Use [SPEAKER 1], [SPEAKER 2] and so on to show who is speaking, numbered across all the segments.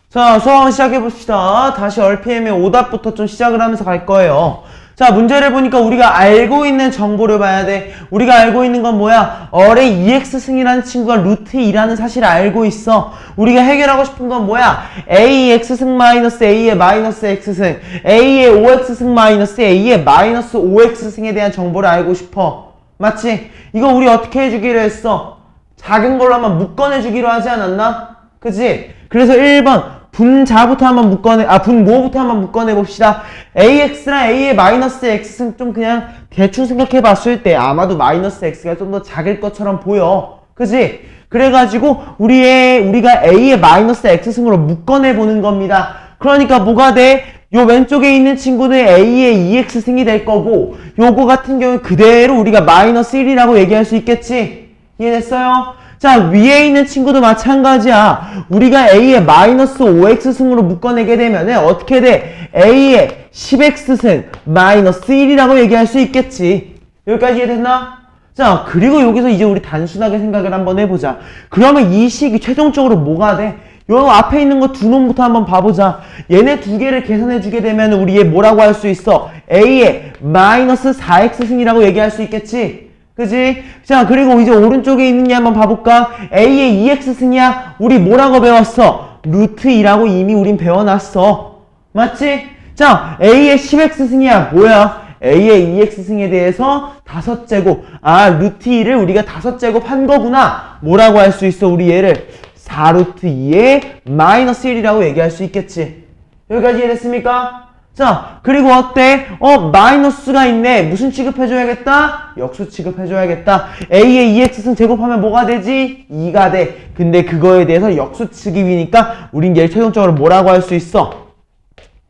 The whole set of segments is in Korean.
[SPEAKER 1] 자, 수학 한번 시작해봅시다. 다시 RPM의 오답부터 좀 시작을 하면서 갈 거예요. 자, 문제를 보니까 우리가 알고 있는 정보를 봐야 돼. 우리가 알고 있는 건 뭐야? 어의 EX승이라는 친구가 루트 2라는 사실을 알고 있어. 우리가 해결하고 싶은 건 뭐야? AX승 마이너스 A의 마이너스 X승, A의 OX승 마이너스 A의 마이너스 OX승에 대한 정보를 알고 싶어. 맞지? 이거 우리 어떻게 해주기로 했어? 작은 걸로 한번 묶어내주기로 하지 않았나? 그치? 그래서 1번 분자부터 한번 분모부터 한번 묶어내봅시다. AX랑 A의 마이너스 X는 좀 그냥 대충 생각해봤을 때 아마도 마이너스 X가 좀 더 작을 것처럼 보여. 그치? 그래가지고 우리가 A의 마이너스 X승으로 묶어내보는 겁니다. 그러니까 뭐가 돼? 요 왼쪽에 있는 친구는 A의 EX승이 될 거고 요거 같은 경우는 그대로 우리가 마이너스 1이라고 얘기할 수 있겠지? 이해됐어요? 자, 위에 있는 친구도 마찬가지야. 우리가 A의 마이너스 5X승으로 묶어내게 되면 어떻게 돼? A의 10X승 마이너스 1이라고 얘기할 수 있겠지. 여기까지 이해됐나? 자, 그리고 여기서 이제 우리 단순하게 생각을 한번 해보자. 그러면 이 식이 최종적으로 뭐가 돼? 요 앞에 있는 거 두 놈부터 한번 봐보자. 얘네 두 개를 계산해주게 되면 우리 얘 뭐라고 할 수 있어? A의 마이너스 4X승이라고 얘기할 수 있겠지? 그지? 자, 그리고 이제 오른쪽에 있는 게 한번 봐볼까? A의 2X승이야? 우리 뭐라고 배웠어? 루트 2라고 이미 우린 배워놨어. 맞지? 자, A의 10X승이야? 뭐야? A의 2X승에 대해서 5제곱. 아, 루트 2를 우리가 5제곱 한 거구나. 뭐라고 할 수 있어? 우리 얘를 4루트 2의 마이너스 1이라고 얘기할 수 있겠지. 여기까지 이해됐습니까? 자, 그리고 어때? 마이너스가 있네. 무슨 취급해줘야겠다? 역수 취급해줘야겠다. A의 2X승 제곱하면 뭐가 되지? 2가 돼. 근데 그거에 대해서 역수 취급이니까 우린 얘를 최종적으로 뭐라고 할 수 있어?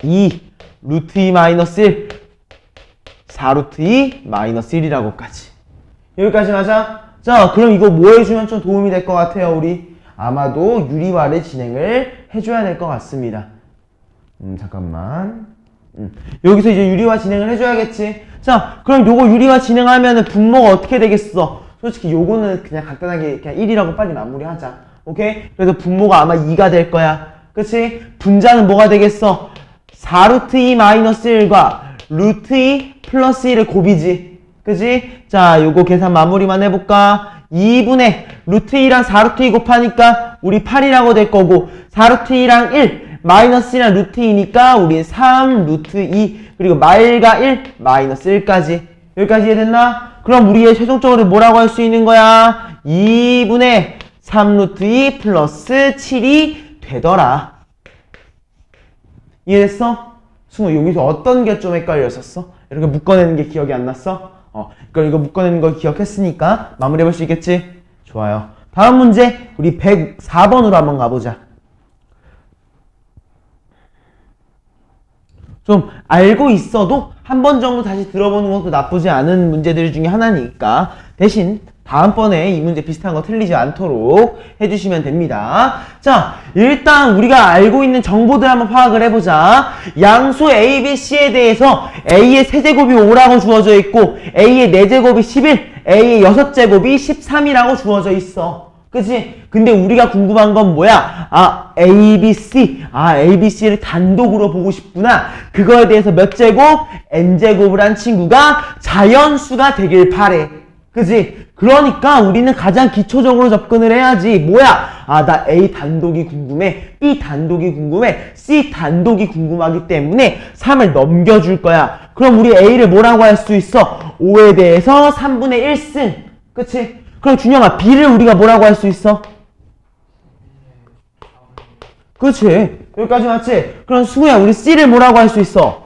[SPEAKER 1] 2 루트 2 마이너스 1 4루트 2 마이너스 1이라고까지. 여기까지 맞아? 자, 그럼 이거 뭐 해주면 좀 도움이 될 것 같아요, 우리? 아마도 유리화를 진행을 해줘야 될 것 같습니다. 잠깐만. 여기서 이제 유리화 진행을 해줘야겠지. 자, 그럼 요거 유리화 진행하면은 분모가 어떻게 되겠어? 솔직히 요거는 그냥 간단하게 그냥 1이라고 빨리 마무리하자. 오케이? 그래서 분모가 아마 2가 될 거야. 그치? 분자는 뭐가 되겠어? 4루트 2 마이너스 1과 루트 2 플러스 1의 곱이지. 그치? 자, 요거 계산 마무리만 해볼까? 2분의 루트 2랑 4루트 2 곱하니까 우리 8이라고 될 거고 4루트 2랑 1 마이너스 1이랑 루트 2니까 우리 3 루트 2 그리고 마일과 1 마이너스 1까지. 여기까지 이해됐나? 그럼 우리 최종적으로 뭐라고 할 수 있는 거야? 2분의 3 루트 2 플러스 7이 되더라. 이해됐어? 승우, 여기서 어떤 게 좀 헷갈렸었어? 이렇게 묶어내는 게 기억이 안 났어? 그럼 이거 묶어내는 거 기억했으니까 마무리해 볼 수 있겠지? 좋아요. 다음 문제 우리 104번으로 한번 가보자. 좀 알고 있어도 한 번 정도 다시 들어보는 것도 나쁘지 않은 문제들 중에 하나니까 대신 다음번에 이 문제 비슷한 거 틀리지 않도록 해주시면 됩니다. 자, 일단 우리가 알고 있는 정보들 한번 파악을 해보자. 양수 A, B, C에 대해서 A의 세제곱이 5라고 주어져 있고 A의 4제곱이 11, A의 6제곱이 13이라고 주어져 있어. 그치? 근데 우리가 궁금한 건 뭐야? 아, A, B, C. 아, A, B, C를 단독으로 보고 싶구나. 그거에 대해서 몇 제곱? N제곱을 한 친구가 자연수가 되길 바래. 그치? 그러니까 우리는 가장 기초적으로 접근을 해야지. 뭐야? 아, 나 A 단독이 궁금해. B 단독이 궁금해. C 단독이 궁금하기 때문에 3을 넘겨줄 거야. 그럼 우리 A를 뭐라고 할 수 있어? 5에 대해서 3분의 1승. 그치? 그럼 준영아, B를 우리가 뭐라고 할 수 있어? 그치? 여기까지 맞지? 그럼 승우야, 우리 C를 뭐라고 할 수 있어?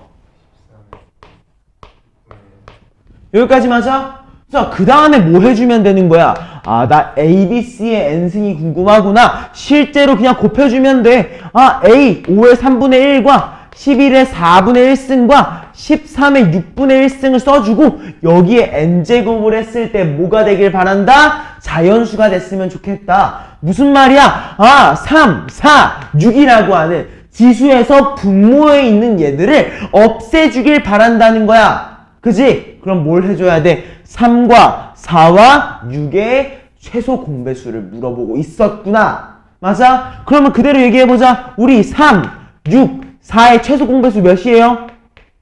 [SPEAKER 1] 여기까지 맞아? 자, 그 다음에 뭐 해주면 되는 거야? 아, 나 A, B, C의 N승이 궁금하구나. 실제로 그냥 곱해주면 돼. 아, A, 5의 3분의 1과 11의 4분의 1승과 13의 6분의 1승을 써주고 여기에 N제곱을 했을 때 뭐가 되길 바란다? 자연수가 됐으면 좋겠다. 무슨 말이야? 아, 3, 4, 6이라고 하는 지수에서 분모에 있는 얘들을 없애주길 바란다는 거야. 그지? 그럼 뭘 해줘야 돼? 3과 4와 6의 최소 공배수를 물어보고 있었구나. 맞아? 그러면 그대로 얘기해보자. 우리 3, 6, 4의 최소 공배수 몇이에요?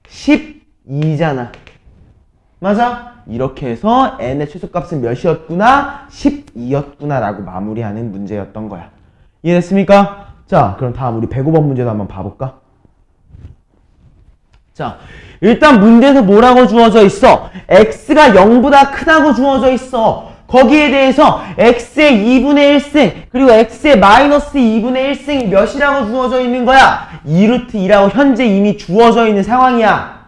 [SPEAKER 1] 12잖아. 맞아? 이렇게 해서 n의 최소값은 몇이었구나? 12였구나 라고 마무리하는 문제였던 거야. 이해됐습니까? 자, 그럼 다음 우리 105번 문제도 한번 봐볼까? 자, 일단 문제에서 뭐라고 주어져 있어? x가 0보다 크다고 주어져 있어. 거기에 대해서 x의 2분의 1승 그리고 x의 마이너스 2분의 1승이 몇이라고 주어져 있는 거야? 2루트 2라고 현재 이미 주어져 있는 상황이야.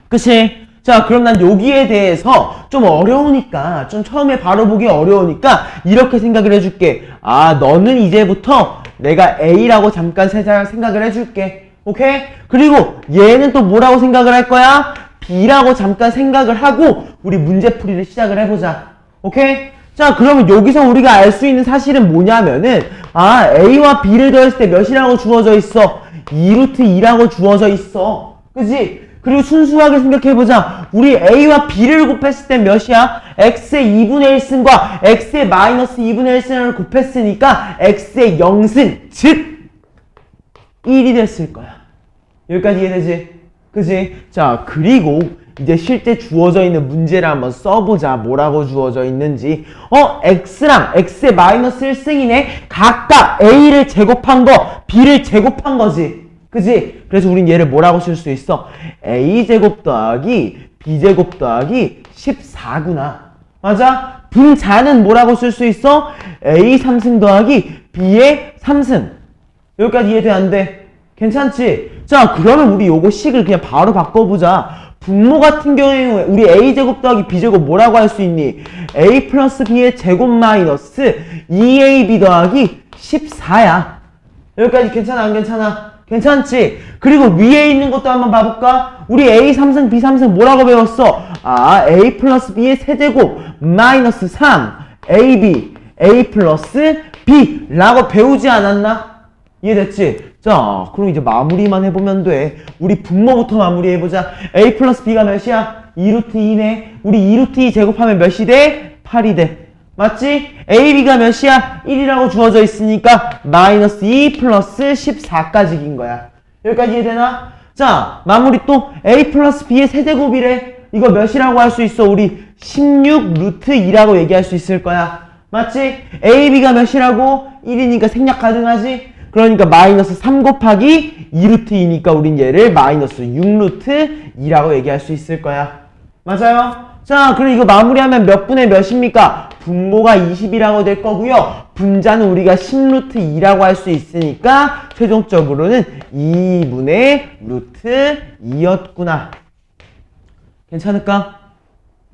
[SPEAKER 1] 그치? 자, 그럼 난 여기에 대해서 좀 어려우니까, 좀 처음에 바로 보기 어려우니까 이렇게 생각을 해줄게. 아, 너는 이제부터 내가 A라고 잠깐 생각을 해줄게. 오케이? 그리고 얘는 또 뭐라고 생각을 할 거야? B라고 잠깐 생각을 하고 우리 문제풀이를 시작을 해보자. 오케이? 자, 그러면 여기서 우리가 알 수 있는 사실은 뭐냐면은 아, A와 B를 더했을 때 몇이라고 주어져 있어? 2루트 2라고 주어져 있어. 그치? 그리고 순수하게 생각해보자. 우리 A와 B를 곱했을 때 몇이야? X의 2분의 1승과 X의 마이너스 2분의 1승을 곱했으니까 X의 0승, 즉 1이 됐을 거야. 여기까지 이해되지? 그치? 자, 그리고 이제 실제 주어져 있는 문제를 한번 써보자. 뭐라고 주어져 있는지. X랑 X의 마이너스 1승이네. 각각 A를 제곱한 거, B를 제곱한 거지. 그치? 그래서 우린 얘를 뭐라고 쓸 수 있어? A제곱 더하기 B제곱 더하기 14구나. 맞아? 분자는 뭐라고 쓸 수 있어? A 3승 더하기 B의 3승. 여기까지 이해돼? 안 돼? 괜찮지? 자, 그러면 우리 요거 식을 그냥 바로 바꿔보자. 분모 같은 경우에 우리 A제곱 더하기 B제곱 뭐라고 할 수 있니? A 플러스 B의 제곱 마이너스 2AB 더하기 14야. 여기까지 괜찮아? 안 괜찮아? 괜찮지? 그리고 위에 있는 것도 한번 봐볼까? 우리 A 3승, B 3승 뭐라고 배웠어? 아, A 플러스 B의 세제곱 마이너스 3 AB, A 플러스 B 라고 배우지 않았나? 이해됐지? 자, 그럼 이제 마무리만 해보면 돼. 우리 분모부터 마무리해보자. A 플러스 B가 몇이야? 2루트 2네. 우리 2루트 2 제곱하면 몇이 돼? 8이 돼. 맞지? AB가 몇이야? 1이라고 주어져 있으니까 마이너스 2 플러스 14까지 긴 거야. 여기까지 이해되나? 자, 마무리 또 A 플러스 B의 세제곱이래. 이거 몇이라고 할 수 있어? 우리 16 루트 2라고 얘기할 수 있을 거야. 맞지? AB가 몇이라고? 1이니까 생략 가능하지? 그러니까 마이너스 3 곱하기 2루트 2니까 우린 얘를 마이너스 6루트 2라고 얘기할 수 있을 거야. 맞아요? 자, 그럼 이거 마무리하면 몇 분의 몇입니까? 분모가 20이라고 될 거고요. 분자는 우리가 10루트 2라고 할 수 있으니까 최종적으로는 2분의 루트 2였구나. 괜찮을까?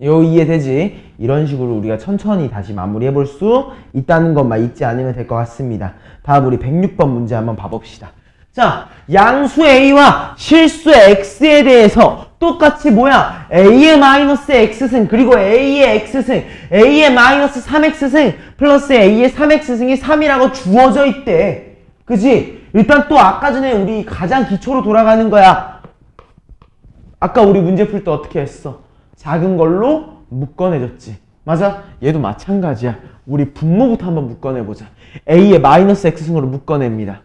[SPEAKER 1] 요 이해되지? 이런 식으로 우리가 천천히 다시 마무리해 볼 수 있다는 것만 잊지 않으면 될 것 같습니다. 다음 우리 106번 문제 한번 봐봅시다. 자, 양수 A와 실수 X에 대해서 똑같이 뭐야? A의 마이너스 X승 그리고 A의 X승 A의 마이너스 3X승 플러스 A의 3X승이 3이라고 주어져 있대. 그치? 일단 또 아까 전에 우리 가장 기초로 돌아가는 거야. 아까 우리 문제 풀 때 어떻게 했어? 작은 걸로 묶어내줬지. 맞아? 얘도 마찬가지야. 우리 분모부터 한번 묶어내보자. A의 마이너스 X승으로 묶어냅니다.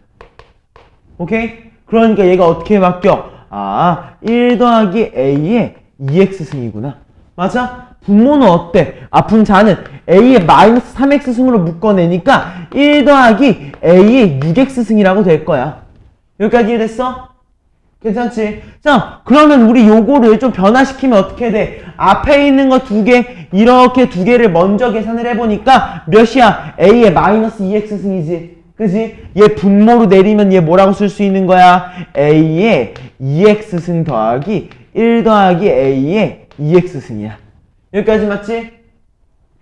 [SPEAKER 1] 오케이? 그러니까 얘가 어떻게 바뀌어? 아, 1 더하기 A의 2X승이구나. 맞아? 분모는 어때? 아, 분자는 A의 마이너스 3X승으로 묶어내니까 1 더하기 A의 6X승이라고 될 거야. 여기까지 이해됐어? 괜찮지? 자, 그러면 우리 요거를 좀 변화시키면 어떻게 돼? 앞에 있는 거 두 개, 이렇게 두 개를 먼저 계산을 해보니까 몇이야? A의 마이너스 2X승이지. 그치? 얘 분모로 내리면 얘 뭐라고 쓸 수 있는 거야? A의 2X승 더하기 1 더하기 A의 2X승이야. 여기까지 맞지?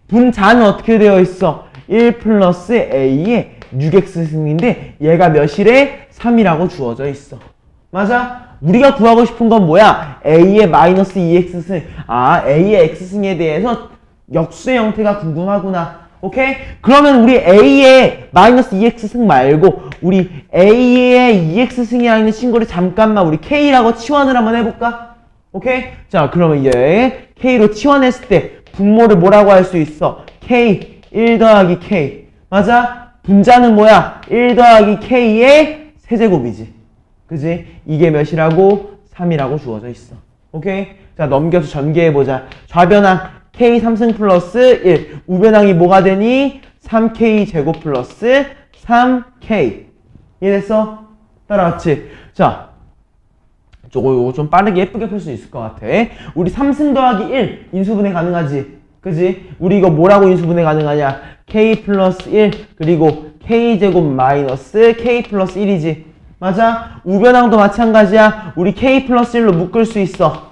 [SPEAKER 1] 분자는 어떻게 되어 있어? 1 플러스 A의 6X승인데 얘가 몇이래? 3이라고 주어져 있어. 맞아? 우리가 구하고 싶은 건 뭐야? A의 마이너스 2X승. 아, A의 X승에 대해서 역수의 형태가 궁금하구나. 오케이? 그러면 우리 A의 마이너스 2X승 말고 우리 A의 2X승이라는 친구를 잠깐만 우리 K라고 치환을 한번 해볼까? 오케이? 자, 그러면 이제 K로 치환했을 때 분모를 뭐라고 할 수 있어? K 1 더하기 k. 맞아? 분자는 뭐야? 1 더하기 k의 세제곱이지. 그지? 이게 몇이라고? 3이라고 주어져 있어. 오케이? 자, 넘겨서 전개해보자. 좌변항 k 3승 플러스 1. 우변항이 뭐가 되니? 3k 제곱 플러스 3k. 이해됐어? 따라왔지? 자, 요거 좀 빠르게 예쁘게 풀 수 있을 것 같아. 우리 3승 더하기 1 인수분해 가능하지? 그지? 우리 이거 뭐라고 인수분해 가능하냐? k 플러스 1 그리고 k 제곱 마이너스 k 플러스 1이지. 맞아? 우변항도 마찬가지야. 우리 k 플러스 1로 묶을 수 있어.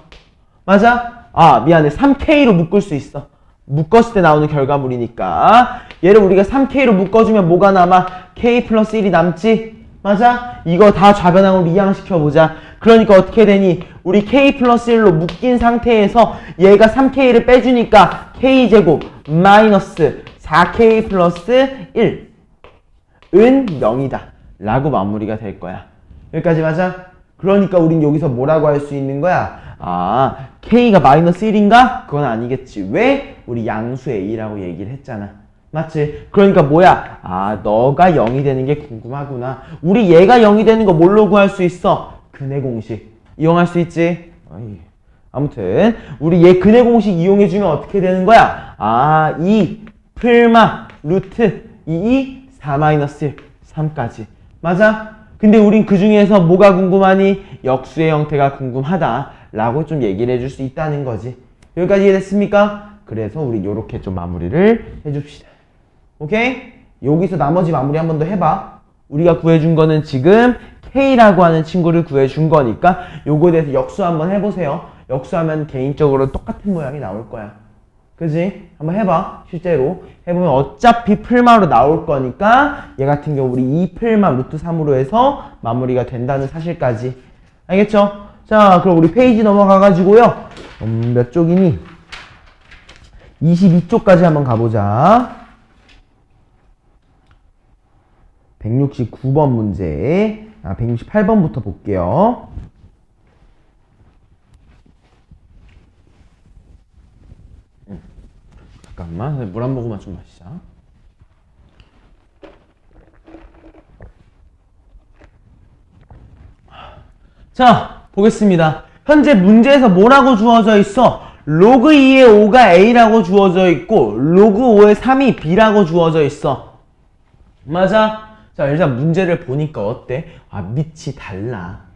[SPEAKER 1] 맞아? 아, 미안해. 3k로 묶을 수 있어. 묶었을 때 나오는 결과물이니까. 얘를 우리가 3k로 묶어주면 뭐가 남아? k 플러스 1이 남지? 맞아? 이거 다 좌변항으로 이항시켜보자. 그러니까 어떻게 되니? 우리 k 플러스 1로 묶인 상태에서 얘가 3k를 빼주니까 k제곱 마이너스 4k 플러스 1은 0이다 라고 마무리가 될 거야. 여기까지 맞아? 그러니까 우린 여기서 뭐라고 할 수 있는 거야? 아, k가 마이너스 1인가? 그건 아니겠지. 왜? 우리 양수 a라고 얘기를 했잖아. 맞지? 그러니까 뭐야? 아, 너가 0이 되는 게 궁금하구나. 우리 얘가 0이 되는 거 뭘로 구할 수 있어? 근해 공식. 이용할 수 있지? 아무튼 우리 얘 근해 공식 이용해주면 어떻게 되는 거야? 아, 2 풀마 루트 2 4 마이너스 1 3까지. 맞아? 근데 우린 그 중에서 뭐가 궁금하니? 역수의 형태가 궁금하다 라고 좀 얘기를 해줄 수 있다는 거지. 여기까지 이해됐습니까? 그래서 우리 요렇게 좀 마무리를 해줍시다. 오케이? 여기서 나머지 마무리 한 번 더 해봐. 우리가 구해준 거는 지금 K라고 하는 친구를 구해준 거니까 요거에 대해서 역수 한번 해보세요. 역수하면 개인적으로 똑같은 모양이 나올 거야. 그지? 한번 해봐. 실제로 해보면 어차피 풀마로 나올 거니까 얘 같은 경우 우리 2풀마 루트 3으로 해서 마무리가 된다는 사실까지. 알겠죠? 자, 그럼 우리 페이지 넘어가가지고요. 몇 쪽이니? 22쪽까지 한번 가보자. 169번 문제. 168번부터 볼게요. 잠깐만, 물 한 모금만 좀 마시자. 자, 보겠습니다. 현재 문제에서 뭐라고 주어져 있어? 로그 2의 5가 A라고 주어져 있고 로그 5의 3이 B라고 주어져 있어. 맞아? 자, 일단 문제를 보니까 어때? 아, 밑이 달라.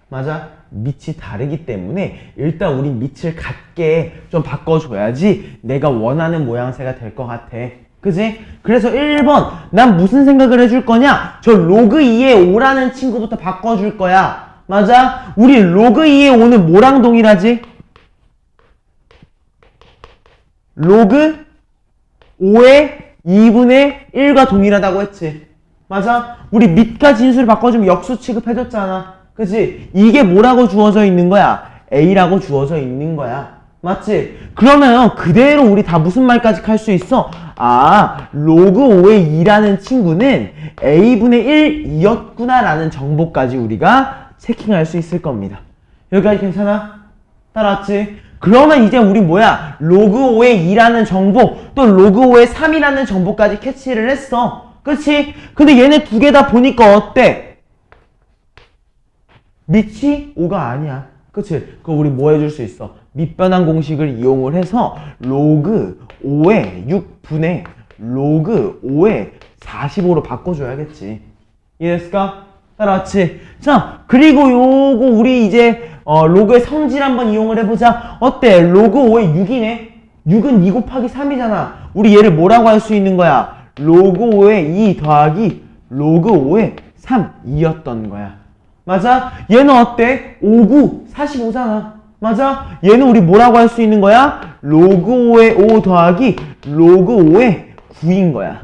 [SPEAKER 1] 맞아? 밑이 다르기 때문에 일단 우리 밑을 같게 좀 바꿔줘야지 내가 원하는 모양새가 될 것 같아. 그지? 그래서 1번 난 무슨 생각을 해줄 거냐? 저 로그 2의 5라는 친구부터 바꿔줄 거야. 맞아? 우리 로그 2의 5는 뭐랑 동일하지? 로그 5의 2분의 1과 동일하다고 했지. 맞아? 우리 밑과 진수를 바꿔주면 역수 취급해줬잖아. 그치? 이게 뭐라고 주어져 있는 거야? A라고 주어져 있는 거야. 맞지? 그러면 그대로 우리 다 무슨 말까지 할 수 있어? 아, 로그 5의 2라는 친구는 A분의 1이었구나 라는 정보까지 우리가 체킹할 수 있을 겁니다. 여기까지 괜찮아? 따라왔지? 그러면 이제 우리 뭐야? 로그 5의 2라는 정보 또 로그 5의 3이라는 정보까지 캐치를 했어. 그치? 근데 얘네 두 개 다 보니까 어때? 밑이 5가 아니야. 그치? 그럼 우리 뭐 해줄 수 있어? 밑변환 공식을 이용을 해서 로그 5의 6분의 로그 5의 45로 바꿔줘야겠지. 이해했을까? 따라왔지? 자, 그리고 요거 우리 이제 로그의 성질 한번 이용을 해보자. 어때? 로그 5의 6이네? 6은 2 곱하기 3이잖아. 우리 얘를 뭐라고 할 수 있는 거야? 로그 5의 2 더하기 로그 5의 3, 2였던 거야. 맞아? 얘는 어때? 5, 9, 45잖아. 맞아? 얘는 우리 뭐라고 할 수 있는 거야? 로그 5의 5 더하기 로그 5의 9인 거야.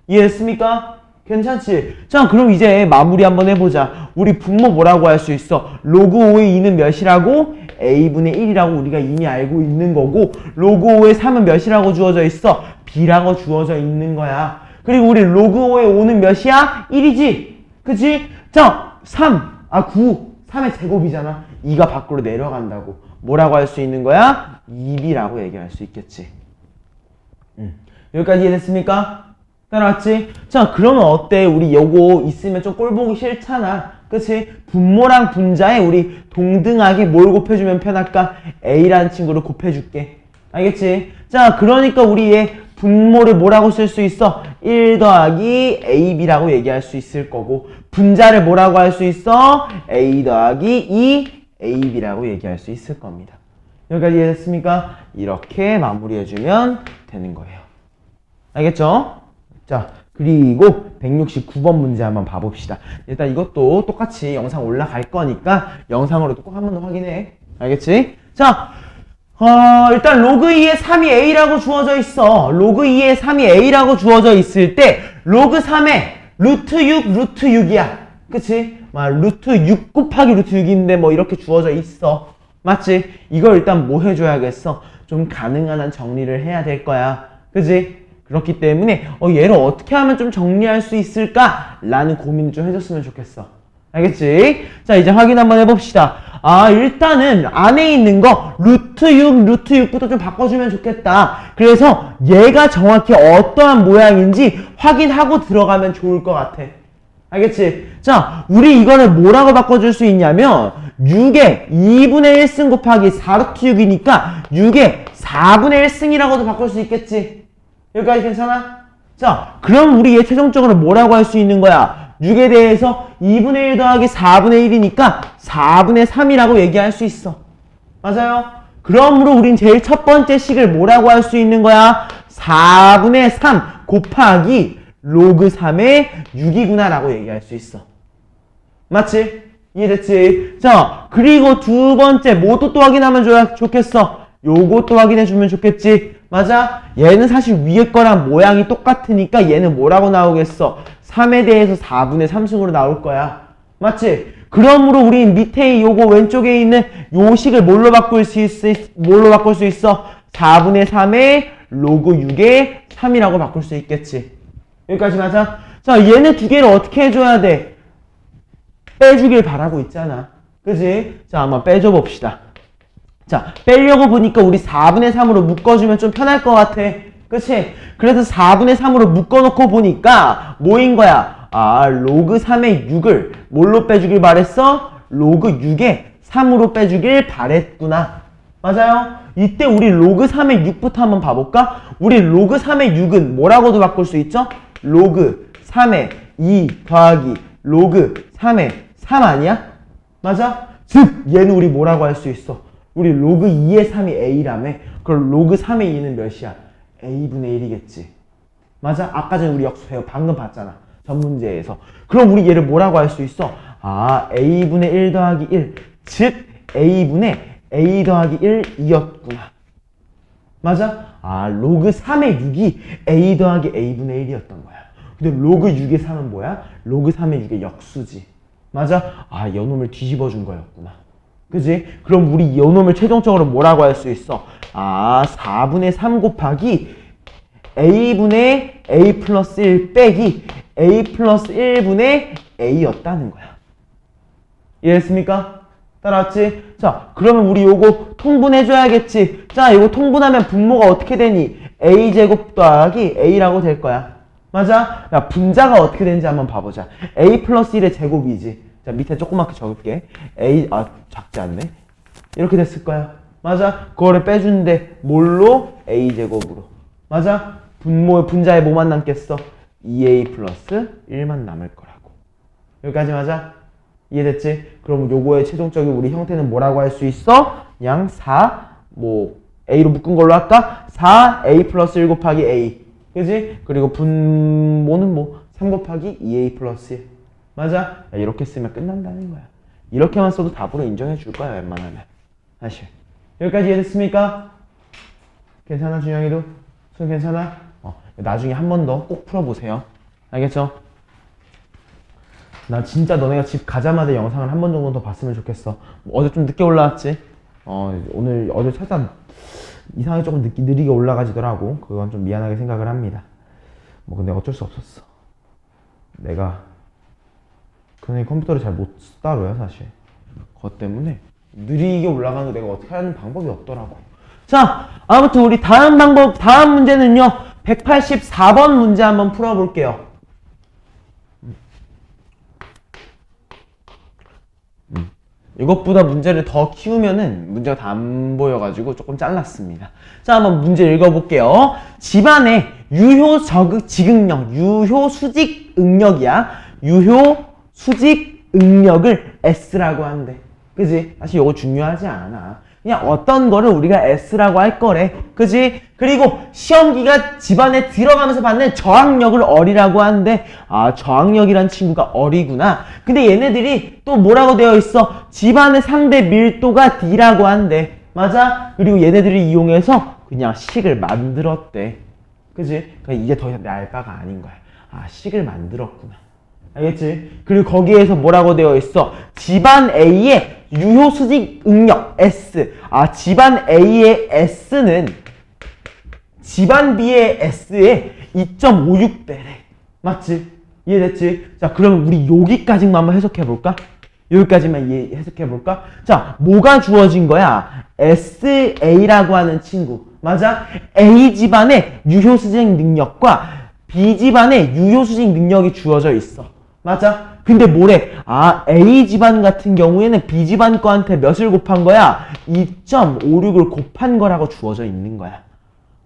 [SPEAKER 1] 이해했습니까? 괜찮지? 자, 그럼 이제 마무리 한번 해보자. 우리 분모 뭐라고 할 수 있어? 로그 5의 2는 몇이라고? A분의 1이라고 우리가 이미 알고 있는 거고 로그 5의 3은 몇이라고 주어져 있어? B라고 주어져 있는 거야. 그리고 우리 로그 5의 5는 몇이야? 1이지? 그치? 자, 9, 3의 제곱이잖아. 2가 밖으로 내려간다고. 뭐라고 할 수 있는 거야? 2B라고 얘기할 수 있겠지. 여기까지 이해됐습니까? 따라왔지? 자, 그러면 어때? 우리 요거 있으면 좀 꼴 보기 싫잖아. 그치? 분모랑 분자에 우리 동등하게 뭘 곱해주면 편할까? A라는 친구를 곱해줄게. 알겠지? 자, 그러니까 우리 얘 분모를 뭐라고 쓸 수 있어? 1 더하기 AB라고 얘기할 수 있을 거고, 분자를 뭐라고 할 수 있어? A 더하기 2 AB라고 얘기할 수 있을 겁니다. 여기까지 이해됐습니까? 이렇게 마무리해주면 되는 거예요. 알겠죠? 자, 그리고 169번 문제 한번 봐봅시다. 일단 이것도 똑같이 영상 올라갈 거니까 영상으로도 꼭 한 번 더 확인해. 알겠지? 자, 일단 로그 2의 3이 A라고 주어져 있어. 로그 2의 3이 A라고 주어져 있을 때 로그 3의 루트 6, 루트 6이야. 그치? 루트 6 곱하기 루트 6인데 뭐 이렇게 주어져 있어. 맞지? 이걸 일단 뭐 해줘야겠어? 좀 가능한 한 정리를 해야 될 거야. 그치? 그렇기 때문에 얘를 어떻게 하면 좀 정리할 수 있을까? 라는 고민을 좀 해줬으면 좋겠어. 알겠지? 자, 이제 확인 한번 해봅시다. 일단은 안에 있는 거 루트 6, 루트 6부터 좀 바꿔주면 좋겠다. 그래서 얘가 정확히 어떠한 모양인지 확인하고 들어가면 좋을 것 같아. 알겠지? 자, 우리 이거를 뭐라고 바꿔줄 수 있냐면 6에 2분의 1승 곱하기 4루트 6이니까 6에 4분의 1승이라고도 바꿀 수 있겠지? 여기까지 괜찮아? 자, 그럼 우리 얘 최종적으로 뭐라고 할 수 있는 거야? 6에 대해서 2분의 1 더하기 4분의 1이니까 4분의 3이라고 얘기할 수 있어. 맞아요? 그러므로 우린 제일 첫 번째 식을 뭐라고 할 수 있는 거야? 4분의 3 곱하기 로그 3의 6이구나 라고 얘기할 수 있어. 맞지? 이해됐지? 자, 그리고 두 번째 뭐도 또 확인하면 좋겠어? 요것도 확인해주면 좋겠지? 맞아? 얘는 사실 위에 거랑 모양이 똑같으니까 얘는 뭐라고 나오겠어? 3에 대해서 4분의 3승으로 나올 거야. 맞지? 그러므로 우린 밑에 요거 왼쪽에 있는 요 식을 뭘로 바꿀 수 있어? 4분의 3에 로그 6에 3이라고 바꿀 수 있겠지. 여기까지 맞아? 자, 얘네 두 개를 어떻게 해줘야 돼? 빼주길 바라고 있잖아. 그지? 자, 한번 빼줘 봅시다. 자, 빼려고 보니까 우리 4분의 3으로 묶어주면 좀 편할 것 같아. 그치? 그래서 4분의 3으로 묶어놓고 보니까 뭐인 거야? 로그 3의 6을 뭘로 빼주길 바랬어? 로그 6에 3으로 빼주길 바랬구나. 맞아요? 이때 우리 로그 3의 6부터 한번 봐볼까? 우리 로그 3의 6은 뭐라고도 바꿀 수 있죠? 로그 3의 2 더하기 로그 3의 3 아니야? 맞아? 즉 얘는 우리 뭐라고 할 수 있어? 우리 로그 2의 3이 A라며. 그럼 로그 3의 2는 몇이야? A분의 1이겠지. 맞아? 아까 전에 우리 역수 배워 방금 봤잖아. 전 문제에서. 그럼 우리 얘를 뭐라고 할 수 있어? A분의 1 더하기 1. 즉 A분의 A 더하기 1이었구나. 맞아? 로그 3의 6이 A 더하기 A분의 1이었던 거야. 근데 로그 6의 3은 뭐야? 로그 3의 6의 역수지. 맞아? 요놈을 뒤집어 준 거였구나. 그지? 그럼 우리 요놈을 최종적으로 뭐라고 할 수 있어? 4분의 3 곱하기 A분의 A 플러스 1 빼기 A 플러스 1분의 A였다는 거야. 이해했습니까? 따라왔지? 자, 그러면 우리 요거 통분해줘야겠지. 자, 요거 통분하면 분모가 어떻게 되니? A제곱 더하기 A라고 될 거야. 맞아? 야, 분자가 어떻게 되는지 한번 봐보자. A 플러스 1의 제곱이지. 자, 밑에 조그맣게 적을게. A, 작지 않네. 이렇게 됐을 거야. 맞아? 그거를 빼주는데 뭘로? A제곱으로. 맞아? 분자에 뭐만 남겠어? 2A 플러스 1만 남을 거라고. 여기까지 맞아? 이해됐지? 그럼 요거의 최종적인 우리 형태는 뭐라고 할 수 있어? 그냥 4, A로 묶은 걸로 할까? 4A 플러스 1 곱하기 A. 그지? 그리고 분모는 3 곱하기 2A 플러스 1. 맞아? 이렇게 쓰면 끝난다는 거야. 이렇게만 써도 답으로 인정해 줄 거야, 웬만하면. 사실. 여기까지 이해됐습니까? 괜찮아, 준영이도? 손 괜찮아? 나중에 한 번 더 꼭 풀어보세요. 알겠죠? 나 진짜 너네가 집 가자마자 영상을 한 번 정도 더 봤으면 좋겠어. 어제 좀 늦게 올라왔지? 어제 살짝 이상하게 조금 느리게 올라가지더라고. 그건 좀 미안하게 생각을 합니다. 근데 어쩔 수 없었어. 내가 그냥 컴퓨터를 잘 못 다뤄요, 사실. 그것 때문에 느리게 올라가는 거 내가 어떻게 하는 방법이 없더라고. 자, 아무튼 우리 다음 문제는요. 184번 문제 한번 풀어볼게요. 이것보다 문제를 더 키우면은 문제가 다 안 보여가지고 조금 잘랐습니다. 자, 한번 문제 읽어볼게요. 집안에 유효 지극력, 유효 수직 응력이야. 유효 수직 응력을 S라고 한대. 그지? 사실 이거 중요하지 않아. 그냥 어떤 거를 우리가 S라고 할 거래. 그지? 그리고 시험기가 집안에 들어가면서 받는 저항력을 어리라고 하는데, 아, 저항력이란 친구가 어리구나. 근데 얘네들이 또 뭐라고 되어 있어? 집안의 상대 밀도가 D라고 한대. 맞아? 그리고 얘네들을 이용해서 그냥 식을 만들었대. 그지? 그러니까 이게 더 이상 내 알바가 아닌 거야. 아, 식을 만들었구나. 알겠지? 그리고 거기에서 뭐라고 되어 있어? 집안 A의 유효 수직 응력 S. 아, 집안 A의 S는 집안 B의 S의 2.56배래. 맞지? 이해됐지? 자, 그러면 우리 여기까지만 한번 해석해볼까? 여기까지만 해석해볼까? 자, 뭐가 주어진 거야? SA라고 하는 친구. 맞아? A 집안의 유효 수직 능력과 B 집안의 유효 수직 능력이 주어져 있어. 맞아? 근데 뭐래? 아, A 집안 같은 경우에는 B 집안 거한테 몇을 곱한 거야? 2.56을 곱한 거라고 주어져 있는 거야.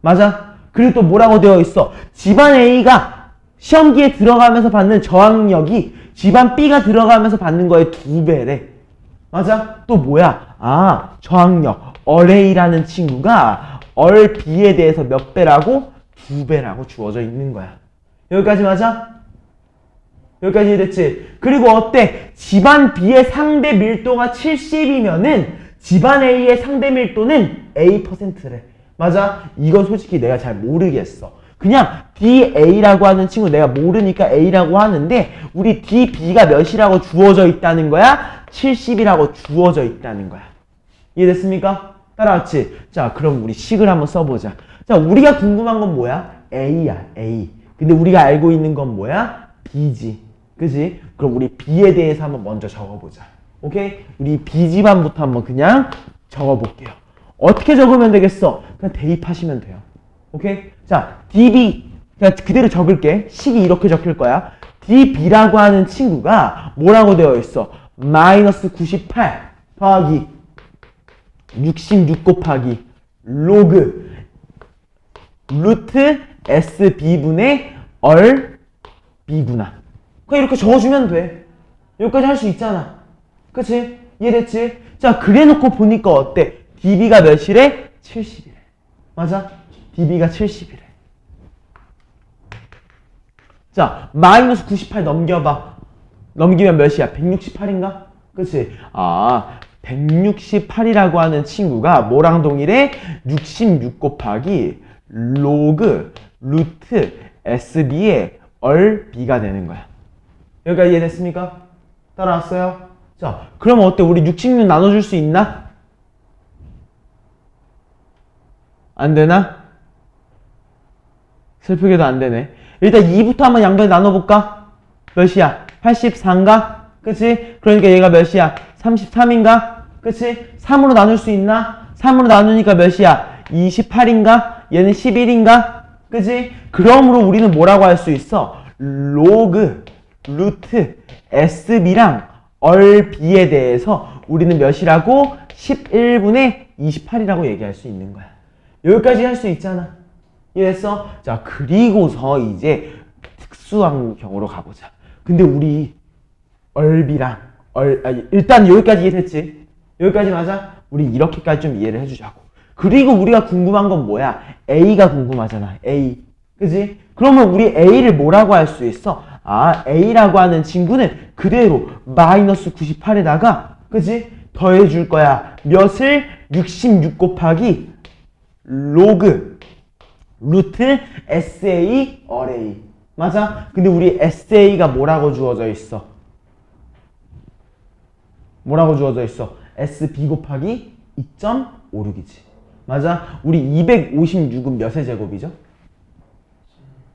[SPEAKER 1] 맞아? 그리고 또 뭐라고 되어 있어? 집안 A가 시험기에 들어가면서 받는 저항력이 집안 B가 들어가면서 받는 거의 2배래. 맞아? 또 뭐야? 아, 저항력 A라는 친구가 B에 대해서 몇 배라고? 2배라고 주어져 있는 거야. 여기까지 맞아? 여기까지 이해됐지? 그리고 어때? 집안 B의 상대 밀도가 70이면은 집안 A의 상대 밀도는 A%래. 맞아? 이건 솔직히 내가 잘 모르겠어. 그냥 DA라고 하는 친구 내가 모르니까 A라고 하는데 우리 DB가 몇이라고 주어져 있다는 거야? 70이라고 주어져 있다는 거야. 이해됐습니까? 따라왔지? 자, 그럼 우리 식을 한번 써보자. 자, 우리가 궁금한 건 뭐야? A야, A. 근데 우리가 알고 있는 건 뭐야? B지. 그지? 그럼 우리 B에 대해서 한번 먼저 적어보자. 오케이? 우리 B 집안부터 한번 그냥 적어볼게요. 어떻게 적으면 되겠어? 그냥 대입하시면 돼요. 오케이? 자, DB. 그냥 그대로 적을게. 식이 이렇게 적힐 거야. DB라고 하는 친구가 뭐라고 되어 있어? 마이너스 98 더하기 66 곱하기 로그 루트 SB분의 B구나. 그냥 이렇게 적어주면 돼. 여기까지 할 수 있잖아. 그치? 이해됐지? 자, 그래놓고 보니까 어때? DB가 몇이래? 70이래. 맞아? DB가 70이래. 자, 마이너스 98 넘겨봐. 넘기면 몇이야? 168인가? 그치? 아, 168이라고 하는 친구가 뭐랑 동일해? 66 곱하기 로그 루트 SB의 B가 되는 거야. 여기까지 이해됐습니까? 따라왔어요? 자, 그러면 어때? 우리 66 나눠줄 수 있나? 안 되나? 슬프게도 안 되네. 일단 2부터 한번 양변에 나눠볼까? 몇이야? 84인가? 그치? 그러니까 얘가 몇이야? 33인가? 그치? 3으로 나눌 수 있나? 3으로 나누니까 몇이야? 28인가? 얘는 11인가? 그치? 그러므로 우리는 뭐라고 할 수 있어? 로그 루트 SB랑 B에 대해서 우리는 몇이라고? 11분의 28이라고 얘기할 수 있는 거야. 여기까지 할 수 있잖아. 이해했어? 자, 그리고서 이제 특수한 경우로 가보자. 근데 우리 B랑 일단 여기까지 이해됐지? 여기까지 맞아? 우리 이렇게까지 좀 이해를 해주자고. 그리고 우리가 궁금한 건 뭐야? A가 궁금하잖아. A. 그지? 그러면 우리 A를 뭐라고 할 수 있어? 아, A라고 하는 친구는 그대로 마이너스 98에다가 그지? 더해줄 거야. 몇을? 66 곱하기 로그 루트 SA A. 맞아? 근데 우리 SA가 뭐라고 주어져 있어? 뭐라고 주어져 있어? SB 곱하기 2.56이지. 맞아? 우리 256은 몇의 제곱이죠?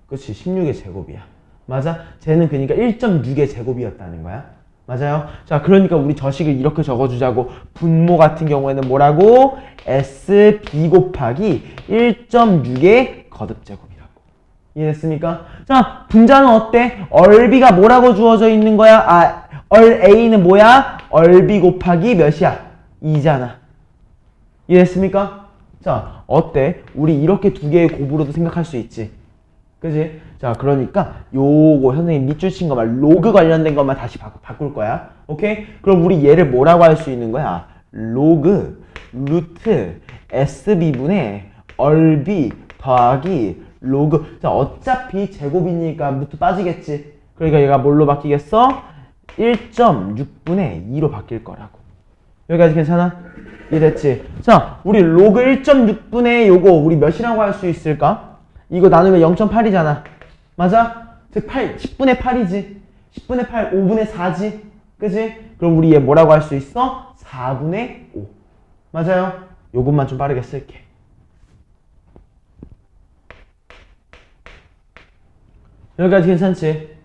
[SPEAKER 1] 그렇지, 16의 제곱이야. 맞아? 쟤는 그러니까 1.6의 제곱이었다는 거야. 맞아요? 자, 그러니까 우리 저식을 이렇게 적어주자고. 분모 같은 경우에는 뭐라고? SB 곱하기 1.6의 거듭제곱이라고. 이해됐습니까? 자, 분자는 어때? 얼비가 뭐라고 주어져 있는 거야? 얼 A는 뭐야? 얼비 곱하기 몇이야? 2잖아. 이해됐습니까? 자, 어때? 우리 이렇게 두 개의 곱으로도 생각할 수 있지. 그지? 자, 그러니까 요거 선생님 밑줄 친 거만 로그 관련된 것만 다시 바꿀 거야. 오케이? 그럼 우리 얘를 뭐라고 할 수 있는 거야? 로그 루트 SB분의 얼비 더하기 로그. 자, 어차피 제곱이니까 루트 빠지겠지. 그러니까 얘가 뭘로 바뀌겠어? 1.6분의 2로 바뀔 거라고. 여기까지 괜찮아? 이해됐지? 자, 우리 로그 1.6분의 요거 우리 몇이라고 할 수 있을까? 이거 나누면 0.8이잖아. 맞아? 즉 10분의 8이지. 10분의 8, 5분의 4지. 그지? 그럼 우리 얘 뭐라고 할 수 있어? 4분의 5. 맞아요? 요것만 좀 빠르게 쓸게. 여기까지 괜찮지?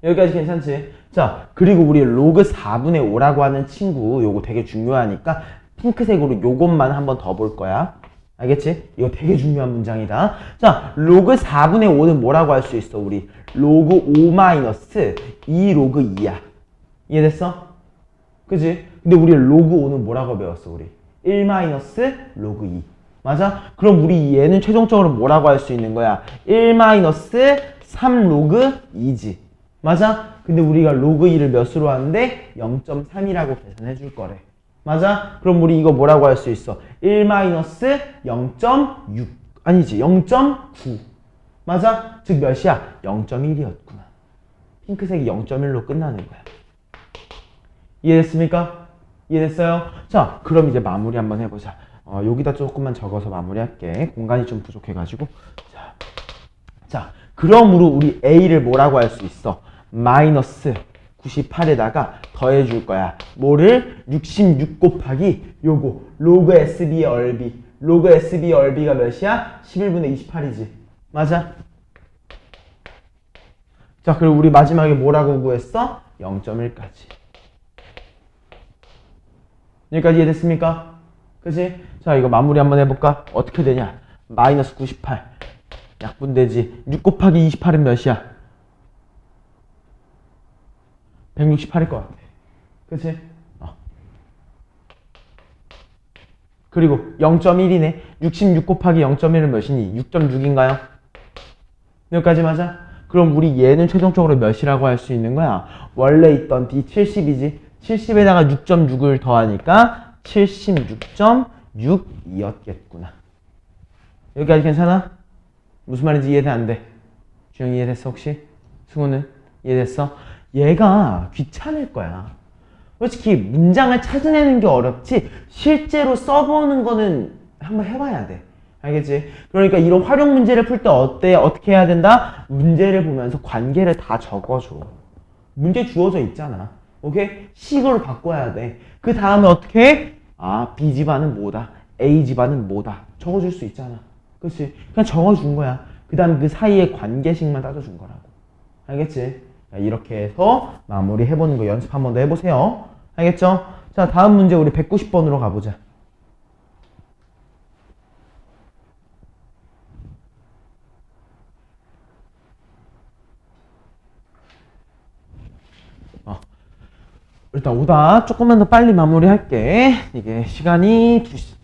[SPEAKER 1] 여기까지 괜찮지? 자, 그리고 우리 로그 4분의 5라고 하는 친구 요거 되게 중요하니까 핑크색으로 요것만 한번 더 볼 거야. 알겠지? 이거 되게 중요한 문장이다. 자, 로그 4분의 5는 뭐라고 할 수 있어? 우리 로그 5 마이너스 2 로그 2야. 이해됐어? 그지? 근데 우리 로그 5는 뭐라고 배웠어? 우리 1 마이너스 로그 2. 맞아? 그럼 우리 얘는 최종적으로 뭐라고 할 수 있는 거야? 1 마이너스 3 로그 2지. 맞아? 근데 우리가 로그 2를 몇으로 하는데 0.3이라고 계산해 줄 거래. 맞아? 그럼 우리 이거 뭐라고 할 수 있어? 1 마이너스 0.6 아니지 0.9. 맞아? 즉 몇이야? 0.1이었구나. 핑크색이 0.1로 끝나는 거야. 이해됐습니까? 이해됐어요? 자, 그럼 이제 마무리 한번 해보자. 여기다 조금만 적어서 마무리할게. 공간이 좀 부족해가지고. 자, 그러므로 우리 A를 뭐라고 할 수 있어? 마이너스 98에다가 더해줄 거야. 뭐를? 66 곱하기 요거 로그 SB의 얼비. 로그 SB의 얼비가 몇이야? 11분의 28이지. 맞아? 자, 그리고 우리 마지막에 뭐라고 구했어? 0.1까지. 여기까지 이해됐습니까? 그치? 자, 이거 마무리 한번 해볼까? 어떻게 되냐? 마이너스 98 약분되지. 6 곱하기 28은 몇이야? 168일 것 같아. 그치? 그리고 0.1이네. 66 곱하기 0.1은 몇이니? 6.6인가요? 여기까지 맞아? 그럼 우리 얘는 최종적으로 몇이라고 할 수 있는 거야? 원래 있던 D 70이지? 70에다가 6.6을 더하니까 76.6이었겠구나. 여기까지 괜찮아? 무슨 말인지 이해돼? 안 돼? 주영이 이해됐어 혹시? 승우는? 이해됐어? 얘가 귀찮을 거야. 솔직히 문장을 찾아내는 게 어렵지 실제로 써보는 거는 한번 해봐야 돼. 알겠지? 그러니까 이런 활용 문제를 풀 때 어때? 어떻게 해야 된다? 문제를 보면서 관계를 다 적어줘. 문제 주어져 있잖아. 오케이? 식으로 바꿔야 돼. 그 다음에 어떻게 해? B 집안은 뭐다? A 집안은 뭐다? 적어줄 수 있잖아. 그치? 그냥 적어준 거야. 그 다음 그 사이에 관계식만 따져준 거라고. 알겠지? 이렇게 해서 마무리 해보는 거 연습 한 번 더 해보세요. 알겠죠? 자, 다음 문제 우리 190번으로 가보자. 일단 오다 조금만 더 빨리 마무리할게. 이게 시간이 2시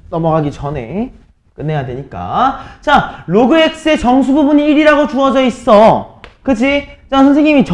[SPEAKER 1] 넘어가기 전에 끝내야 되니까. 자, 로그 x의 정수 부분이 1이라고 주어져 있어. 그치? 자, 선생님이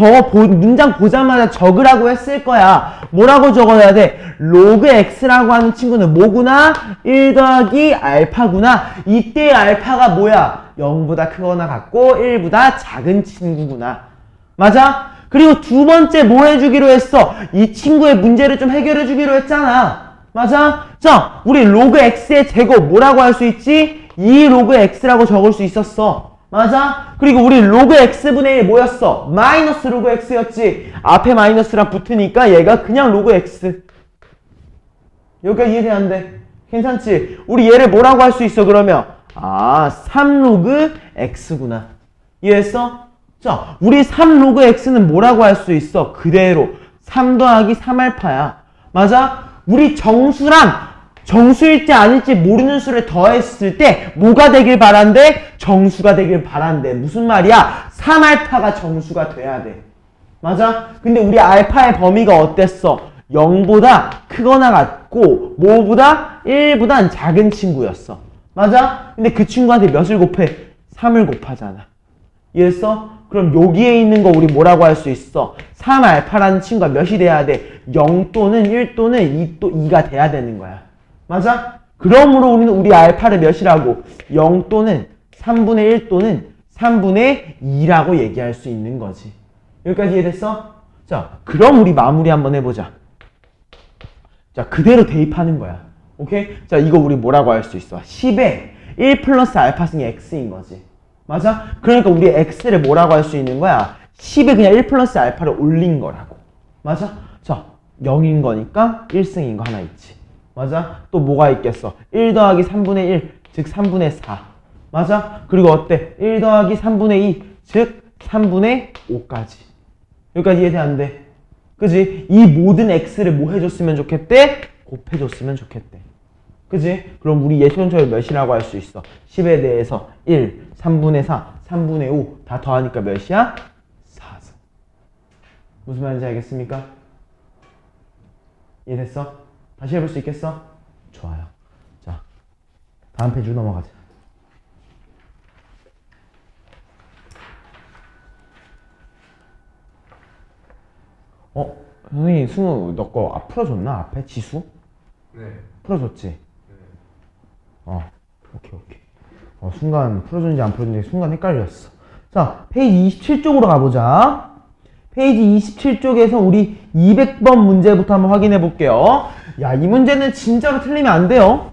[SPEAKER 1] 문장 보자마자 적으라고 했을 거야. 뭐라고 적어야 돼? 로그 x라고 하는 친구는 뭐구나? 1 더하기 알파구나. 이때의 알파가 뭐야? 0보다 크거나 같고 1보다 작은 친구구나. 맞아? 그리고 두 번째 뭐 해주기로 했어? 이 친구의 문제를 좀 해결해 주기로 했잖아. 맞아? 자, 우리 로그 x의 제곱 뭐라고 할 수 있지? 2 로그 x라고 적을 수 있었어. 맞아? 그리고 우리 로그 x분의 1 뭐였어? 마이너스 로그 x였지. 앞에 마이너스랑 붙으니까 얘가 그냥 로그 x. 여기까지 이해돼 안 돼? 괜찮지? 우리 얘를 뭐라고 할 수 있어 그러면? 3 로그 x구나. 이해했어? 자, 우리 3 로그 x는 뭐라고 할 수 있어? 그대로 3 더하기 3알파야. 맞아? 우리 정수랑 정수일지 아닐지 모르는 수를 더했을 때 뭐가 되길 바란대? 정수가 되길 바란대. 무슨 말이야? 3알파가 정수가 돼야 돼. 맞아? 근데 우리 알파의 범위가 어땠어? 0보다 크거나 같고 뭐보다 1보단 작은 친구였어. 맞아? 근데 그 친구한테 몇을 곱해? 3을 곱하잖아. 이해했어? 그럼 여기에 있는 거 우리 뭐라고 할 수 있어? 3알파라는 친구가 몇이 돼야 돼? 0 또는 1 또는 2가 돼야 되는 거야. 맞아? 그러므로 우리는 우리 알파를 몇이라고? 0 또는 3분의 1 또는 3분의 2라고 얘기할 수 있는 거지. 여기까지 이해됐어? 자, 그럼 우리 마무리 한번 해보자. 자, 그대로 대입하는 거야. 오케이? 자, 이거 우리 뭐라고 할 수 있어? 10에 1 플러스 알파승이 x인 거지. 맞아? 그러니까 우리 x를 뭐라고 할 수 있는 거야? 10에 그냥 1 플러스 알파를 올린 거라고. 맞아? 자, 0인 거니까 1승인 거 하나 있지. 맞아? 또 뭐가 있겠어? 1 더하기 3분의 1, 즉 3분의 4. 맞아? 그리고 어때? 1 더하기 3분의 2, 즉 3분의 5까지. 여기까지 이해돼 안 돼? 그지? 이 모든 x를 뭐 해줬으면 좋겠대? 곱해줬으면 좋겠대. 그지? 그럼 우리 예시원초를 몇이라고 할 수 있어? 10에 대해서 1, 3분의 4, 3분의 5 다 더하니까 몇이야? 4승. 무슨 말인지 알겠습니까? 이해됐어? 다시 해볼 수 있겠어? 좋아요. 자, 다음 페이지로 넘어가자. 선생님, 승우, 너 거 풀어줬나? 앞에? 지수?
[SPEAKER 2] 네.
[SPEAKER 1] 풀어줬지?
[SPEAKER 2] 네.
[SPEAKER 1] 오케이. 순간 풀어줬는지 안 풀어줬는지 순간 헷갈렸어. 자, 페이지 27쪽으로 가보자. 페이지 27쪽에서 우리 200번 문제부터 한번 확인해 볼게요. 야, 이 문제는 진짜로 틀리면 안 돼요.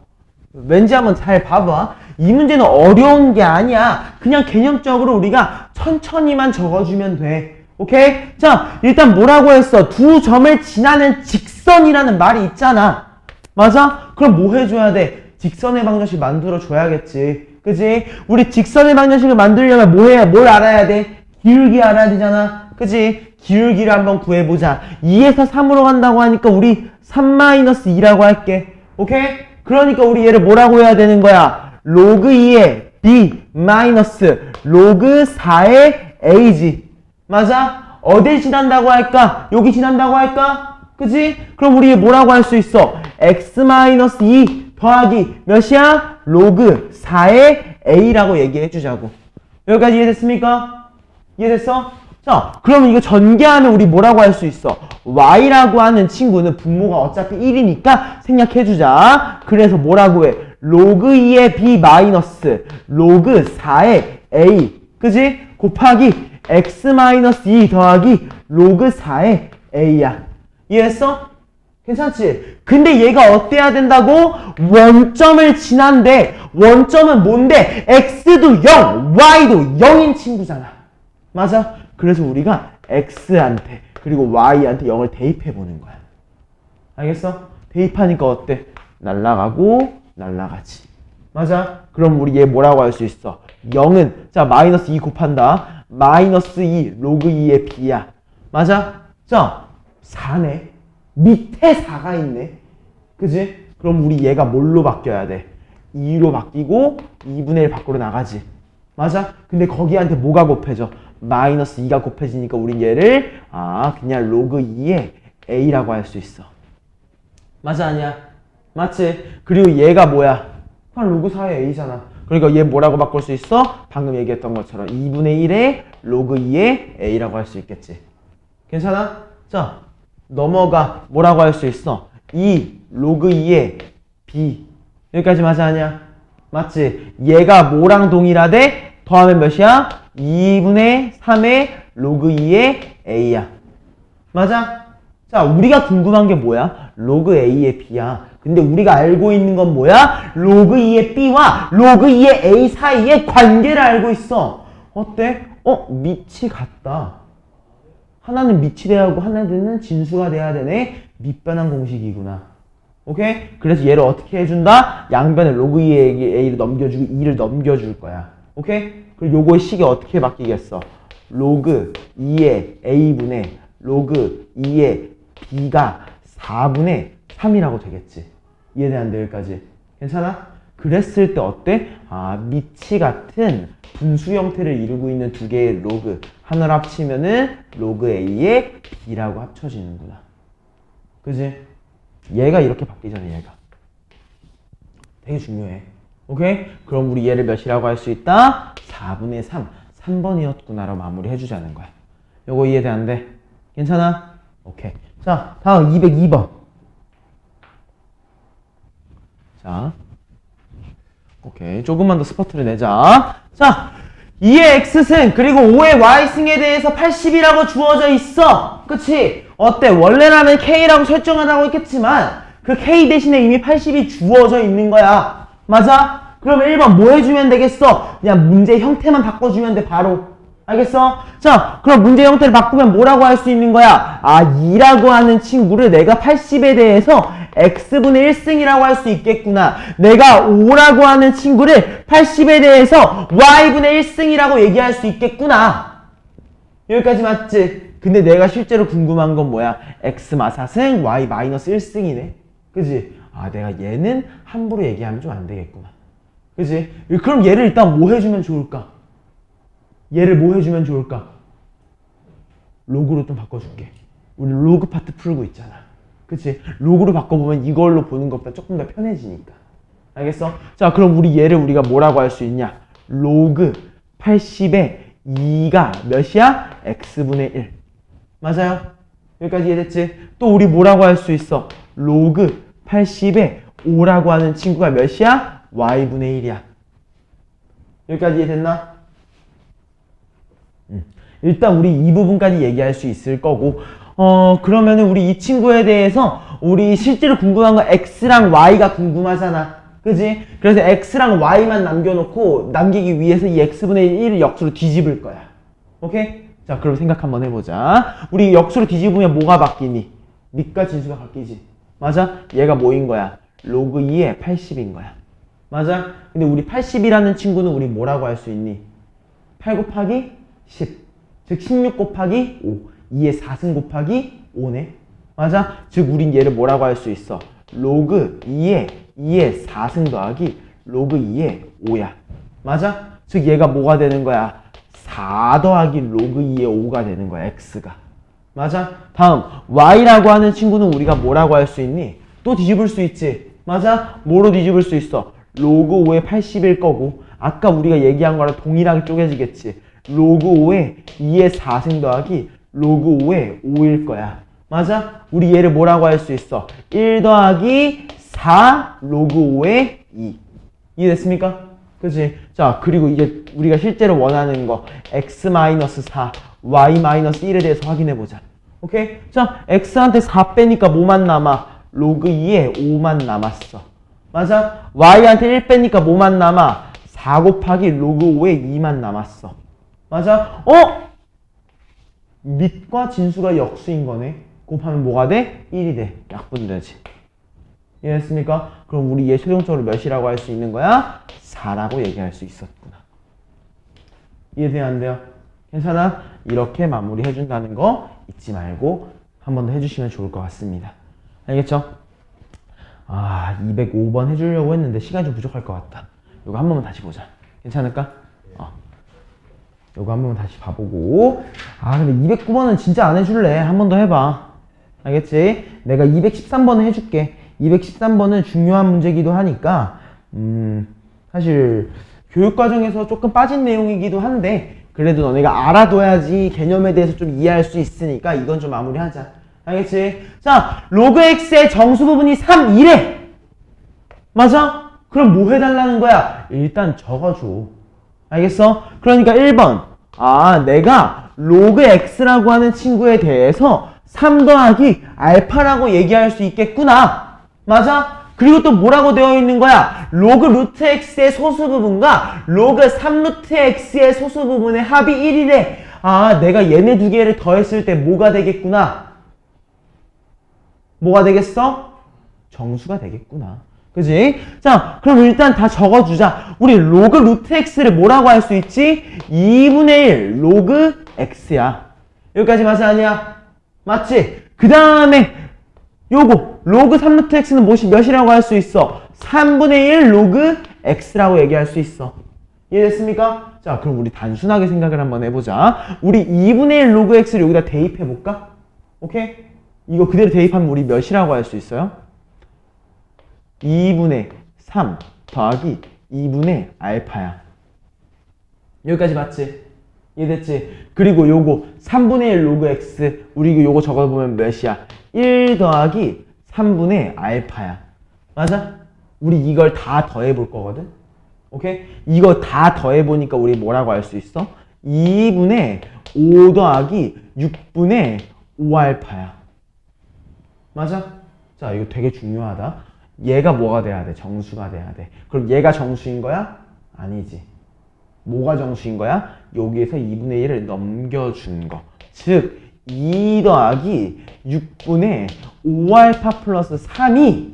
[SPEAKER 1] 왠지 한번 잘 봐봐. 이 문제는 어려운 게 아니야. 그냥 개념적으로 우리가 천천히만 적어주면 돼. 오케이? 자, 일단 뭐라고 했어? 두 점을 지나는 직선이라는 말이 있잖아. 맞아? 그럼 뭐 해줘야 돼? 직선의 방정식 만들어줘야겠지. 그지? 우리 직선의 방정식을 만들려면 뭐 해야, 뭘 알아야 돼? 기울기 알아야 되잖아. 그지? 기울기를 한번 구해보자. 2에서 3으로 간다고 하니까 우리 3-2라고 할게. 오케이? 그러니까 우리 얘를 뭐라고 해야 되는 거야? 로그 2의 b 마이너스 로그 4의 a지. 맞아? 어딜 지난다고 할까? 여기 지난다고 할까? 그지? 그럼 우리 뭐라고 할 수 있어? x-2 더하기 몇이야? 로그 4의 a라고 얘기해 주자고. 여기까지 이해됐습니까? 이해됐어? 자, 그러면 이거 전개하면 우리 뭐라고 할 수 있어? y라고 하는 친구는 분모가 어차피 1이니까 생략해 주자. 그래서 뭐라고 해? 로그 2의 b 마이너스 로그 4의 a. 그지? 곱하기 x-2 더하기 로그 4의 a야. 이해했어? 괜찮지? 근데 얘가 어때야 된다고? 원점을 지난데 원점은 뭔데? x도 0, y도 0인 친구잖아. 맞아? 그래서 우리가 x한테 그리고 y한테 0을 대입해보는 거야. 알겠어? 대입하니까 어때? 날라가고 날라가지. 맞아? 그럼 우리 얘 뭐라고 할 수 있어? 0은 자 마이너스 2 곱한다. 마이너스 2 로그 2의 b야. 맞아? 자 4네. 밑에 4가 있네. 그지? 그럼 우리 얘가 뭘로 바뀌어야 돼? 2로 바뀌고 2분의 1 밖으로 나가지. 맞아? 근데 거기한테 뭐가 곱해져? 마이너스 2가 곱해지니까 우린 얘를 그냥 로그 2의 a라고 할 수 있어. 맞아 아니야? 맞지? 그리고 얘가 뭐야? 그냥 로그 4의 a잖아. 그러니까 얘 뭐라고 바꿀 수 있어? 방금 얘기했던 것처럼 2분의 1의 로그 2의 a라고 할 수 있겠지. 괜찮아? 자 넘어가. 뭐라고 할 수 있어? 2 로그 2의 b. 여기까지 맞아 아니야? 맞지? 얘가 뭐랑 동일하대? 더하면 몇이야? 2분의 3의 로그 2의 a야. 맞아? 자, 우리가 궁금한 게 뭐야? 로그 a의 b야. 근데 우리가 알고 있는 건 뭐야? 로그 2의 b와 로그 2의 a 사이의 관계를 알고 있어. 어때? 밑이 같다. 하나는 밑이 돼야 하고 하나는 진수가 돼야 되네. 밑변환 공식이구나. 오케이? 그래서 얘를 어떻게 해준다? 양변에 로그 2의 a를 넘겨주고 2를 넘겨줄 거야. 오케이? 그리고 요거의 식이 어떻게 바뀌겠어? 로그 2의 a분의 로그 2의 b가 4분의 3이라고 되겠지. 이해돼? 여기까지. 괜찮아? 그랬을 때 어때? 아, 미치 같은 분수 형태를 이루고 있는 두 개의 로그 하나를 합치면은 로그 A에 B라고 합쳐지는구나. 그지? 얘가 이렇게 바뀌잖아, 얘가. 되게 중요해. 오케이? 그럼 우리 얘를 몇이라고 할 수 있다? 4분의 3. 3번이었구나라고 마무리 해주자는 거야. 요거 이해돼? 안 돼? 괜찮아? 오케이. 자, 다음 202번. 자. 오케이. 조금만 더 스퍼트를 내자. 자, 2의 x승 그리고 5의 y승에 대해서 80이라고 주어져 있어. 그치? 어때? 원래라면 k라고 설정을 하고 있겠지만 그 k 대신에 이미 80이 주어져 있는 거야. 맞아? 그러면 1번 뭐 해주면 되겠어? 그냥 문제 형태만 바꿔주면 돼, 바로. 알겠어? 자, 그럼 문제 형태를 바꾸면 뭐라고 할 수 있는 거야? 아, 2라고 하는 친구를 내가 80에 대해서 x분의 1승이라고 할 수 있겠구나. 내가 5라고 하는 친구를 80에 대해서 y분의 1승이라고 얘기할 수 있겠구나. 여기까지 맞지? 근데 내가 실제로 궁금한 건 뭐야? x 마사승, y 마이너스 1승이네. 그지? 아, 내가 얘는 함부로 얘기하면 좀 안 되겠구나. 그지? 그럼 얘를 일단 뭐 해주면 좋을까? 얘를 뭐 해주면 좋을까? 로그로 좀 바꿔줄게. 우리 로그 파트 풀고 있잖아. 그치? 로그로 바꿔보면 이걸로 보는 것보다 조금 더 편해지니까. 알겠어? 자, 그럼 우리 얘를 우리가 뭐라고 할 수 있냐? 로그 80에 2가 몇이야? x분의 1. 맞아요? 여기까지 이해됐지? 또 우리 뭐라고 할 수 있어? 로그 80에 5라고 하는 친구가 몇이야? y분의 1이야. 여기까지 이해됐나? 일단 우리 이 부분까지 얘기할 수 있을 거고, 그러면은 우리 이 친구에 대해서 우리 실제로 궁금한 건 x랑 y가 궁금하잖아. 그지? 그래서 x랑 y만 남겨놓고 남기기 위해서 이 x분의 1을 역수로 뒤집을 거야. 오케이? 자, 그럼 생각 한번 해보자. 우리 역수로 뒤집으면 뭐가 바뀌니? 밑과 진수가 바뀌지. 맞아? 얘가 뭐인 거야? 로그 2에 80인 거야. 맞아? 근데 우리 80이라는 친구는 우리 뭐라고 할 수 있니? 8 곱하기 10. 즉 16 곱하기 5. 2의 4승 곱하기 5네. 맞아? 즉 우린 얘를 뭐라고 할 수 있어? 로그 2의 4승 더하기 로그 2의 5야. 맞아? 즉 얘가 뭐가 되는 거야? 4 더하기 로그 2의 5가 되는 거야, x가. 맞아? 다음 y라고 하는 친구는 우리가 뭐라고 할 수 있니? 또 뒤집을 수 있지. 맞아? 뭐로 뒤집을 수 있어? 로그 5의 80일 거고, 아까 우리가 얘기한 거랑 동일하게 쪼개지겠지. 로그 5에 2의 4승 더하기 로그 5의 5일 거야. 맞아? 우리 얘를 뭐라고 할 수 있어? 1 더하기 4 로그 5의 2. 이해됐습니까? 그치? 자, 그리고 이제 우리가 실제로 원하는 거 x-4, y-1에 대해서 확인해보자. 오케이? 자, x한테 4 빼니까 뭐만 남아? 로그 2의 5만 남았어. 맞아? y한테 1 빼니까 뭐만 남아? 4 곱하기 로그 5의 2만 남았어. 맞아? 밑과 진수가 역수인 거네. 곱하면 뭐가 돼? 1이 돼. 약분되지. 이해했습니까? 그럼 우리 얘 최종적으로 몇이라고 할 수 있는 거야? 4라고 얘기할 수 있었구나. 이해돼요? 안 돼요? 괜찮아? 이렇게 마무리 해준다는 거 잊지 말고 한 번 더 해주시면 좋을 것 같습니다. 알겠죠? 아, 205번 해주려고 했는데 시간이 좀 부족할 것 같다. 이거 한 번만 다시 보자. 괜찮을까? 요거 한 번만 다시 봐보고. 아, 근데 209번은 진짜 안 해줄래. 한 번 더 해봐. 알겠지? 내가 213번을 해줄게. 213번은 중요한 문제기도 하니까 사실 교육과정에서 조금 빠진 내용이기도 한데 그래도 너네가 알아둬야지 개념에 대해서 좀 이해할 수 있으니까 이건 좀 마무리하자. 알겠지? 자, 로그 x의 정수 부분이 3, 2래. 맞아? 그럼 뭐 해달라는 거야? 일단 적어줘. 알겠어? 그러니까 1번. 아, 내가 로그 x라고 하는 친구에 대해서 3 더하기 알파라고 얘기할 수 있겠구나. 맞아? 그리고 또 뭐라고 되어 있는 거야? 로그 루트 x의 소수 부분과 로그 3 루트 x의 소수 부분의 합이 1이래. 아, 내가 얘네 두 개를 더했을 때 뭐가 되겠구나? 뭐가 되겠어? 정수가 되겠구나. 그지? 자, 그럼 일단 다 적어주자. 우리 로그 루트 x를 뭐라고 할 수 있지? 2분의 1 로그 x야. 여기까지 맞아 아니야? 맞지? 그 다음에 요거 로그 3루트 x는 몇이라고 할 수 있어? 3분의 1 로그 x라고 얘기할 수 있어. 이해됐습니까? 자, 그럼 우리 단순하게 생각을 한번 해보자. 우리 2분의 1 로그 x를 여기다 대입해볼까? 오케이? 이거 그대로 대입하면 우리 몇이라고 할 수 있어요? 2분의 3 더하기 2분의 알파야. 여기까지 맞지? 이해됐지? 그리고 요거 3분의 1 로그 x 우리 요거 적어보면 몇이야? 1 더하기 3분의 알파야. 맞아? 우리 이걸 다 더해볼 거거든? 오케이? 이거 다 더해보니까 우리 뭐라고 할 수 있어? 2분의 5 더하기 6분의 5알파야. 맞아? 자, 이거 되게 중요하다. 얘가 뭐가 돼야 돼? 정수가 돼야 돼. 그럼 얘가 정수인 거야? 아니지. 뭐가 정수인 거야? 여기에서 2분의 1을 넘겨준 거. 즉, 2 더하기 6분의 5알파 플러스 3이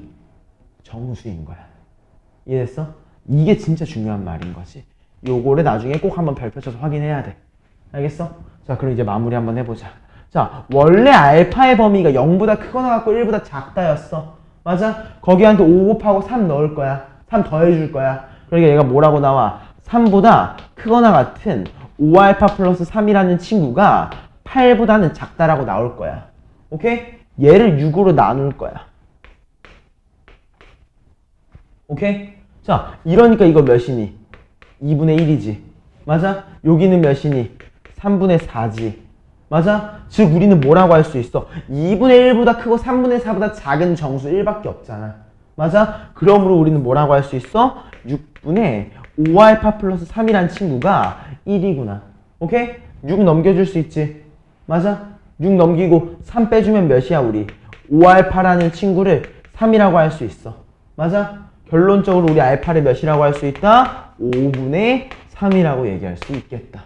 [SPEAKER 1] 정수인 거야. 이해됐어? 이게 진짜 중요한 말인 거지. 요거를 나중에 꼭 한번 별표 쳐서 확인해야 돼. 알겠어? 자, 그럼 이제 마무리 한번 해보자. 자, 원래 알파의 범위가 0보다 크거나 같고 1보다 작다였어. 맞아? 거기한테 5 곱하고 3 넣을 거야. 3 더해줄 거야. 그러니까 얘가 뭐라고 나와? 3보다 크거나 같은 5알파 플러스 3이라는 친구가 8보다는 작다라고 나올 거야. 오케이? 얘를 6으로 나눌 거야. 오케이? 자, 이러니까 이거 몇이니? 2분의 1이지. 맞아? 여기는 몇이니? 3분의 4지. 맞아? 즉 우리는 뭐라고 할 수 있어? 2분의 1보다 크고 3분의 4보다 작은 정수 1밖에 없잖아. 맞아? 그러므로 우리는 뭐라고 할 수 있어? 6분의 5알파 플러스 3이란 친구가 1이구나. 오케이? 6 넘겨줄 수 있지. 맞아? 6 넘기고 3 빼주면 몇이야 우리? 5알파라는 친구를 3이라고 할 수 있어. 맞아? 결론적으로 우리 알파를 몇이라고 할 수 있다? 5분의 3이라고 얘기할 수 있겠다.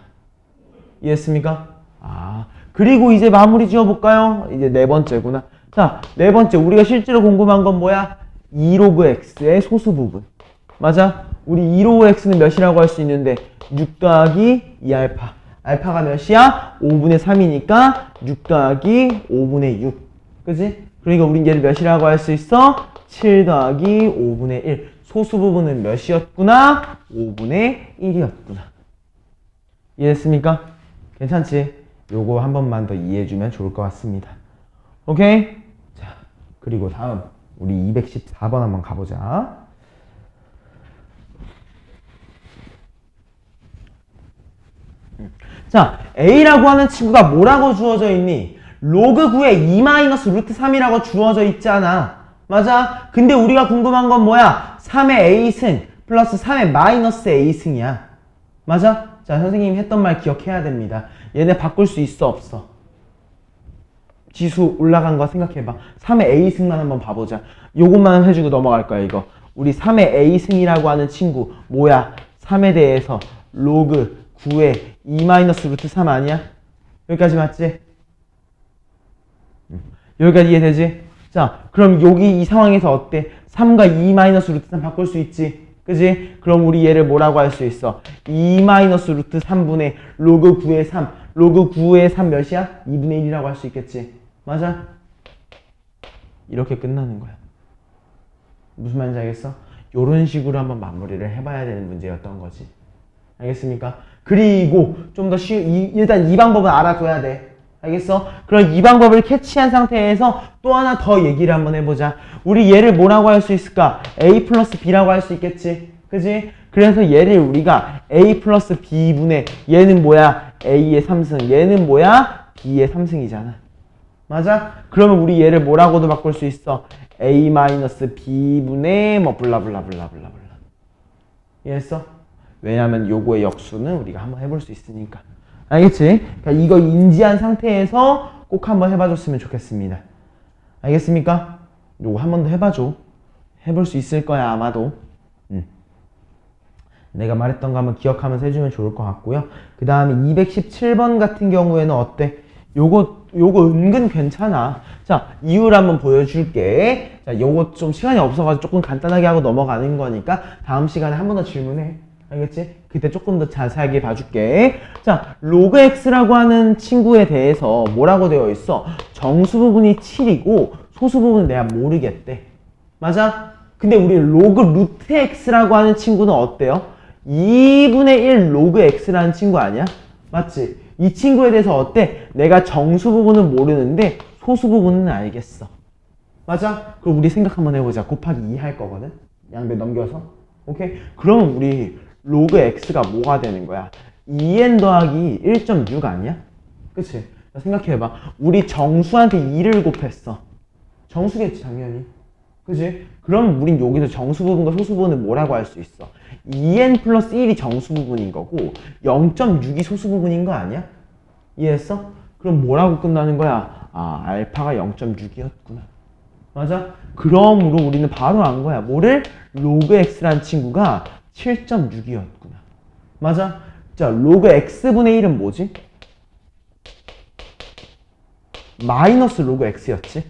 [SPEAKER 1] 이해했습니까? 아, 그리고 이제 마무리 지어볼까요? 이제 네 번째구나. 자, 네 번째 우리가 실제로 궁금한 건 뭐야? 2로그 x의 소수 부분. 맞아? 우리 2로그 x는 몇이라고 할 수 있는데 6 더하기 2알파. 알파가 몇이야? 5분의 3이니까 6 더하기 5분의 6. 그지? 그러니까 우린 얘를 몇이라고 할 수 있어? 7 더하기 5분의 1. 소수 부분은 몇이었구나? 5분의 1이었구나. 이해했습니까? 괜찮지? 요거 한 번만 더 이해해주면 좋을 것 같습니다. 오케이? 자, 그리고 다음 우리 214번 한번 가보자. 자, A라고 하는 친구가 뭐라고 주어져 있니? 로그 9에 2-루트 3이라고 주어져 있잖아. 맞아? 근데 우리가 궁금한 건 뭐야? 3의 A승 플러스 3의 마이너스 A승이야. 맞아? 자, 선생님이 했던 말 기억해야 됩니다. 얘네 바꿀 수 있어, 없어? 지수 올라간 거 생각해봐. 3의 A승만 한번 봐보자. 요것만 해주고 넘어갈 거야, 이거. 우리 3의 A승이라고 하는 친구 뭐야? 3에 대해서 로그 9에 2-루트 3 아니야? 여기까지 맞지? 여기까지 이해되지? 자, 그럼 여기 이 상황에서 어때? 3과 2-루트 3 바꿀 수 있지? 그지? 그럼 우리 얘를 뭐라고 할 수 있어? 2-루트 3분의 로그 9의 3. 로그 9의 3 몇이야? 2분의 1이라고 할 수 있겠지? 맞아? 이렇게 끝나는 거야. 무슨 말인지 알겠어? 요런 식으로 한번 마무리를 해봐야 되는 문제였던 거지. 알겠습니까? 그리고 좀 더 일단 이 방법은 알아둬야 돼. 알겠어? 그럼 이 방법을 캐치한 상태에서 또 하나 더 얘기를 한번 해보자. 우리 얘를 뭐라고 할 수 있을까? A 플러스 B라고 할 수 있겠지? 그지? 그래서 얘를 우리가 A 플러스 B분의 얘는 뭐야? A의 3승. 얘는 뭐야? B의 3승이잖아. 맞아? 그러면 우리 얘를 뭐라고도 바꿀 수 있어? A 마이너스 B분의 뭐 블라블라블라블라블라. 이해했어? 왜냐면 요거의 역수는 우리가 한번 해볼 수 있으니까. 알겠지? 그러니까 이거 인지한 상태에서 꼭 한번 해봐줬으면 좋겠습니다. 알겠습니까? 요거 한 번 더 해봐줘. 해볼 수 있을 거야 아마도. 내가 말했던 거 한번 기억하면서 해주면 좋을 것 같고요. 그 다음에 217번 같은 경우에는 어때? 요거 은근 괜찮아. 자, 이유를 한번 보여줄게. 자, 요거 좀 시간이 없어가지고 조금 간단하게 하고 넘어가는 거니까 다음 시간에 한 번 더 질문해. 알겠지? 그때 조금 더 자세하게 봐줄게. 자, 로그 x라고 하는 친구에 대해서 뭐라고 되어 있어? 정수 부분이 7이고 소수 부분은 내가 모르겠대. 맞아? 근데 우리 로그 루트 x라고 하는 친구는 어때요? 2분의 1 로그 x라는 친구 아니야? 맞지? 이 친구에 대해서 어때? 내가 정수 부분은 모르는데 소수 부분은 알겠어. 맞아? 그럼 우리 생각 한번 해보자. 곱하기 2 할 거거든? 양배 넘겨서. 오케이? 그러면 우리 로그 x가 뭐가 되는 거야? 2n 더하기 1.6 아니야? 그치? 생각해봐. 우리 정수한테 2를 곱했어. 정수겠지 당연히. 그치? 그럼 우린 여기서 정수 부분과 소수 부분을 뭐라고 할 수 있어? 2n 플러스 1이 정수 부분인 거고 0.6이 소수 부분인 거 아니야? 이해했어? 그럼 뭐라고 끝나는 거야? 아, 알파가 0.6이었구나. 맞아? 그러므로 우리는 바로 안 거야. 뭐를? 로그 x라는 친구가 7.6이었구나. 맞아? 자, 로그 x분의 1은 뭐지? 마이너스 로그 x였지?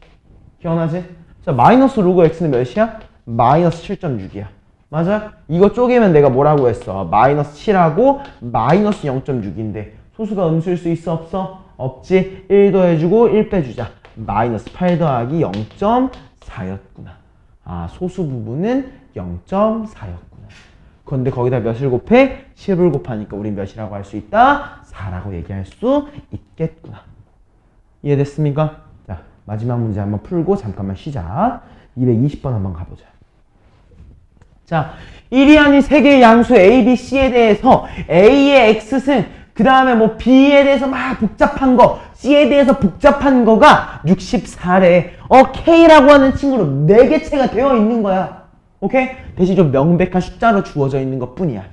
[SPEAKER 1] 기억나지? 자, 마이너스 로그 x는 몇이야? 마이너스 7.6이야. 맞아? 이거 쪼개면 내가 뭐라고 했어? 마이너스 7하고 마이너스 0.6인데 소수가 음수일 수 있어? 없어? 없지? 1 더해주고 1 빼주자. 마이너스 8 더하기 0.4였구나. 아, 소수 부분은 0.4였구나. 그런데 거기다 몇을 곱해? 10을 곱하니까 우린 몇이라고 할 수 있다? 4라고 얘기할 수 있겠구나. 이해됐습니까? 자, 마지막 문제 한번 풀고 잠깐만 쉬자. 220번 한번 가보자. 자, 1이 아닌 3개의 양수 A, B, C에 대해서 A의 X승, 그 다음에 뭐 B에 대해서 막 복잡한 거, C에 대해서 복잡한 거가 64래. K라고 하는 친구로 4개체가 되어 있는 거야. 오케이? 대신 좀 명백한 숫자로 주어져 있는 것 뿐이야.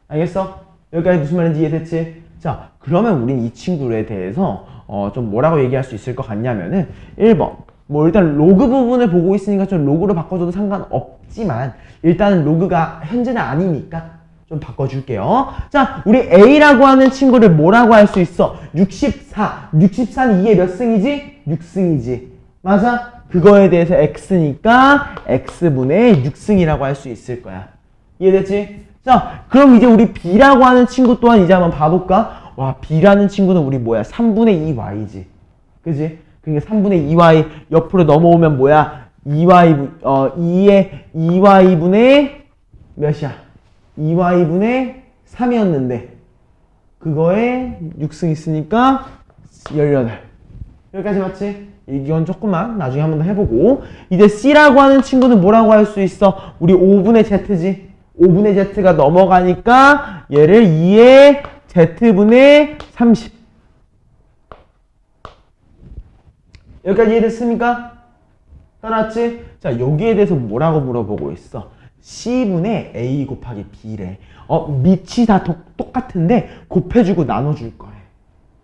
[SPEAKER 1] 알겠어? 여기까지 무슨 말인지 이해됐지? 자, 그러면 우린 이 친구에 대해서 좀 뭐라고 얘기할 수 있을 것 같냐면은 1번 뭐 일단 로그 부분을 보고 있으니까 좀 로그로 바꿔줘도 상관없지만 일단은 로그가 현재는 아니니까 좀 바꿔줄게요. 자, 우리 A라고 하는 친구를 뭐라고 할 수 있어? 64. 64는 2의 몇 승이지? 6승이지. 맞아? 그거에 대해서 X니까 X분의 6승이라고 할 수 있을 거야. 이해됐지? 자, 그럼 이제 우리 B라고 하는 친구 또한 이제 한번 봐볼까? 와, B라는 친구는 우리 뭐야? 3분의 2Y지. 그지? 그러니까 3분의 2Y 옆으로 넘어오면 뭐야? 2Y분의 몇이야? 2Y분의 3이었는데 그거에 6승 있으니까 18. 여기까지 맞지? 이건 조금만 나중에 한 번 더 해보고 이제 C라고 하는 친구는 뭐라고 할 수 있어? 우리 5분의 Z지? 5분의 Z가 넘어가니까 얘를 2의 Z분의 30. 여기까지 이해됐습니까? 따라왔지? 자, 여기에 대해서 뭐라고 물어보고 있어? C분의 A 곱하기 B래. 밑이 다 똑같은데 곱해주고 나눠줄 거야.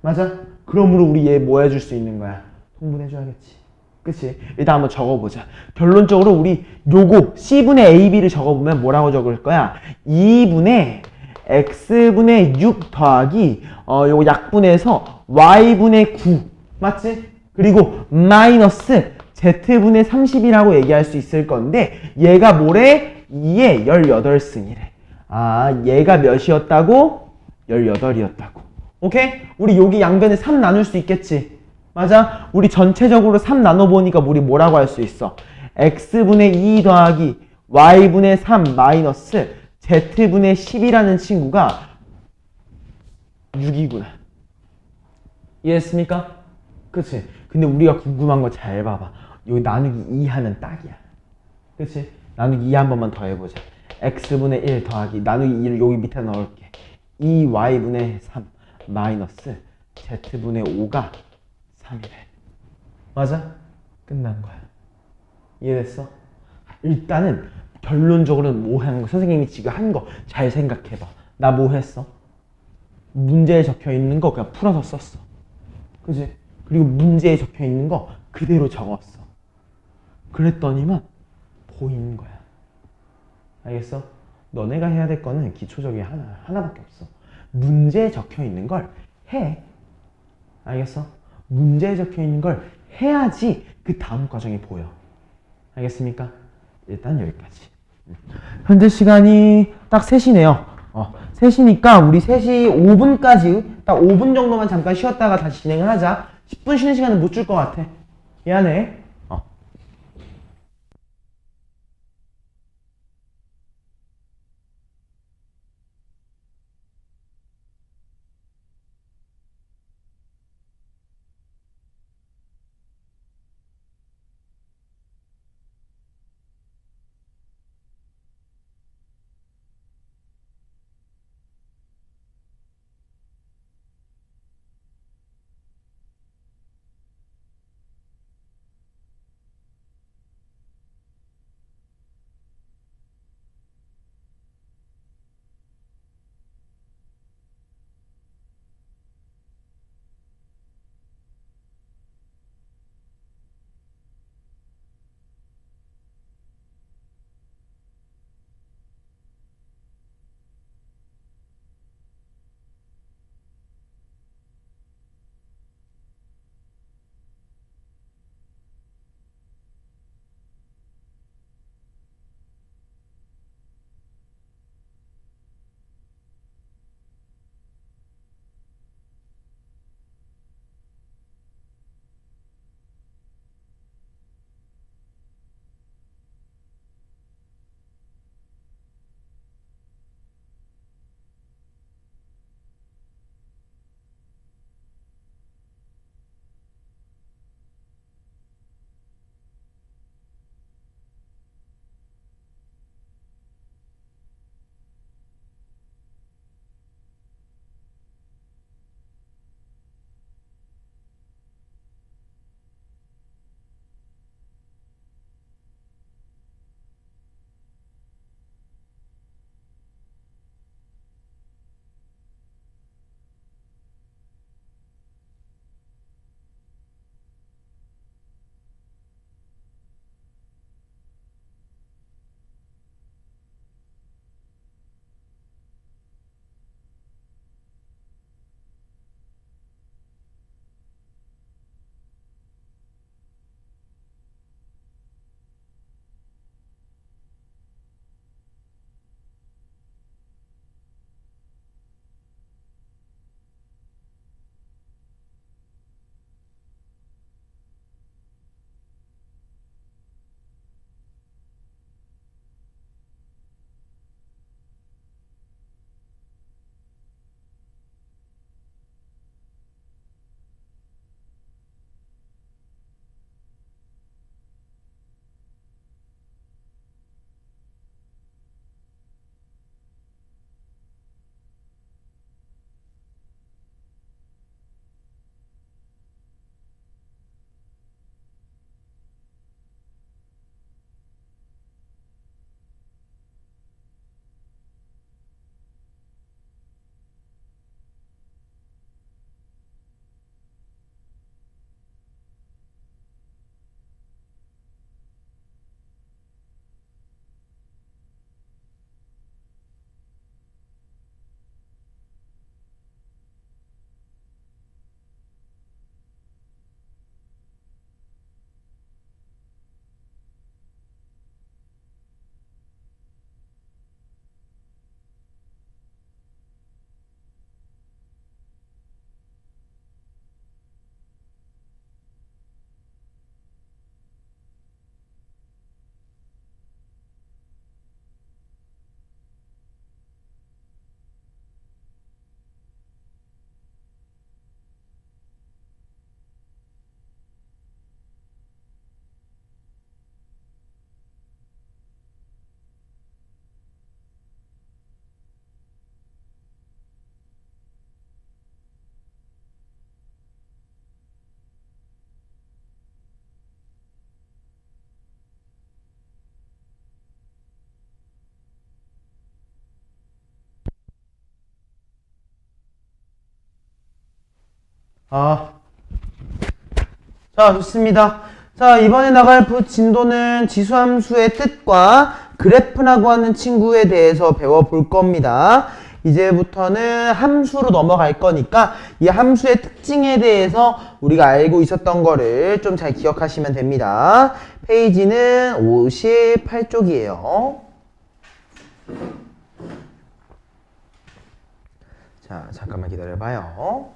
[SPEAKER 1] 맞아? 그러므로 우리 얘 뭐 해줄 수 있는 거야? 통분해줘야겠지. 그치? 일단 한번 적어보자. 결론적으로 우리 요거 C분의 AB를 적어보면 뭐라고 적을 거야? 2분의 X분의 6 더하기 요거 약분해서 Y분의 9 맞지? 그리고 마이너스 Z분의 30이라고 얘기할 수 있을 건데 얘가 뭐래? 2의 18승이래. 아, 얘가 몇이었다고? 18이었다고. 오케이? 우리 여기 양변에 3 나눌 수 있겠지? 맞아? 우리 전체적으로 3 나눠보니까 우리 뭐라고 할 수 있어? X분의 2 더하기 Y분의 3 마이너스 Z분의 10이라는 친구가 6이구나. 이해했습니까? 그치? 근데 우리가 궁금한 거 잘 봐봐. 여기 나누기 2 하면 딱이야. 그치? 나누기 2 한 번만 더 해보자. X분의 1 더하기 나누기 2를 여기 밑에 넣을게. 2Y분의 3 마이너스 Z분의 5가 3이래. 맞아? 끝난 거야. 이해됐어? 일단은 결론적으로는 뭐 하는 거? 선생님이 지금 한 거 잘 생각해봐. 나 뭐 했어? 문제에 적혀 있는 거 그냥 풀어서 썼어. 그치? 그리고 문제에 적혀 있는 거 그대로 적었어. 그랬더니만 보이는 거야. 알겠어? 너네가 해야 될 거는 기초적인 하나밖에 없어. 문제에 적혀 있는 걸 해. 알겠어? 문제에 적혀 있는 걸 해야지 그 다음 과정이 보여. 알겠습니까? 일단 여기까지. 현재 시간이 딱 3시네요. 3시니까 우리 3시 5분까지 딱 5분 정도만 잠깐 쉬었다가 다시 진행을 하자. 10분 쉬는 시간은 못 줄 것 같아. 미안해. 자, 좋습니다. 자, 이번에 나갈 진도는 지수함수의 뜻과 그래프라고 하는 친구에 대해서 배워볼 겁니다. 이제부터는 함수로 넘어갈 거니까 이 함수의 특징에 대해서 우리가 알고 있었던 거를 좀 잘 기억하시면 됩니다. 페이지는 58쪽이에요. 자, 잠깐만 기다려봐요.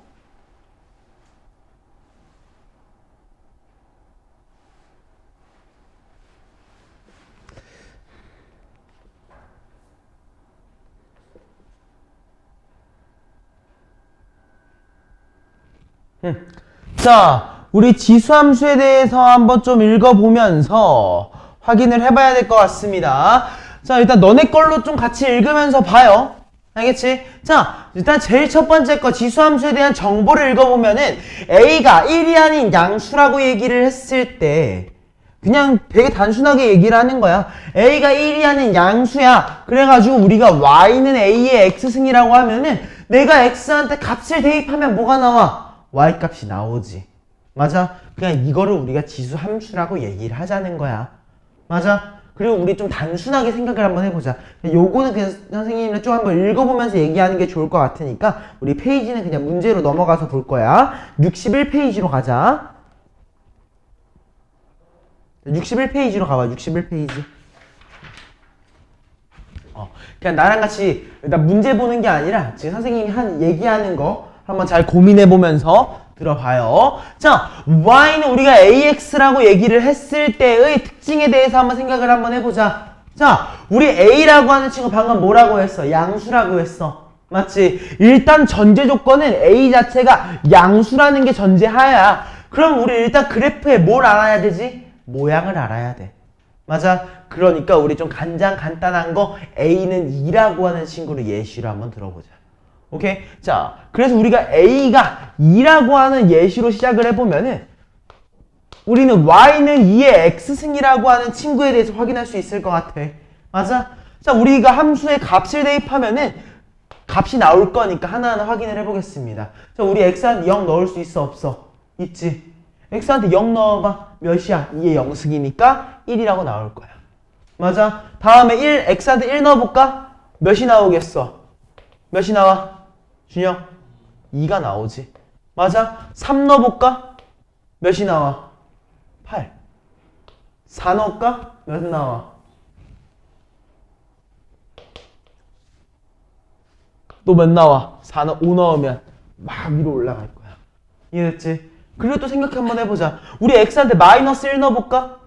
[SPEAKER 1] 자, 우리 지수함수에 대해서 한번 좀 읽어보면서 확인을 해봐야 될 것 같습니다. 자, 일단 너네 걸로 좀 같이 읽으면서 봐요. 알겠지? 자, 일단 제일 첫 번째 거 지수함수에 대한 정보를 읽어보면은 A가 1이 아닌 양수라고 얘기를 했을 때 그냥 되게 단순하게 얘기를 하는 거야. A가 1이 아닌 양수야. 그래가지고 우리가 Y는 A의 X승이라고 하면은 내가 X한테 값을 대입하면 뭐가 나와? Y 값이 나오지. 맞아? 그냥 이거를 우리가 지수 함수라고 얘기를 하자는 거야. 맞아? 그리고 우리 좀 단순하게 생각을 한번 해보자. 요거는 그냥 선생님이랑 좀 한번 읽어보면서 얘기하는 게 좋을 것 같으니까 우리 페이지는 그냥 문제로 넘어가서 볼 거야. 61페이지로 가자. 61페이지로 가봐. 61페이지. 그냥 나랑 같이 일단 문제 보는 게 아니라 지금 선생님이 얘기하는 거 한번 잘 고민해보면서 들어봐요. 자, Y는 우리가 AX라고 얘기를 했을 때의 특징에 대해서 한번 생각을 한번 해보자. 자, 우리 A라고 하는 친구 방금 뭐라고 했어? 양수라고 했어. 맞지? 일단 전제 조건은 A 자체가 양수라는 게 전제하야. 그럼 우리 일단 그래프에 뭘 알아야 되지? 모양을 알아야 돼. 맞아? 그러니까 우리 좀 간단한 거 A는 2라고 하는 친구를 예시로 한번 들어보자. 오케이? 자, 그래서 우리가 A가 2라고 하는 예시로 시작을 해보면은 우리는 Y는 2의 X승이라고 하는 친구에 대해서 확인할 수 있을 것 같아. 맞아? 자, 우리가 함수에 값을 대입하면은 값이 나올 거니까 하나하나 확인을 해보겠습니다. 자, 우리 X한테 0 넣을 수 있어? 없어? 있지? X한테 0 넣어봐. 몇이야? 2의 0승이니까 1이라고 나올 거야. 맞아? 다음에 X한테 1 넣어볼까? 몇이 나오겠어? 몇이 나와? 준영? 2가 나오지. 맞아? 3 넣어볼까? 몇이 나와? 8. 4 넣을까? 몇 나와? 또 몇 나와? 5 넣으면 막 위로 올라갈 거야. 이해됐지? 그리고 또 생각 한번 해보자. 우리 X한테 마이너스 1 넣어볼까?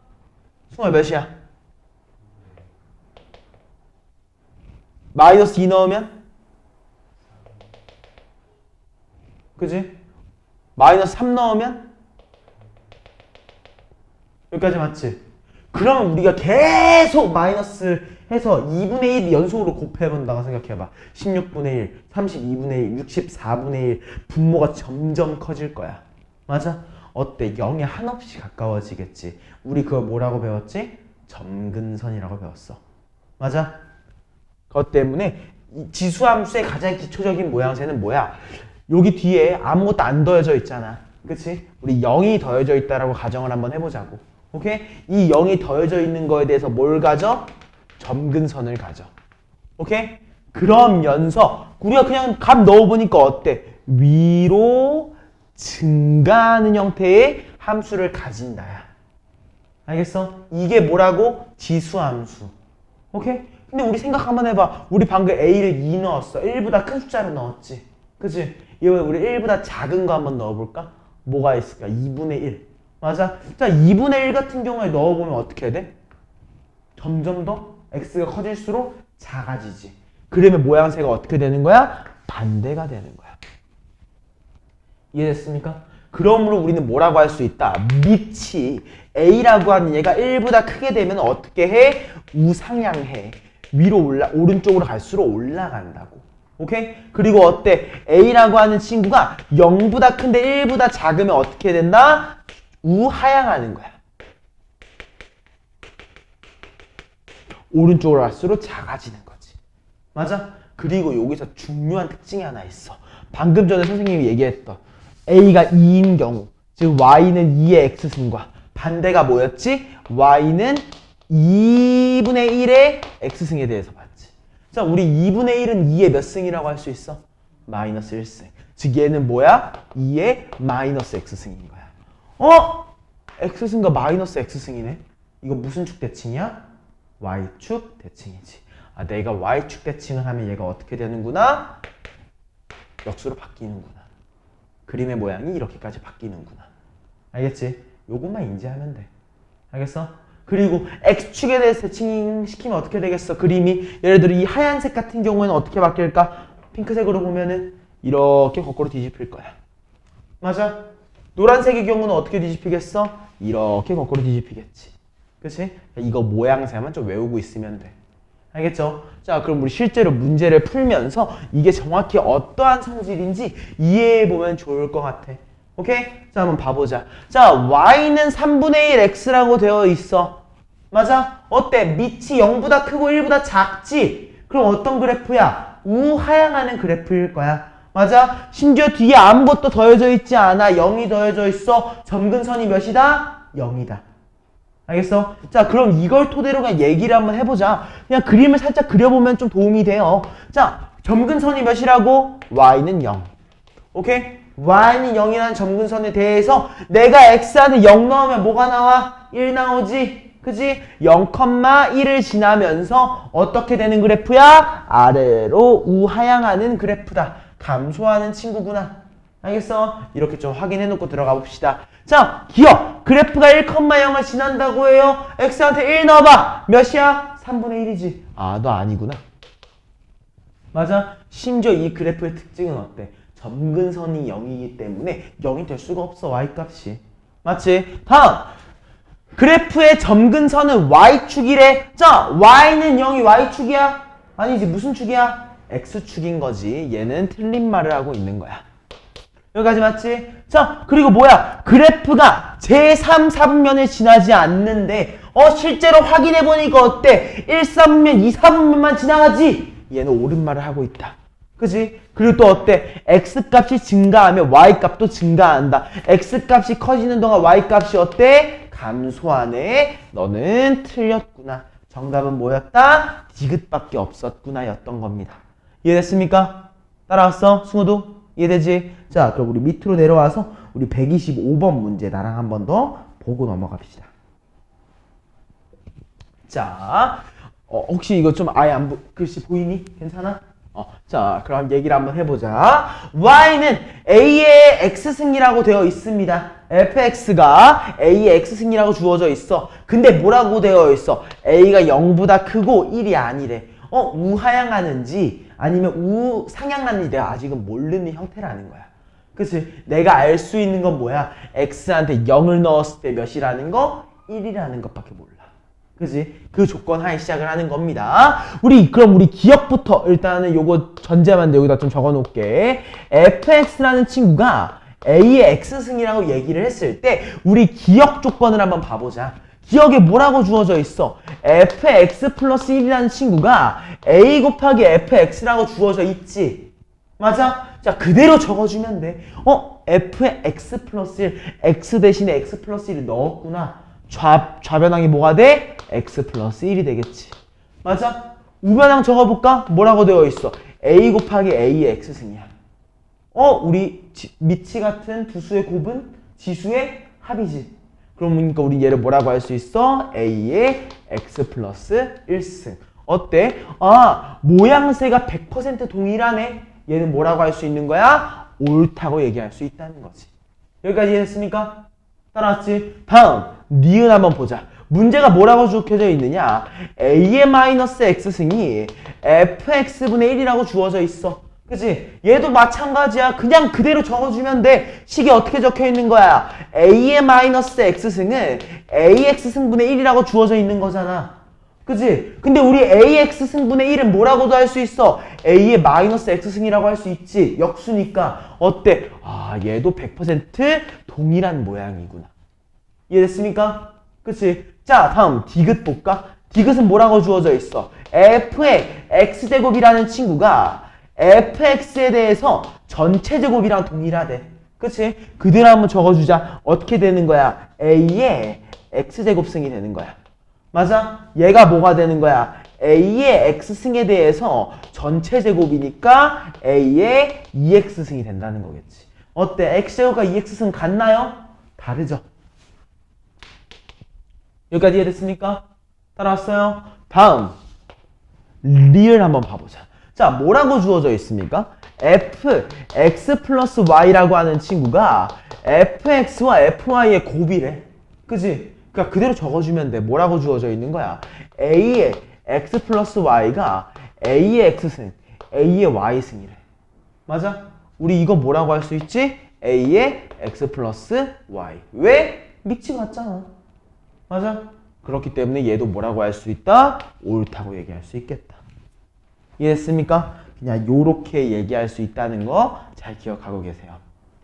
[SPEAKER 1] 승호야 몇이야? 마이너스 2 넣으면? 그지? 마이너스 3 넣으면? 여기까지 맞지? 그러면 우리가 계속 마이너스 해서 2분의 1 연속으로 곱해본다고 생각해봐. 16분의 1, 32분의 1, 64분의 1 분모가 점점 커질 거야. 맞아? 어때? 0에 한없이 가까워지겠지. 우리 그거 뭐라고 배웠지? 점근선이라고 배웠어. 맞아? 그것 때문에 지수함수의 가장 기초적인 모양새는 뭐야? 여기 뒤에 아무것도 안 더해져 있잖아. 그치? 우리 0이 더해져 있다라고 가정을 한번 해보자고. 오케이? 이 0이 더해져 있는 거에 대해서 뭘 가져? 점근선을 가져. 오케이? 그러면서 우리가 그냥 값 넣어보니까 어때? 위로 증가하는 형태의 함수를 가진다야. 알겠어? 이게 뭐라고? 지수함수. 오케이? 근데 우리 생각 한번 해봐. 우리 방금 A를 2 넣었어. 1보다 큰 숫자를 넣었지. 그치? 이번에 우리 1보다 작은 거 한번 넣어볼까? 뭐가 있을까? 2분의 1. 맞아? 자, 2분의 1 같은 경우에 넣어보면 어떻게 해야 돼? 점점 더 x가 커질수록 작아지지. 그러면 모양새가 어떻게 되는 거야? 반대가 되는 거야. 이해됐습니까? 그러므로 우리는 뭐라고 할 수 있다? 밑이 a라고 하는 얘가 1보다 크게 되면 어떻게 해? 우상향해. 위로 오른쪽으로 갈수록 올라간다고. 오케이? 그리고 어때? a라고 하는 친구가 0보다 큰데 1보다 작으면 어떻게 된다? 우하향하는 거야. 오른쪽으로 갈수록 작아지는 거지. 맞아? 그리고 여기서 중요한 특징이 하나 있어. 방금 전에 선생님이 얘기했던 a가 2인 경우, 즉 y는 2의 x승과 반대가 뭐였지? y는 2분의 1의 x승에 대해서 봤지. 자, 우리 2분의 1은 2의 몇 승이라고 할 수 있어? 마이너스 1승. 즉 얘는 뭐야? 2의 마이너스 x승인 거야. x승과 마이너스 x승이네. 이거 무슨 축 대칭이야? y축 대칭이지. 아, 내가 y축 대칭을 하면 얘가 어떻게 되는구나? 역수로 바뀌는구나. 그림의 모양이 이렇게까지 바뀌는구나. 알겠지? 요것만 인지하면 돼. 알겠어? 그리고 x축에 대해서 대칭시키면 어떻게 되겠어? 그림이 예를 들어 이 하얀색 같은 경우에는 어떻게 바뀔까? 핑크색으로 보면은 이렇게 거꾸로 뒤집힐 거야. 맞아? 노란색의 경우는 어떻게 뒤집히겠어? 이렇게 거꾸로 뒤집히겠지. 그치? 이거 모양새만 좀 외우고 있으면 돼. 알겠죠? 자, 그럼 우리 실제로 문제를 풀면서 이게 정확히 어떠한 성질인지 이해해보면 좋을 것 같아. 오케이? 자, 한번 봐보자. 자, y는 3분의 1 x라고 되어 있어. 맞아? 어때? 밑이 0보다 크고 1보다 작지? 그럼 어떤 그래프야? 우하향하는 그래프일 거야. 맞아? 심지어 뒤에 아무것도 더해져 있지 않아. 0이 더해져 있어. 점근선이 몇이다? 0이다. 알겠어? 자, 그럼 이걸 토대로 그냥 얘기를 한번 해보자. 그냥 그림을 살짝 그려보면 좀 도움이 돼요. 자, 점근선이 몇이라고? y는 0. 오케이? y는 0이라는 점근선에 대해서 내가 x한테 0 넣으면 뭐가 나와? 1 나오지? 그지? 0,1을 지나면서 어떻게 되는 그래프야? 아래로 우하향하는 그래프다. 감소하는 친구구나. 알겠어? 이렇게 좀 확인해 놓고 들어가 봅시다. 자, 기억! 그래프가 1,0을 지난다고 해요. x한테 1 넣어봐. 몇이야? 3분의 1이지. 아, 너 아니구나. 맞아? 심지어 이 그래프의 특징은 어때? 점근선이 0이기 때문에 0이 될 수가 없어. y값이. 맞지? 다음! 그래프의 점근선은 y축이래. 자, y는 0이 y축이야? 아니지. 무슨 축이야? x축인 거지. 얘는 틀린 말을 하고 있는 거야. 여기까지 맞지? 자, 그리고 뭐야? 그래프가 제3, 4분면을 지나지 않는데 실제로 확인해보니까 어때? 1, 4분면, 2, 4분면만 지나가지? 얘는 옳은 말을 하고 있다. 그지? 그리고 또 어때? x값이 증가하면 y값도 증가한다. x값이 커지는 동안 y값이 어때? 감소하네. 너는 틀렸구나. 정답은 뭐였다? 디귿밖에 없었구나 였던 겁니다. 이해됐습니까? 따라왔어? 승우도? 이해되지? 자, 그럼 우리 밑으로 내려와서 우리 125번 문제 나랑 한 번 더 보고 넘어갑시다. 자, 혹시 이거 좀 아예 글씨 보이니? 괜찮아? 자, 그럼 얘기를 한번 해보자. y는 a의 x승이라고 되어 있습니다. fx가 a의 x승이라고 주어져 있어. 근데 뭐라고 되어 있어? a가 0보다 크고 1이 아니래. 우하향하는지 아니면 우상향하는지 내가 아직은 모르는 형태라는 거야. 그치? 내가 알 수 있는 건 뭐야? x한테 0을 넣었을 때 몇이라는 거? 1이라는 것밖에 몰라. 그지? 그 조건 하에 시작을 하는 겁니다. 그럼 우리 기억부터 일단은 요거 전제만 여기다 좀 적어 놓을게. fx라는 친구가 a의 x승이라고 얘기를 했을 때 우리 기억 조건을 한번 봐보자. 기억에 뭐라고 주어져 있어? fx 플러스 1이라는 친구가 a 곱하기 fx라고 주어져 있지. 맞아? 자, 그대로 적어주면 돼. f의 x 플러스 1, x 대신에 x 플러스 1을 넣었구나. 좌변항이 뭐가 돼? x 플러스 1이 되겠지. 맞아? 우변항 적어볼까? 뭐라고 되어 있어? a 곱하기 a의 x승이야. 우리 밑이 같은 두 수의 곱은 지수의 합이지. 그러니까 우리 얘를 뭐라고 할 수 있어? a의 x 플러스 1승. 어때? 모양새가 100% 동일하네. 얘는 뭐라고 할 수 있는 거야? 옳다고 얘기할 수 있다는 거지. 여기까지 이해했습니까? 따라왔지? 다음, 니은 한번 보자. 문제가 뭐라고 적혀져 있느냐? a의 마이너스 x승이 fx분의 1이라고 주어져 있어. 그치? 얘도 마찬가지야. 그냥 그대로 적어주면 돼. 식이 어떻게 적혀 있는 거야? a의 마이너스 x승은 ax승분의 1이라고 주어져 있는 거잖아. 그치? 근데 우리 ax승분의 1은 뭐라고도 할 수 있어? a의 마이너스 x승이라고 할 수 있지. 역수니까. 어때? 얘도 100% 동일한 모양이구나. 이해됐습니까? 그치? 자, 다음 디귿 볼까? 디귿은 뭐라고 주어져 있어? f의 x제곱이라는 친구가 fx에 대해서 전체 제곱이랑 동일하대. 그치? 그대로 한번 적어주자. 어떻게 되는 거야? A의 X제곱승이 되는 거야. 맞아? 얘가 뭐가 되는 거야? A의 X승에 대해서 전체 제곱이니까 A의 2X승이 된다는 거겠지. 어때? X제곱과 2X승 같나요? 다르죠? 여기까지 이해됐습니까? 따라왔어요? 다음 리을 한번 봐보자. 자, 뭐라고 주어져 있습니까? fx 플러스 y라고 하는 친구가 fx와 fy의 곱이래. 그지? 그러니까 그대로 적어주면 돼. 뭐라고 주어져 있는 거야? a의 x 플러스 y가 a의 x승, a의 y승이래. 맞아? 우리 이거 뭐라고 할 수 있지? a의 x 플러스 y. 왜? 미치 같잖아. 맞아? 그렇기 때문에 얘도 뭐라고 할 수 있다? 옳다고 얘기할 수 있겠다. 이해했습니까? 그냥 요렇게 얘기할 수 있다는 거 잘 기억하고 계세요.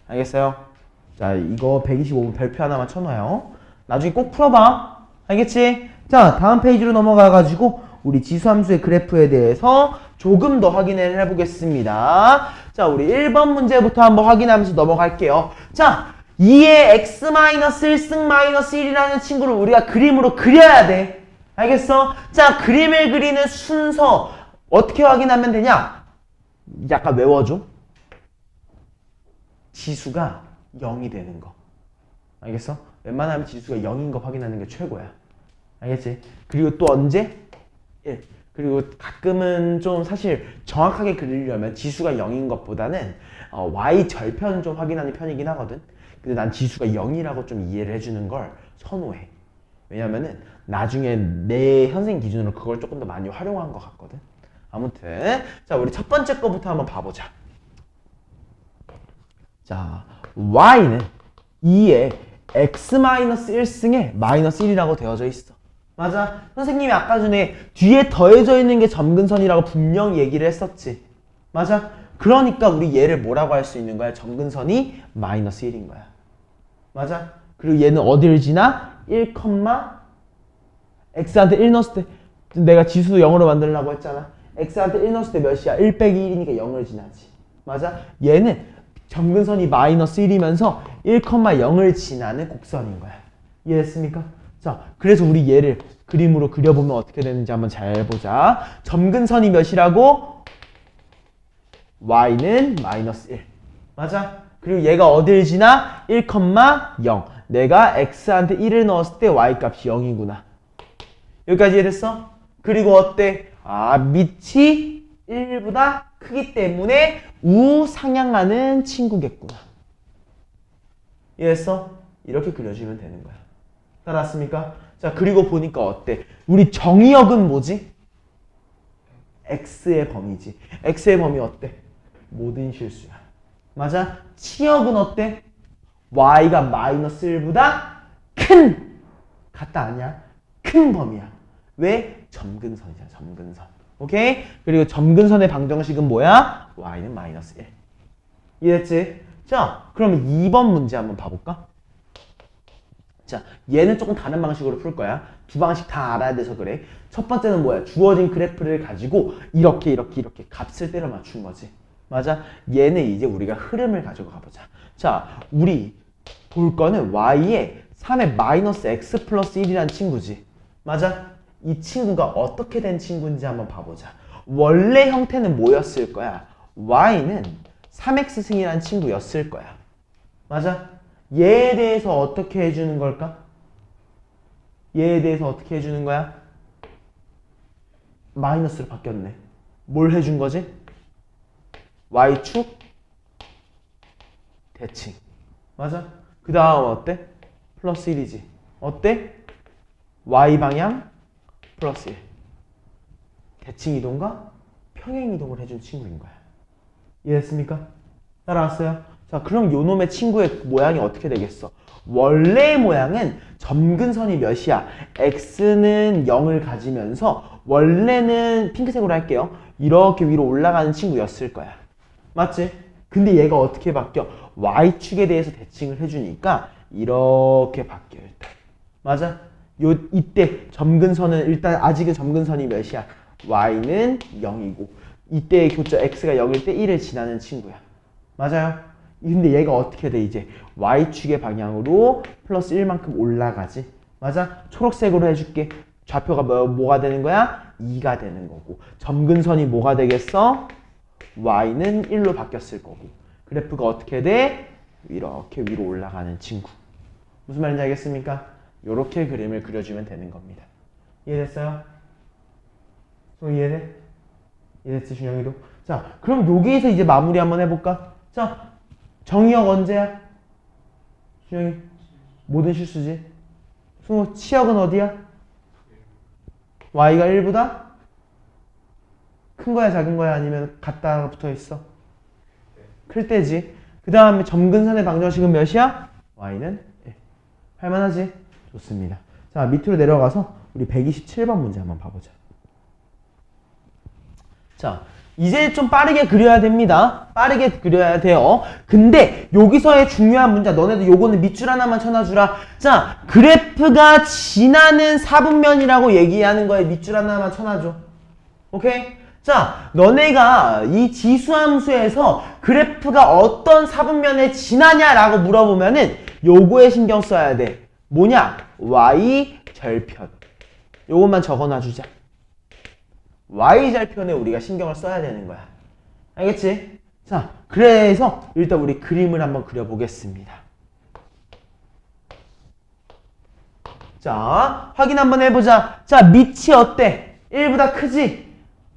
[SPEAKER 1] 알겠어요? 자, 이거 125분 별표 하나만 쳐놔요. 나중에 꼭 풀어봐. 알겠지? 자, 다음 페이지로 넘어가가지고 우리 지수함수의 그래프에 대해서 조금 더 확인을 해보겠습니다. 자, 우리 1번 문제부터 한번 확인하면서 넘어갈게요. 자, 2의 x-1승-1이라는 친구를 우리가 그림으로 그려야 돼. 알겠어? 자, 그림을 그리는 순서 어떻게 확인하면 되냐? 약간 외워줘. 지수가 0이 되는 거. 알겠어? 웬만하면 지수가 0인 거 확인하는 게 최고야. 알겠지? 그리고 또 언제? 1. 그리고 가끔은 좀 사실 정확하게 그리려면 지수가 0인 것보다는 y 절편 좀 확인하는 편이긴 하거든. 근데 난 지수가 0이라고 좀 이해를 해주는 걸 선호해. 왜냐면은 나중에 내 현생 기준으로 그걸 조금 더 많이 활용한 것 같거든. 아무튼 자, 우리 첫 번째 거부터 한번 봐보자. 자, y는 2의 x-1승에 -1이라고 되어져 있어. 맞아? 선생님이 아까 전에 뒤에 더해져 있는 게 점근선이라고 분명히 얘기를 했었지. 맞아? 그러니까 우리 얘를 뭐라고 할 수 있는 거야? 점근선이 -1인 거야. 맞아? 그리고 얘는 어디를 지나? 1, x한테 1 넣었을 때 내가 지수 0으로 만들려고 했잖아. x한테 1 넣었을 때 몇이야? 1 빼기 1이니까 0을 지나지. 맞아? 얘는 점근선이 -1이면서 1,0을 지나는 곡선인 거야. 이해했습니까? 자, 그래서 우리 얘를 그림으로 그려보면 어떻게 되는지 한번 잘 보자. 점근선이 몇이라고? y는 -1. 맞아? 그리고 얘가 어딜 지나? 1,0. 내가 x한테 1을 넣었을 때 y값이 0이구나. 여기까지 이해됐어? 그리고 어때? 아, 밑이 1보다 크기 때문에 우상향하는 친구겠구나. 이해했어? 이렇게 그려주면 되는 거야. 따라왔습니까? 자, 그리고 보니까 어때? 우리 정의역은 뭐지? x의 범위지. x의 범위 어때? 모든 실수야. 맞아? 치역은 어때? y가 -1보다 큰! 같다 아니야? 큰 범위야. 왜? 점근선이잖아. 점근선. 오케이? 그리고 점근선의 방정식은 뭐야? y는 -1. 이해했지? 자, 그럼 2번 문제 한번 봐볼까? 자, 얘는 조금 다른 방식으로 풀 거야. 두 방식 다 알아야 돼서 그래. 첫 번째는 뭐야? 주어진 그래프를 가지고 이렇게 값을 때려 맞춘 거지. 맞아? 얘는 이제 우리가 흐름을 가지고 가보자. 자, 우리 볼 거는 y에 3의 -x 플러스 1이라는 친구지. 맞아? 이 친구가 어떻게 된 친구인지 한번 봐보자. 원래 형태는 뭐였을 거야? y는 3x승이라는 친구였을 거야. 맞아? 얘에 대해서 어떻게 해주는 걸까? 얘에 대해서 어떻게 해주는 거야? 마이너스로 바뀌었네. 뭘 해준 거지? y축 대칭. 맞아? 그 다음 어때? 플러스 1이지. 어때? y방향 플러스 1. 대칭 이동과 평행 이동을 해준 친구인 거야. 이해했습니까? 따라왔어요? 자, 그럼 요놈의 친구의 모양이 어떻게 되겠어? 원래 모양은 점근선이 몇이야? x는 0을 가지면서 원래는 핑크색으로 할게요. 이렇게 위로 올라가는 친구였을 거야. 맞지? 근데 얘가 어떻게 바뀌어? y축에 대해서 대칭을 해주니까 이렇게 바뀌어 일단. 맞아? 이때 점근선은 일단 아직은 점근선이 몇이야? y는 0이고 이때의 교점 x가 0일 때 1을 지나는 친구야. 맞아요? 근데 얘가 어떻게 돼? 이제 y축의 방향으로 플러스 1만큼 올라가지. 맞아? 초록색으로 해줄게. 좌표가 뭐가 되는 거야? 2가 되는 거고. 점근선이 뭐가 되겠어? y는 1로 바뀌었을 거고. 그래프가 어떻게 돼? 이렇게 위로 올라가는 친구. 무슨 말인지 알겠습니까? 요렇게 그림을 그려주면 되는 겁니다. 이해됐어요? 이해돼? 이해됐지, 준영이도? 자, 그럼 여기에서 이제 마무리 한번 해볼까? 자, 정의역 언제야? 준영이, 모든 실수지? 승우, 치역은 어디야? y가 1보다? 큰 거야, 작은 거야? 아니면 같다 붙어 있어? 클 때지. 그 다음에 점근선의 방정식은 몇이야? y는 1. 할만하지? 좋습니다. 자, 밑으로 내려가서 우리 127번 문제 한번 봐보자. 자, 이제 좀 빠르게 그려야 됩니다. 빠르게 그려야 돼요. 근데 여기서의 중요한 문제, 너네도 요거는 밑줄 하나만 쳐놔주라. 자, 그래프가 지나는 사분면이라고 얘기하는 거에 밑줄 하나만 쳐놔줘. 오케이? 자, 너네가 이 지수함수에서 그래프가 어떤 사분면에 지나냐라고 물어보면은 요거에 신경 써야 돼. 뭐냐? y 절편. 요것만 적어놔주자. y절편에 우리가 신경을 써야 되는 거야. 알겠지? 자, 그래서 일단 우리 그림을 한번 그려보겠습니다. 자, 확인 한번 해보자. 자, 밑이 어때? 1보다 크지?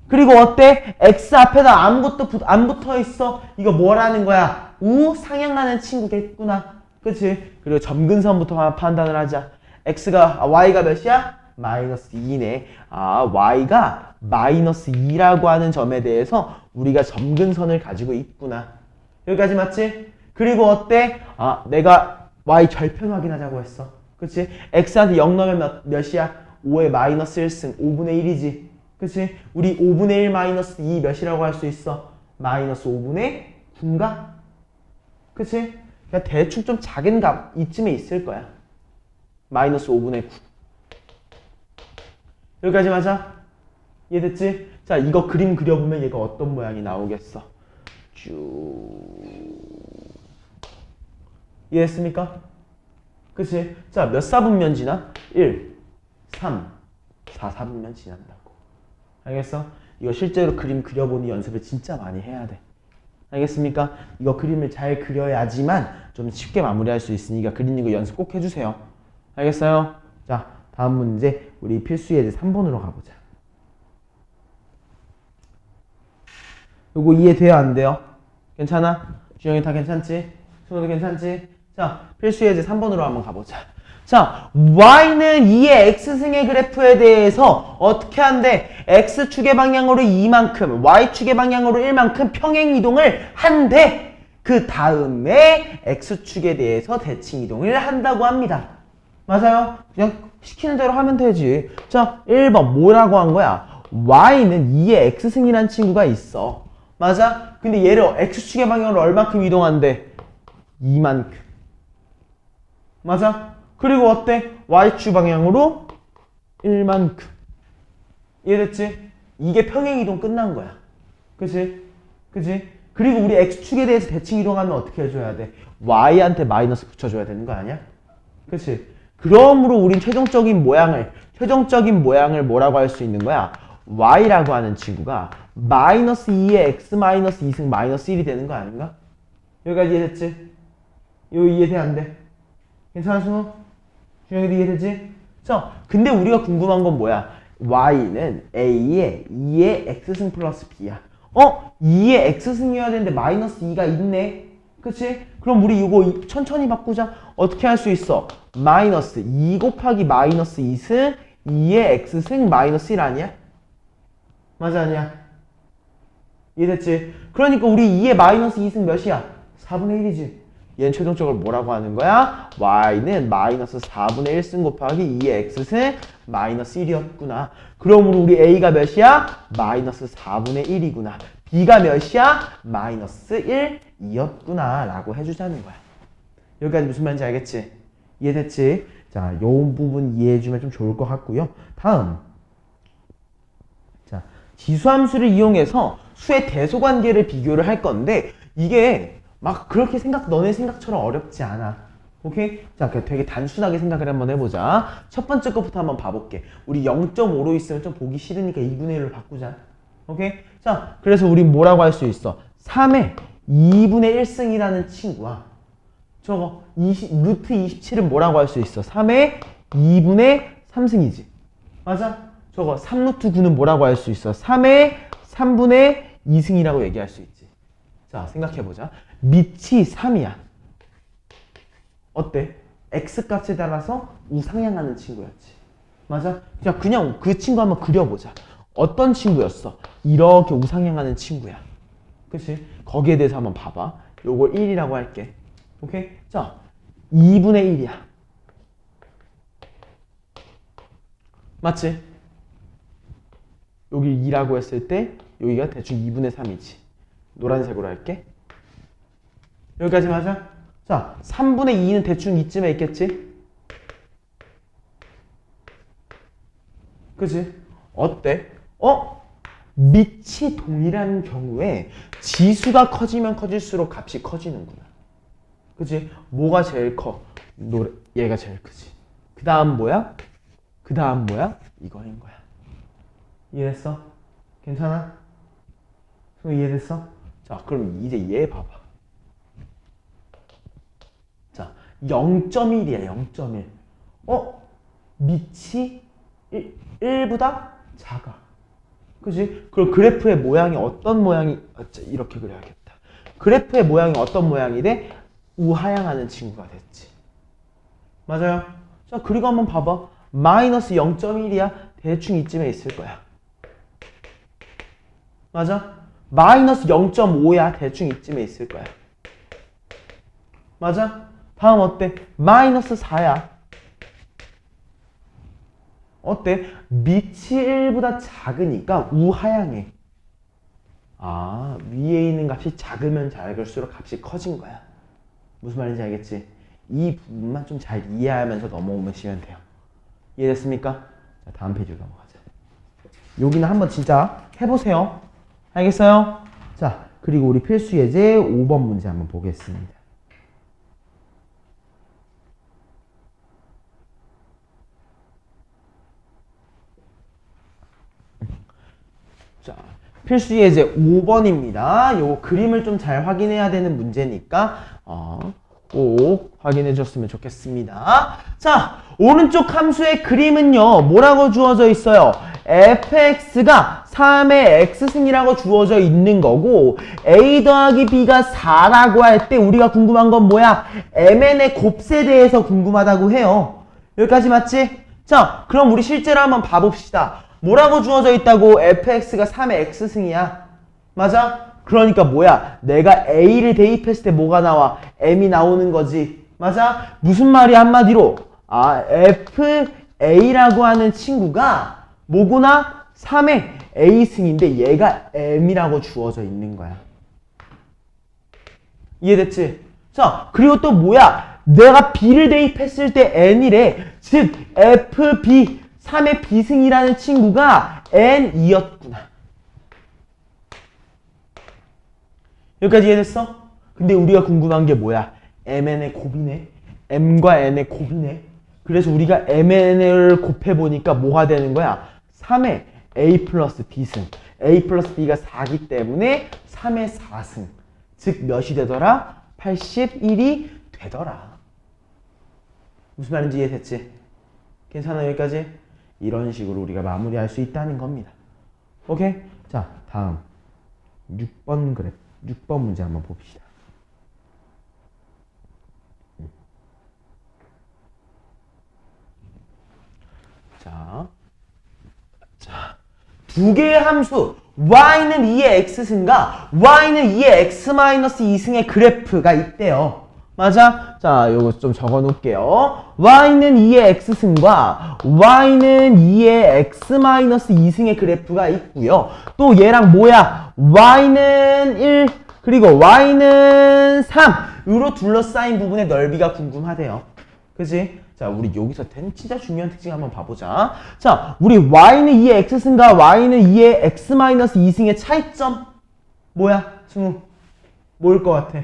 [SPEAKER 1] 그리고 어때? x 앞에다 아무것도 안 붙어있어. 이거 뭐라는 거야? 우상향하는 친구겠구나. 그치? 그리고 점근선부터 판단을 하자. y가 몇이야? 마이너스 2네. 아, y가 마이너스 2라고 하는 점에 대해서 우리가 점근선을 가지고 있구나. 여기까지 맞지? 그리고 어때? 아, 내가 y 절편 확인하자고 했어. 그치? x한테 0 넣으면 몇이야? 5의 마이너스 1승 5분의 1이지. 그치? 우리 5분의 1 마이너스 2 몇이라고 할 수 있어? 마이너스 5분의 9인가? 그치? 그냥 대충 좀 작은 값 이쯤에 있을 거야. 마이너스 5분의 9. 여기까지 맞아? 이해됐지? 자, 이거 그림 그려보면 얘가 어떤 모양이 나오겠어? 쭉. 이해했습니까? 그치? 자, 몇 사분면 지나? 1, 3, 4 사분면 지난다고. 알겠어? 이거 실제로 그림 그려보니 연습을 진짜 많이 해야 돼. 알겠습니까? 이거 그림을 잘 그려야지만 좀 쉽게 마무리할 수 있으니까 그림 이거 연습 꼭 해주세요. 알겠어요? 자, 다음 문제 우리 필수 예제 3번으로 가보자. 요거 이해돼요? 안 돼요? 괜찮아? 주영이 다 괜찮지? 수호도 괜찮지? 자, 필수 예제 3번으로 한번 가보자. 자, y는 2의 x승의 그래프에 대해서 어떻게 한대? x축의 방향으로 2만큼, y축의 방향으로 1만큼 평행 이동을 한대. 그 다음에 x축에 대해서 대칭 이동을 한다고 합니다. 맞아요? 그냥 시키는 대로 하면 되지. 자, 1번 뭐라고 한 거야? y는 2의 x승이라는 친구가 있어. 맞아? 근데 얘를 x축의 방향으로 얼마큼 이동한대? 2만큼. 맞아? 그리고 어때? y축 방향으로 1만큼. 이해됐지? 이게 평행이동 끝난 거야. 그치? 그치? 그리고 우리 x축에 대해서 대칭 이동하면 어떻게 해줘야 돼? y한테 마이너스 붙여줘야 되는 거 아니야? 그치? 그러므로 우린 최종적인 모양을 뭐라고 할 수 있는 거야? y라고 하는 친구가 마이너스 2의 x 마이너스 2승 마이너스 1이 되는 거 아닌가? 여기까지 이해됐지? 이거 이해돼 안 돼? 괜찮아, 순우? 준영이도 이해되지? 자, 근데 우리가 궁금한 건 뭐야? y는 a의 2의 x승 플러스 b야. 2의 x승이어야 되는데 마이너스 2가 있네. 그치? 그럼 우리 이거 천천히 바꾸자. 어떻게 할 수 있어? 마이너스 2 곱하기 마이너스 2승 2의 x승 마이너스 1 아니야? 맞아, 아니야? 이해됐지? 그러니까 우리 2의 마이너스 2승 몇이야? 4분의 1이지. 얘는 최종적으로 뭐라고 하는 거야? y는 마이너스 4분의 1승 곱하기 2의 x승 마이너스 1이었구나. 그러므로 우리 a가 몇이야? 마이너스 4분의 1이구나. b가 몇이야? 마이너스 1이었구나 라고 해주자는 거야. 여기까지 무슨 말인지 알겠지? 이해됐지? 자, 요 부분 이해해주면 좀 좋을 것 같고요. 다음, 자, 지수함수를 이용해서 수의 대소관계를 비교를 할 건데 이게 막 그렇게 너네 생각처럼 어렵지 않아. 오케이? 자, 되게 단순하게 생각을 한번 해보자. 첫 번째 것부터 한번 봐볼게. 우리 0.5로 있으면 좀 보기 싫으니까 2분의 1로 바꾸자. 오케이? 자, 그래서 우리 뭐라고 할 수 있어? 3의 2분의 1승이라는 친구와 저거 루트 27은 뭐라고 할 수 있어? 3의 2분의 3승이지. 맞아? 저거 3루트 9는 뭐라고 할 수 있어? 3의 3분의 2승이라고 얘기할 수 있지. 자, 생각해보자. 밑이 3이야. 어때? x값에 따라서 우상향하는 친구였지. 맞아? 그냥 그 친구 한번 그려보자. 어떤 친구였어? 이렇게 우상향하는 친구야. 그치? 거기에 대해서 한번 봐봐. 요걸 1이라고 할게. 오케이? 자, 2분의 1이야. 맞지? 여기 2라고 했을 때 여기가 대충 2분의 3이지. 노란색으로 할게. 여기까지 맞아? 자, 3분의 2는 대충 이쯤에 있겠지? 그치? 어때? 밑이 동일한 경우에 지수가 커지면 커질수록 값이 커지는구나. 그치? 뭐가 제일 커? 얘가 제일 크지. 그 다음 뭐야? 그 다음 뭐야? 이거인 거야. 이해됐어? 괜찮아? 이해됐어? 자, 그럼 이제 얘 봐봐. 자, 0.1이야, 0.1. 밑이 1보다 작아. 그지? 그럼 그래프의 모양이 어떤 모양이, 이렇게 그려야겠다. 그래프의 모양이 어떤 모양이 돼? 우하향하는 친구가 됐지. 맞아요? 자, 그리고 한번 봐봐. 마이너스 0.1이야. 대충 이쯤에 있을 거야. 맞아? 마이너스 0.5야. 대충 이쯤에 있을 거야. 맞아? 다음 어때? 마이너스 4야. 어때? 밑이 1보다 작으니까 우하향해. 아, 위에 있는 값이 작으면 작을수록 값이 커진 거야. 무슨 말인지 알겠지? 이 부분만 좀 잘 이해하면서 넘어오시면 돼요. 이해됐습니까? 자, 다음 페이지로 넘어가자. 여기는 한번 진짜 해보세요. 알겠어요? 자, 그리고 우리 필수 예제 5번 문제 한번 보겠습니다. 자, 필수 예제 5번입니다. 요 그림을 좀 잘 확인해야 되는 문제니까 꼭 확인해 줬으면 좋겠습니다. 자, 오른쪽 함수의 그림은요, 뭐라고 주어져 있어요? fx가 3의 x승이라고 주어져 있는 거고, a 더하기 b가 4라고 할 때 우리가 궁금한 건 뭐야? mn의 곱셈에 대해서 궁금하다고 해요. 여기까지 맞지? 자, 그럼 우리 실제로 한번 봐봅시다. 뭐라고 주어져 있다고? fx가 3의 x승이야. 맞아? 그러니까 뭐야? 내가 a를 대입했을 때 뭐가 나와? m이 나오는 거지. 맞아? 무슨 말이야 한마디로? fa라고 하는 친구가 뭐구나? 3의 a승인데 얘가 m이라고 주어져 있는 거야. 이해됐지? 자, 그리고 또 뭐야? 내가 b를 대입했을 때 n이래. 즉 fb 3의 b승이라는 친구가 n이었구나. 여기까지 이해됐어? 근데 우리가 궁금한 게 뭐야? mn의 곱이네. m과 n의 곱이네. 그래서 우리가 mn을 곱해보니까 뭐가 되는 거야? 3의 a 플러스 b승. a 플러스 b가 4기 때문에 3의 4승. 즉 몇이 되더라? 81이 되더라. 무슨 말인지 이해됐지? 괜찮아 여기까지? 이런 식으로 우리가 마무리할 수 있다는 겁니다. 오케이? 자, 다음 6번 그래프. 6번 문제 한번 봅시다. 자, 두 개의 함수 y는 2의 x승과 y는 2의 x-2승의 그래프가 있대요. 맞아? 자, 요거 좀 적어 놓을게요. y는 2의 x승과 y는 2의 x-2승의 그래프가 있고요. 또 얘랑 뭐야? y는 1 그리고 y는 3으로 둘러싸인 부분의 넓이가 궁금하대요. 그치? 자, 우리 여기서 진짜 중요한 특징 한번 봐보자. 자, 우리 y는 2의 x승과 y는 2의 x-2승의 차이점 뭐야? 승우, 뭐일 것 같아?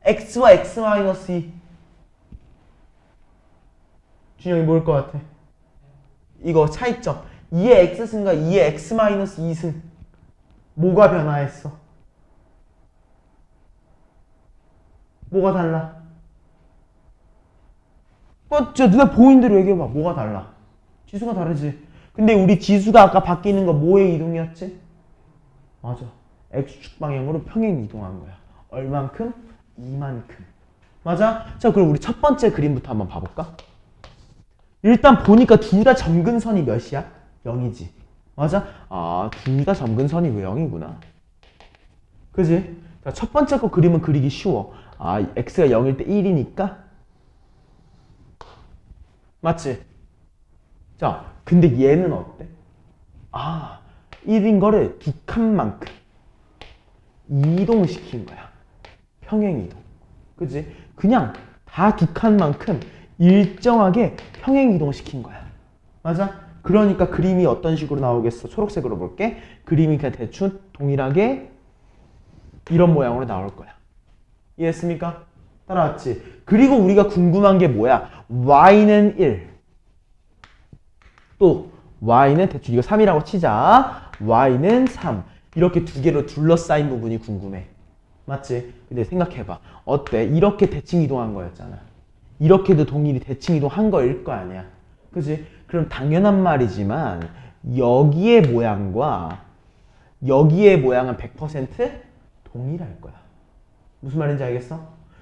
[SPEAKER 1] x와 x-2. 준영이 뭘 것 같아? 이거 차이점. 2의 x승과 2의 x-2승. 뭐가 변화했어? 뭐가 달라? 진짜 눈에 보이는 대로 얘기해봐. 뭐가 달라? 지수가 다르지. 근데 우리 지수가 아까 바뀌는 거 뭐의 이동이었지? 맞아. x축 방향으로 평행 이동한 거야. 얼만큼? 이만큼. 맞아? 자, 그럼 우리 첫 번째 그림부터 한번 봐볼까? 일단 보니까 둘 다 점근선이 몇이야? 0이지. 맞아? 아, 둘 다 점근선이 왜 0이구나. 그지? 자, 첫 번째 거 그림은 그리기 쉬워. 아, x가 0일 때 1이니까? 맞지? 자, 근데 얘는 어때? 아, 1인 거를 두 칸만큼 이동시킨 거야. 평행이동. 그지? 그냥 다 두 칸만큼 일정하게 평행이동시킨 거야. 맞아? 그러니까 그림이 어떤 식으로 나오겠어? 초록색으로 볼게. 그림이 그냥 대충 동일하게 이런 모양으로 나올 거야. 이해했습니까? 따라왔지? 그리고 우리가 궁금한 게 뭐야? y는 1. 또 y는 대충 이거 3이라고 치자. y는 3. 이렇게 두 개로 둘러싸인 부분이 궁금해. 맞지? 근데 생각해봐. 어때? 이렇게 대칭 이동한 거였잖아. 이렇게도 동일이 대칭 이동한 거일 거 아니야. 그지? 그럼 당연한 말이지만 여기의 모양과 여기의 모양은 100% 동일할 거야. 무슨 말인지 알겠어?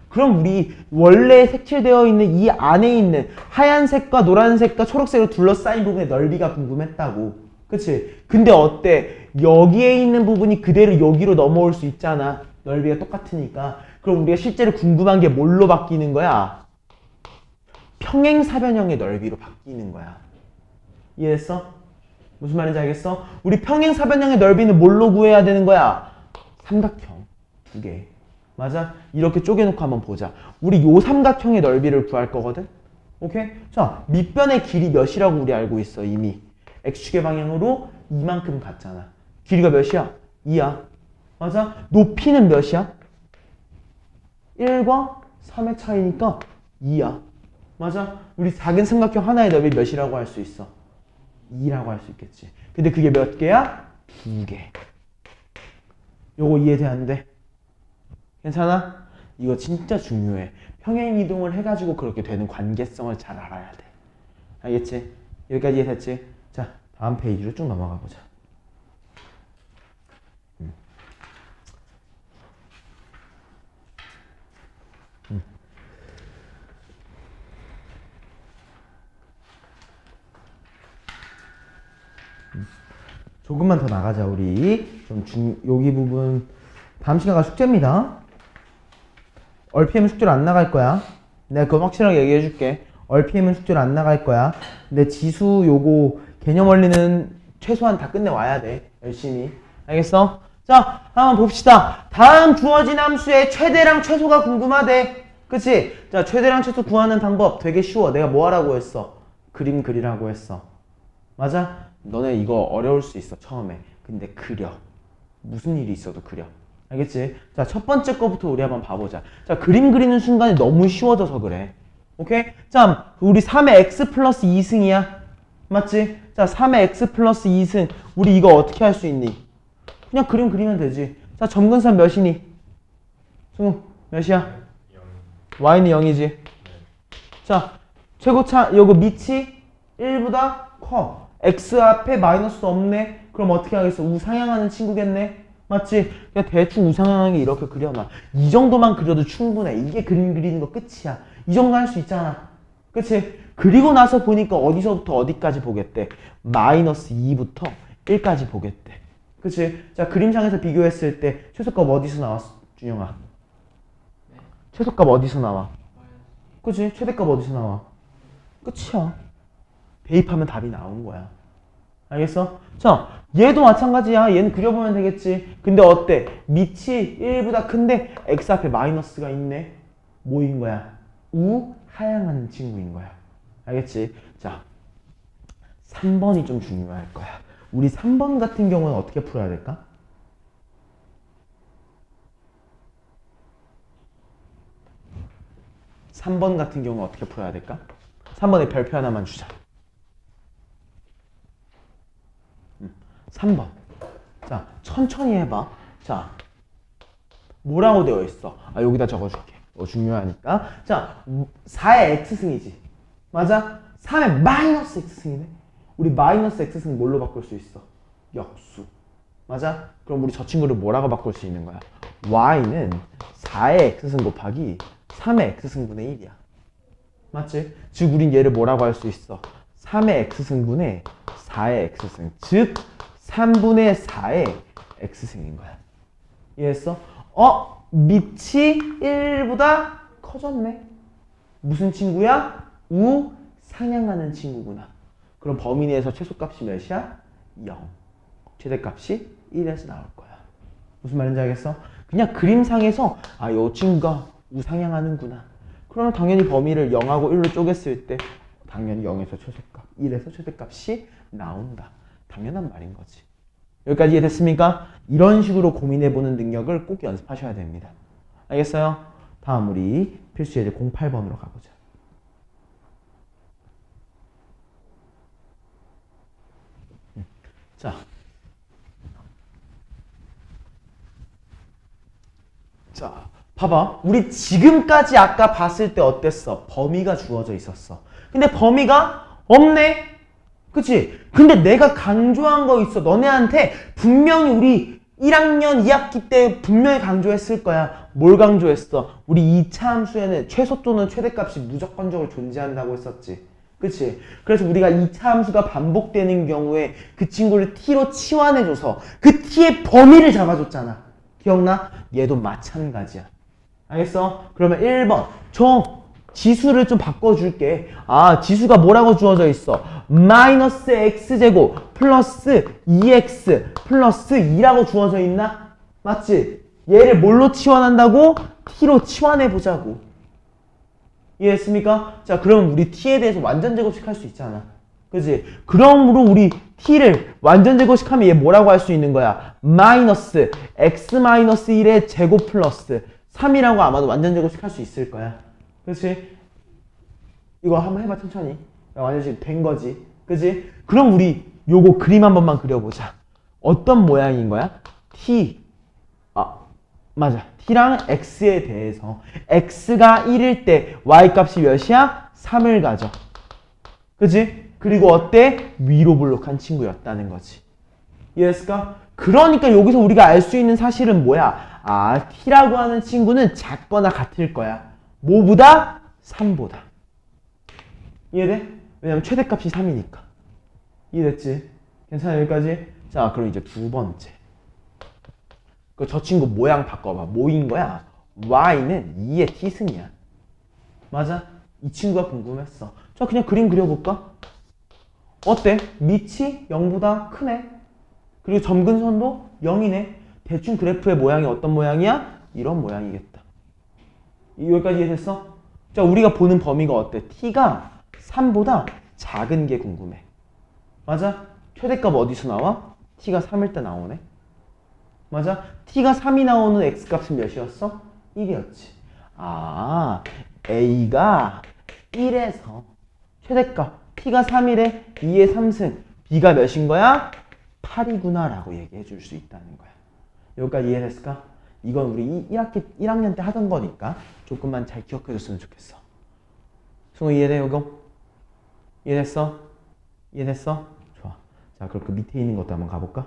[SPEAKER 1] 그럼 우리 원래 색칠되어 있는 이 안에 있는 하얀색과 노란색과 초록색으로 둘러싸인 부분의 넓이가 궁금했다고. 그치? 근데 어때? 여기에 있는 부분이 그대로 여기로 넘어올 수 있잖아. 넓이가 똑같으니까. 그럼 우리가 실제로 궁금한 게 뭘로 바뀌는 거야? 평행사변형의 넓이로 바뀌는 거야. 이해했어? 무슨 말인지 알겠어? 우리 평행사변형의 넓이는 뭘로 구해야 되는 거야? 삼각형 두 개. 맞아? 이렇게 쪼개놓고 한번 보자. 우리 요 삼각형의 넓이를 구할 거거든? 오케이? 자, 밑변의 길이 몇이라고 우리 알고 있어, 이미. x축의 방향으로 이만큼 갔잖아. 길이가 몇이야? 2야. 맞아? 높이는 몇이야? 1과 3의 차이니까 2야. 맞아? 우리 작은 삼각형 하나의 넓이 몇이라고 할 수 있어? 2라고 할 수 있겠지. 근데 그게 몇 개야? 2개. 요거 이해돼, 안 돼? 괜찮아? 이거 진짜 중요해. 평행이동을 해가지고 그렇게 되는 관계성을 잘 알아야 돼. 알겠지? 여기까지 이해됐지? 자, 다음 페이지로 쭉 넘어가 보자. 조금만 더 나가자, 우리. 여기 부분. 다음 시간가 숙제입니다. RPM은 숙제로 안 나갈 거야. 내가 그거 확실하게 얘기해 줄게. RPM은 숙제로 안 나갈 거야. 근데 지수 요거 개념 원리는 최소한 다 끝내와야 돼. 열심히. 알겠어? 자, 한번 봅시다. 다음 주어진 함수의 최대랑 최소가 궁금하대. 그치? 자, 최대랑 최소 구하는 방법 되게 쉬워. 내가 뭐 하라고 했어? 그림 그리라고 했어. 맞아? 너네 이거 어려울 수 있어, 처음에. 근데 그려. 무슨 일이 있어도 그려. 알겠지? 자, 첫 번째 거부터 우리 한번 봐보자. 자, 그림 그리는 순간에 너무 쉬워져서 그래. 오케이? 자, 우리 3의 x 플러스 2승이야. 맞지? 자, 3의 x 플러스 2승. 우리 이거 어떻게 할 수 있니? 그냥 그림 그리면 되지. 자, 점근선 몇이니? 승우, 몇이야?
[SPEAKER 2] 0.
[SPEAKER 1] y는 0이지. 자, 최고차, 요거 밑이 1보다 커. x 앞에 마이너스 없네? 그럼 어떻게 하겠어? 우상향하는 친구겠네? 맞지? 그냥 대충 우상향하게 이렇게 그려놔. 이 정도만 그려도 충분해. 이게 그림 그리는 거 끝이야. 이 정도 할 수 있잖아. 그치? 그리고 나서 보니까 어디서부터 어디까지 보겠대? 마이너스 2부터 1까지 보겠대. 그치? 자, 그림상에서 비교했을 때 최소값 어디서 나왔어? 준영아.
[SPEAKER 2] 네.
[SPEAKER 1] 최소값 어디서 나와? 그치? 최대값 어디서 나와? 끝이야. 대입하면 답이 나온 거야. 알겠어? 자, 얘도 마찬가지야. 얘는 그려보면 되겠지. 근데 어때? 밑이 1보다 큰데 x 앞에 마이너스가 있네. 뭐인 거야? 우하향하는 친구인 거야. 알겠지? 자, 3번이 좀 중요할 거야. 우리 3번 같은 경우는 어떻게 풀어야 될까? 3번 같은 경우 어떻게 풀어야 될까? 3번에 별표 하나만 주자. 3번. 자, 천천히 해봐. 자, 뭐라고 되어 있어? 아, 여기다 적어줄게. 중요하니까. 자, 4의 x승이지. 맞아? 3의 마이너스 x승이네. 우리 마이너스 x승 뭘로 바꿀 수 있어? 역수. 맞아? 그럼 우리 저 친구를 뭐라고 바꿀 수 있는 거야? y는 4의 x승 곱하기 3의 x승분의 1이야. 맞지? 즉 우린 얘를 뭐라고 할 수 있어? 3의 x승분의 4의 x승. 즉 3분의 4의 x승인 거야. 이해했어? 밑이 1보다 커졌네. 무슨 친구야? 우상향하는 친구구나. 그럼 범위 내에서 최소값이 몇이야? 0. 최대값이 1에서 나올 거야. 무슨 말인지 알겠어? 그냥 그림상에서 요 친구가 우상향하는구나. 그러면 당연히 범위를 0하고 1로 쪼갰을 때 당연히 0에서 최소값, 1에서 최대값이 나온다. 당연한 말인 거지. 여기까지 이해됐습니까? 이런 식으로 고민해보는 능력을 꼭 연습하셔야 됩니다. 알겠어요? 다음 우리 필수 예제 08번으로 가보자. 자, 봐봐. 우리 지금까지 아까 봤을 때 어땠어? 범위가 주어져 있었어. 근데 범위가 없네? 그치? 근데 내가 강조한 거 있어. 너네한테 분명히 우리 1학년 2학기 때 분명히 강조했을 거야. 뭘 강조했어? 우리 2차 함수에는 최소 또는 최대값이 무조건적으로 존재한다고 했었지. 그치? 그래서 우리가 2차 함수가 반복되는 경우에 그 친구를 t로 치환해줘서 그 t의 범위를 잡아줬잖아. 기억나? 얘도 마찬가지야. 알겠어? 그러면 1번. 지수를 좀 바꿔줄게. 지수가 뭐라고 주어져 있어? 마이너스 x제곱 플러스 2x 플러스 2라고 주어져 있나? 맞지? 얘를 뭘로 치환한다고? t로 치환해보자고. 이해했습니까? 자, 그럼 우리 t에 대해서 완전 제곱식 할 수 있잖아. 그치? 그러므로 우리 t를 완전 제곱식 하면 얘 뭐라고 할 수 있는 거야? 마이너스 x 마이너스 1의 제곱 플러스 3이라고 아마도 완전 제곱식 할 수 있을 거야. 그치? 이거 한번 해봐, 천천히. 완전 지금 된 거지. 그치? 그럼 우리 요거 그림 한 번만 그려보자. 어떤 모양인 거야? 맞아. t랑 x에 대해서 x가 1일 때 y값이 몇이야? 3을 가져. 그치? 그리고 어때? 위로 볼록한 친구였다는 거지. 이해했을까? 그러니까 여기서 우리가 알 수 있는 사실은 뭐야? t라고 하는 친구는 작거나 같을 거야. 뭐보다? 3보다. 이해돼? 왜냐면 최대값이 3이니까. 이해됐지? 괜찮아, 여기까지? 자, 그럼 이제 두 번째. 저 친구 모양 바꿔봐. 뭐인 거야? y는 2의 t승이야. 맞아? 이 친구가 궁금했어. 자, 그냥 그림 그려볼까? 어때? 밑이 0보다 크네. 그리고 점근선도 0이네. 대충 그래프의 모양이 어떤 모양이야? 이런 모양이겠다. 여기까지 이해됐어? 자, 우리가 보는 범위가 어때? t가 3보다 작은 게 궁금해. 맞아? 최대값 어디서 나와? t가 3일 때 나오네. 맞아? t가 3이 나오는 x값은 몇이었어? 1이었지. a가 1에서 최대값 t가 3이래 2의 3승 b가 몇인 거야? 8이구나 라고 얘기해 줄 수 있다는 거야. 여기까지 이해됐을까? 이건 우리 1학년 때 하던 거니까 조금만 잘 기억해 줬으면 좋겠어. 승우 이해돼? 이거? 이해됐어? 이해됐어? 좋아. 자, 그럼 그 밑에 있는 것도 한번 가볼까?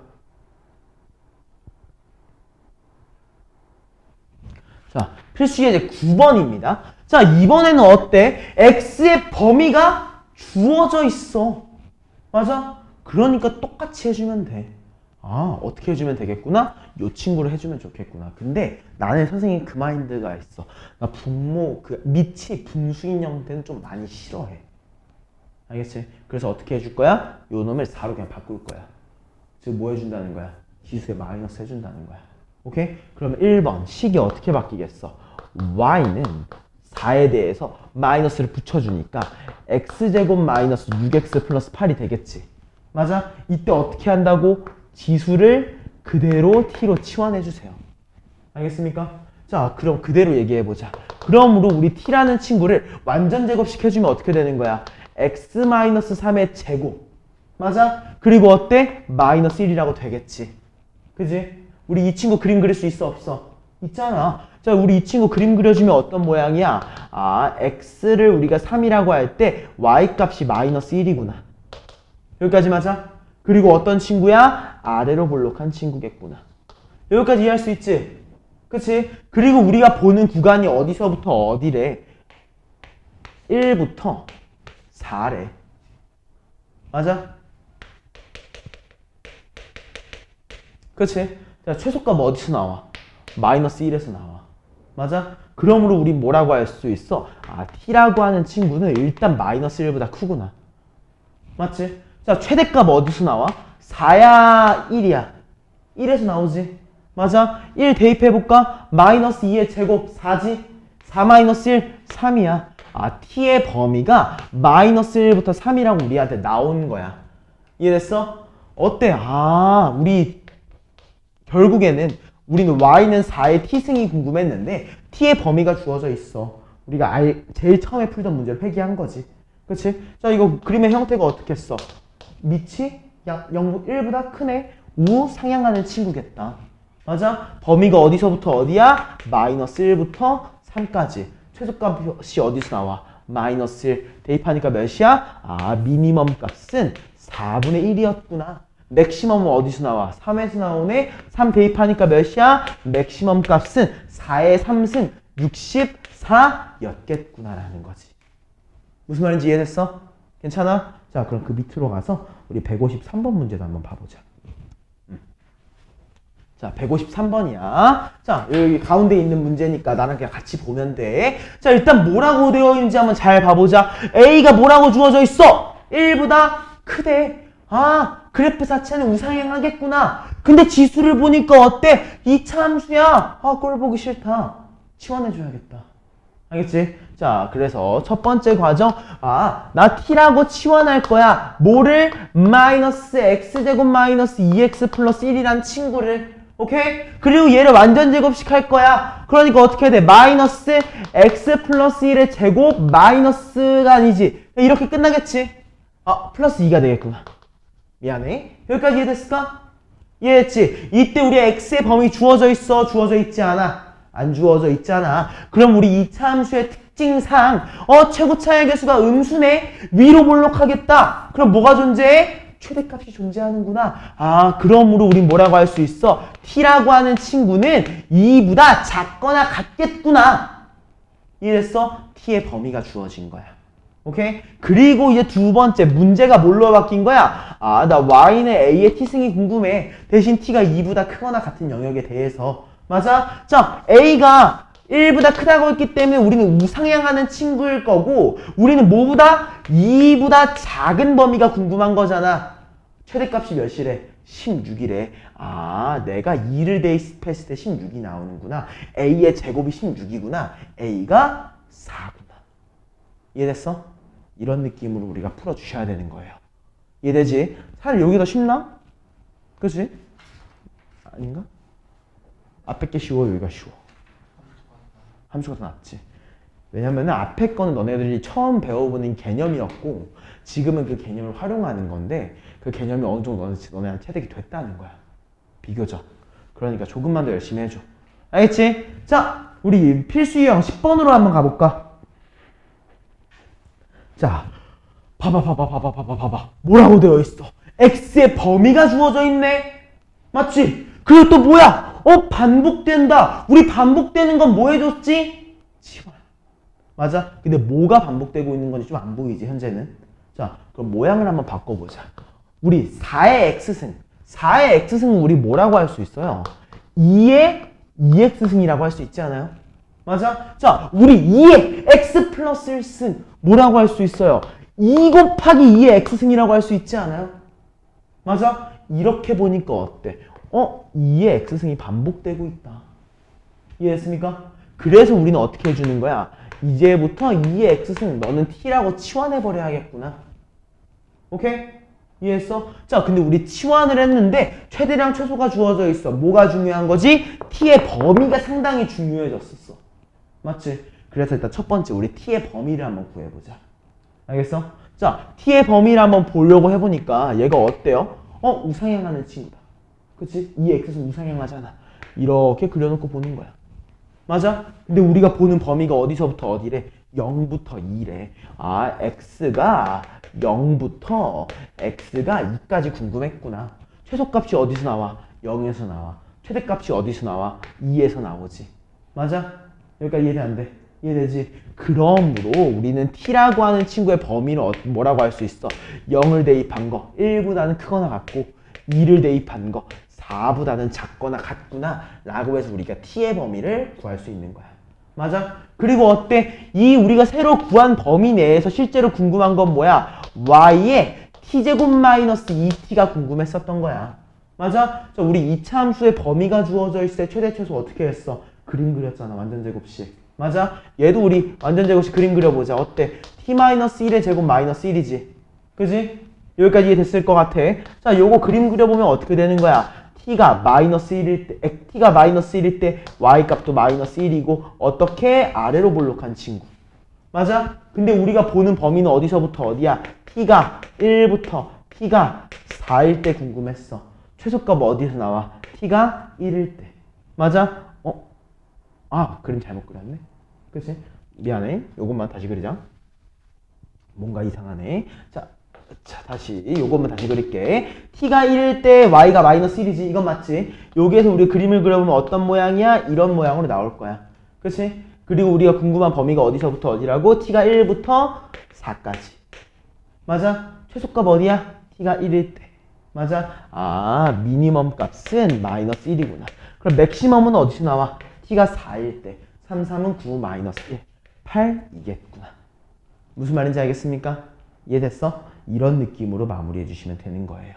[SPEAKER 1] 자, 필수 예제 9번입니다. 자, 이번에는 어때? x의 범위가 주어져 있어. 맞아? 그러니까 똑같이 해주면 돼. 어떻게 해주면 되겠구나? 요 친구를 해주면 좋겠구나. 근데 나는 선생님 그 마인드가 있어. 나 밑이 분수인 형태는 좀 많이 싫어해. 알겠지? 그래서 어떻게 해줄 거야? 요 놈을 4로 그냥 바꿀 거야. 즉 뭐 해준다는 거야? 지수에 마이너스 해준다는 거야. 오케이? 그러면 1번 식이 어떻게 바뀌겠어? y는 4에 대해서 마이너스를 붙여주니까 x제곱 마이너스 6x 플러스 8이 되겠지. 맞아? 이때 어떻게 한다고? 지수를 그대로 t로 치환해주세요. 알겠습니까? 자, 그럼 그대로 얘기해보자. 그러므로 우리 t라는 친구를 완전 제곱시켜주면 어떻게 되는 거야? x-3의 제곱. 맞아? 그리고 어때? 마이너스 1이라고 되겠지. 그지? 우리 이 친구 그림 그릴 수 있어, 없어? 있잖아. 자, 우리 이 친구 그림 그려주면 어떤 모양이야? 아, x를 우리가 3이라고 할 때 y 값이 마이너스 1이구나. 여기까지 맞아? 그리고 어떤 친구야? 아래로 볼록한 친구겠구나. 여기까지 이해할 수 있지? 그치? 그리고 우리가 보는 구간이 어디서부터 어디래? 1부터 4래. 맞아? 그치? 자, 최소값 어디서 나와? 마이너스 1에서 나와. 맞아? 그러므로 우리 뭐라고 할 수 있어? 아, t라고 하는 친구는 일단 마이너스 1보다 크구나. 맞지? 자, 최대값 어디서 나와? 4야, 1이야. 1에서 나오지. 맞아? 1 대입해볼까? 마이너스 2의 제곱 4지? 4 마이너스 1, 3이야. 아, t의 범위가 마이너스 1부터 3이라고 우리한테 나온 거야. 이해됐어? 어때? 아, 우리 결국에는 우리는 y는 4의 t승이 궁금했는데 t의 범위가 주어져 있어. 우리가 제일 처음에 풀던 문제를 회귀한 거지. 그치? 자, 이거 그림의 형태가 어떻게 써? 밑이 약 1보다 크네? 우상향하는 친구겠다. 맞아? 범위가 어디서부터 어디야? 마이너스 1부터 3까지. 최소값이 어디서 나와? 마이너스 1. 대입하니까 몇이야? 아, 미니멈 값은 4분의 1이었구나. 맥시멈은 어디서 나와? 3에서 나오네. 3 대입하니까 몇이야? 맥시멈 값은 4의 3승 64였겠구나라는 거지. 무슨 말인지 이해됐어? 괜찮아? 자, 그럼 그 밑으로 가서 우리 153번 문제도 한번 봐보자. 자, 153번이야. 자, 여기 가운데 있는 문제니까 나랑 그냥 같이 보면 돼. 자, 일단 뭐라고 되어 있는지 한번 잘 봐보자. A가 뭐라고 주어져 있어? 1보다 크대. 아, 그래프 자체는 우상향하겠구나. 근데 지수를 보니까 어때? 2차 함수야. 아, 꼴 보기 싫다. 치환해줘야겠다. 알겠지? 자, 그래서 첫 번째 과정. 아, 나 t라고 치환할 거야. 뭐를? 마이너스 x제곱 마이너스 2x 플러스 1이란 친구를. 오케이? 그리고 얘를 완전 제곱식 할 거야. 그러니까 어떻게 해야 돼? 마이너스 x 플러스 1의 제곱 마이너스가 아니지. 이렇게 끝나겠지? 아, 플러스 2가 되겠구나. 미안해. 여기까지 이해됐을까? 이해했지? 이때 우리 x의 범위 주어져 있어? 주어져 있지 않아? 안 주어져 있잖아. 그럼 우리 2차 함수의 특징상 최고차의 개수가 음수네? 위로 볼록하겠다. 그럼 뭐가 존재해? 최대값이 존재하는구나. 아, 그러므로 우린 뭐라고 할 수 있어? t라고 하는 친구는 2보다 작거나 같겠구나. 이해됐어? t의 범위가 주어진 거야. 오케이? 그리고 이제 두 번째 문제가 뭘로 바뀐 거야? 아, 나 y는 a의 t승이 궁금해. 대신 t가 2보다 크거나 같은 영역에 대해서. 맞아? 자, a가 1보다 크다고 했기 때문에 우리는 우상향하는 친구일 거고, 우리는 뭐보다? 2보다 작은 범위가 궁금한 거잖아. 최대값이 몇이래? 16이래. 아, 내가 2를 대입했을 때 16이 나오는구나. a의 제곱이 16이구나. a가 4구나. 이해됐어? 이런 느낌으로 우리가 풀어주셔야 되는 거예요. 이해되지? 사실 여기 더 쉽나? 그치? 아닌가? 앞에 게 쉬워, 여기가 쉬워. 함수가 더 낫지. 왜냐면은 앞에 거는 너네들이 처음 배워보는 개념이었고, 지금은 그 개념을 활용하는 건데, 그 개념이 어느 정도 너네한테 체득이 됐다는 거야. 비교적. 그러니까 조금만 더 열심히 해줘. 알겠지? 자, 우리 필수 유형 10번으로 한번 가볼까? 자, 봐봐. 뭐라고 되어 있어? x의 범위가 주어져 있네? 맞지? 그리고 또 뭐야? 반복된다. 우리 반복되는 건 뭐 해줬지? 치환. 맞아? 근데 뭐가 반복되고 있는 건지 좀 안 보이지, 현재는? 자, 그럼 모양을 한번 바꿔보자. 우리 4의 x승. 4의 x승은 우리 뭐라고 할 수 있어요? 2의 2x승이라고 할 수 있지 않아요? 맞아? 자, 우리 2의 x 플러스 1승 뭐라고 할 수 있어요? 2 곱하기 2의 x승이라고 할 수 있지 않아요? 맞아? 이렇게 보니까 어때? 2의 x승이 반복되고 있다. 이해했습니까? 그래서 우리는 어떻게 해주는 거야? 이제부터 2의 x승 너는 t라고 치환해버려야겠구나. 오케이? 이해했어? 자, 근데 우리 치환을 했는데 최대량 최소가 주어져 있어. 뭐가 중요한 거지? t의 범위가 상당히 중요해졌었어. 맞지? 그래서 일단 첫 번째 우리 t의 범위를 한번 구해보자. 알겠어? 자, t의 범위를 한번 보려고 해보니까 얘가 어때요? 우상향하는 친구다. 그치? 이 x는 우상향하잖아. 이렇게 그려놓고 보는 거야. 맞아? 근데 우리가 보는 범위가 어디서부터 어디래? 0부터 2래. 아, x가 0부터 x가 2까지 궁금했구나. 최소값이 어디서 나와? 0에서 나와. 최대값이 어디서 나와? 2에서 나오지. 맞아? 여기까지 이해돼 안 돼? 이해되지? 그러므로 우리는 t라고 하는 친구의 범위를 뭐라고 할 수 있어? 0을 대입한 거 1보다는 크거나 같고 2를 대입한 거 4보다는 작거나 같구나 라고 해서 우리가 t의 범위를 구할 수 있는 거야. 맞아? 그리고 어때? 이 우리가 새로 구한 범위 내에서 실제로 궁금한 건 뭐야? y의 t제곱 마이너스 2t가 궁금했었던 거야. 맞아? 자, 우리 2차 함수의 범위가 주어져 있을 때 최대 최소 어떻게 했어? 그림 그렸잖아. 완전 제곱식. 맞아? 얘도 우리 완전 제곱식 그림 그려보자. 어때? t-1의 제곱 마이너스 1이지. 그지? 여기까지 이해됐을 것 같아. 자, 요거 그림 그려보면 어떻게 되는 거야? t가 마이너스 1일 때 y 값도 마이너스 1이고 어떻게? 아래로 볼록한 친구. 맞아? 근데 우리가 보는 범위는 어디서부터 어디야? t가 1부터 t가 4일 때 궁금했어. 최소값 어디서 나와? t가 1일 때. 맞아? 그림 잘못 그렸네. 그치? 미안해. 요것만 다시 그리자. 뭔가 이상하네. 자, 다시 요것만 다시 그릴게. t가 1일 때 y가 마이너스 1이지. 이건 맞지? 여기에서 우리 그림을 그려보면 어떤 모양이야? 이런 모양으로 나올 거야. 그치? 그리고 우리가 궁금한 범위가 어디서부터 어디라고? t가 1부터 4까지. 맞아? 최소값 어디야? t가 1일 때. 맞아? 미니멈 값은 마이너스 1이구나. 그럼 맥시멈은 어디서 나와? t가 4일 때. 3, 3은 9 마이너스 1. 8이겠구나. 무슨 말인지 알겠습니까? 이해됐어? 이런 느낌으로 마무리해 주시면 되는 거예요.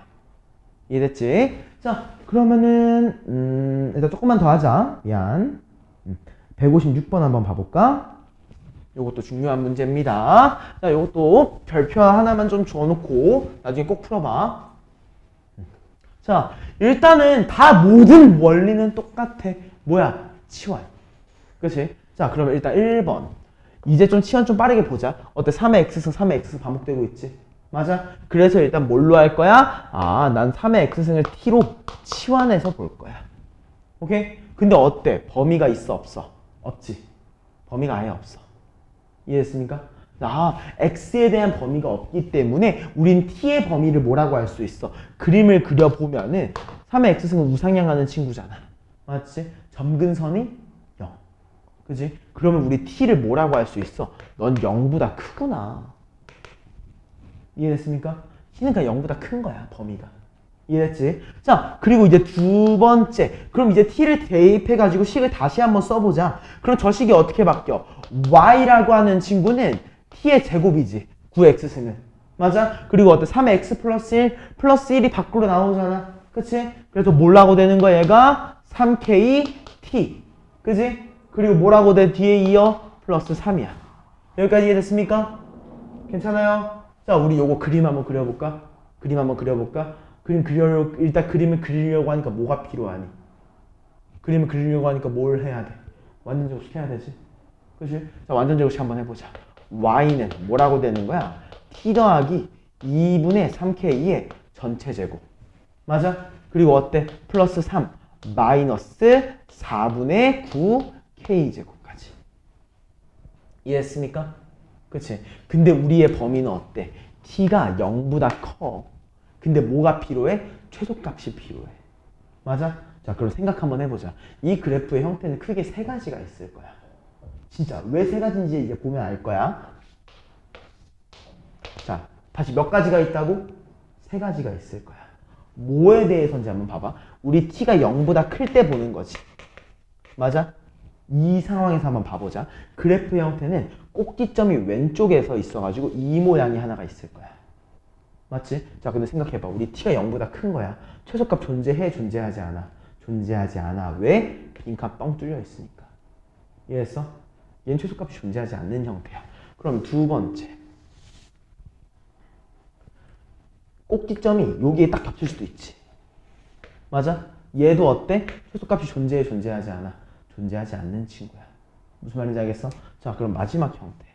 [SPEAKER 1] 이해됐지? 자, 그러면은 일단 조금만 더 하자. 미안. 156번 한번 봐볼까? 요것도 중요한 문제입니다. 자, 요것도 별표 하나만 좀 줘놓고 나중에 꼭 풀어봐. 자, 일단은 다 모든 원리는 똑같아. 뭐야? 치환. 그치? 자, 그러면 일단 1번. 이제 좀 치환 좀 빠르게 보자. 어때? 3의 x승, 3의 x 반복되고 있지? 맞아? 그래서 일단 뭘로 할 거야? 난 3의 x승을 t로 치환해서 볼 거야. 오케이? 근데 어때? 범위가 있어, 없어? 없지? 범위가 아예 없어. 이해했습니까? x에 대한 범위가 없기 때문에 우린 t의 범위를 뭐라고 할 수 있어? 그림을 그려보면은 3의 x승은 우상향하는 친구잖아. 맞지? 점근선이 0. 그지? 그러면 우리 t를 뭐라고 할 수 있어? 넌 0보다 크구나. 이해됐습니까? t는 그냥 0보다 큰 거야, 범위가. 이해됐지? 자, 그리고 이제 두 번째. 그럼 이제 t를 대입해가지고 식을 다시 한번 써보자. 그럼 저 식이 어떻게 바뀌어? y라고 하는 친구는 t의 제곱이지. 9x승은. 맞아? 그리고 어때? 3의 x 플러스 1 플러스 1이 밖으로 나오잖아. 그치? 그래서 뭐라고 되는 거야, 얘가? 3k t. 그지? 그리고 뭐라고 돼? 뒤에 이어? 플러스 3이야. 여기까지 이해됐습니까? 괜찮아요? 자, 우리 요거 그림 한번 그려볼까? 일단 그림을 그리려고 하니까 뭐가 필요하니? 그림을 그리려고 하니까 뭘 해야 돼? 완전 제곱식 해야 되지? 그치? 자, 완전 제곱식 한번 해보자. y는 뭐라고 되는 거야? t 더하기 2분의 3k의 전체 제곱. 맞아? 그리고 어때? 플러스 3 마이너스 4분의 9 k제곱까지. 이해했습니까? 그치? 근데 우리의 범위는 어때? t가 0보다 커. 근데 뭐가 필요해? 최소값이 필요해. 맞아? 자, 그럼 생각 한번 해보자. 이 그래프의 형태는 크게 세 가지가 있을 거야. 진짜 왜 세 가지인지 이제 보면 알 거야. 자, 다시 몇 가지가 있다고? 세 가지가 있을 거야. 뭐에 대해서인지 한번 봐봐. 우리 t가 0보다 클 때 보는 거지. 맞아? 이 상황에서 한번 봐보자. 그래프의 형태는 꼭지점이 왼쪽에서 있어가지고 이 모양이 하나가 있을 거야. 맞지? 자, 근데 생각해봐. 우리 t가 0보다 큰 거야. 최소값 존재해? 존재하지 않아? 존재하지 않아. 왜? 빈칸 뻥 뚫려 있으니까. 이해했어? 얘는 최소값이 존재하지 않는 형태야. 그럼 두 번째. 꼭지점이 여기에 딱 겹칠 수도 있지. 맞아? 얘도 어때? 최소값이 존재해, 존재하지 않아? 존재하지 않는 친구야. 무슨 말인지 알겠어? 자, 그럼 마지막 형태.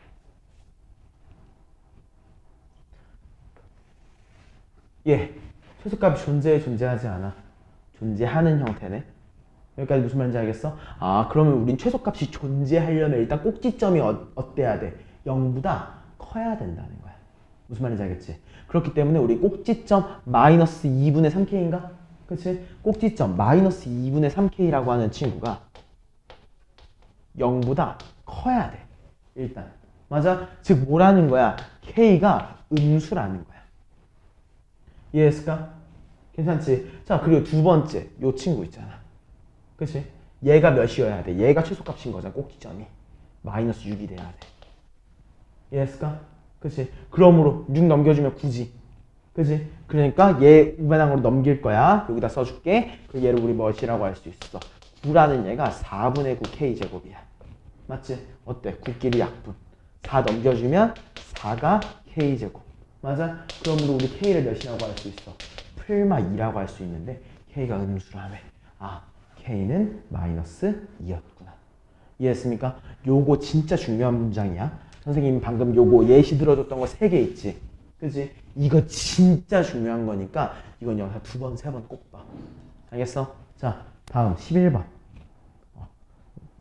[SPEAKER 1] 예, 최소값이 존재해, 존재하지 않아? 존재하는 형태네. 여기까지 무슨 말인지 알겠어? 아, 그러면 우린 최소값이 존재하려면 일단 꼭지점이 어때야 돼? 0보다 커야 된다는 거야. 무슨 말인지 알겠지? 그렇기 때문에 우리 꼭지점 마이너스 2분의 3k인가? 그치? 꼭지점 마이너스 2분의 3k라고 하는 친구가 0보다 커야 돼. 일단. 맞아? 즉 뭐라는 거야? k가 음수라는 거야. 이해했을까? 괜찮지? 자, 그리고 두 번째 요 친구 있잖아. 그치? 얘가 몇이어야 돼? 얘가 최소값인 거잖아. 꼭지점이 마이너스 6이 돼야 돼. 이해했을까? 그치? 그러므로 6 넘겨주면 9지. 그치? 그러니까 얘 우변항으로 넘길 거야. 여기다 써줄게. 그 얘를 우리 뭐라고 할 수 있어? 9라는 얘가 4분의 9 k제곱이야. 맞지? 어때? 9끼리 약분. 4 넘겨주면 4가 k제곱. 맞아? 그러므로 우리 k를 몇이라고 할 수 있어? 풀마 2라고 할 수 있는데 k가 음수라며. 아, k는 마이너스 2였구나. 이해했습니까? 요거 진짜 중요한 문장이야. 선생님이 방금 요거 예시 들어줬던 거 3개 있지? 그치? 이거 진짜 중요한 거니까 이건 영상 2번, 3번 꼭 봐. 알겠어? 자, 다음 11번.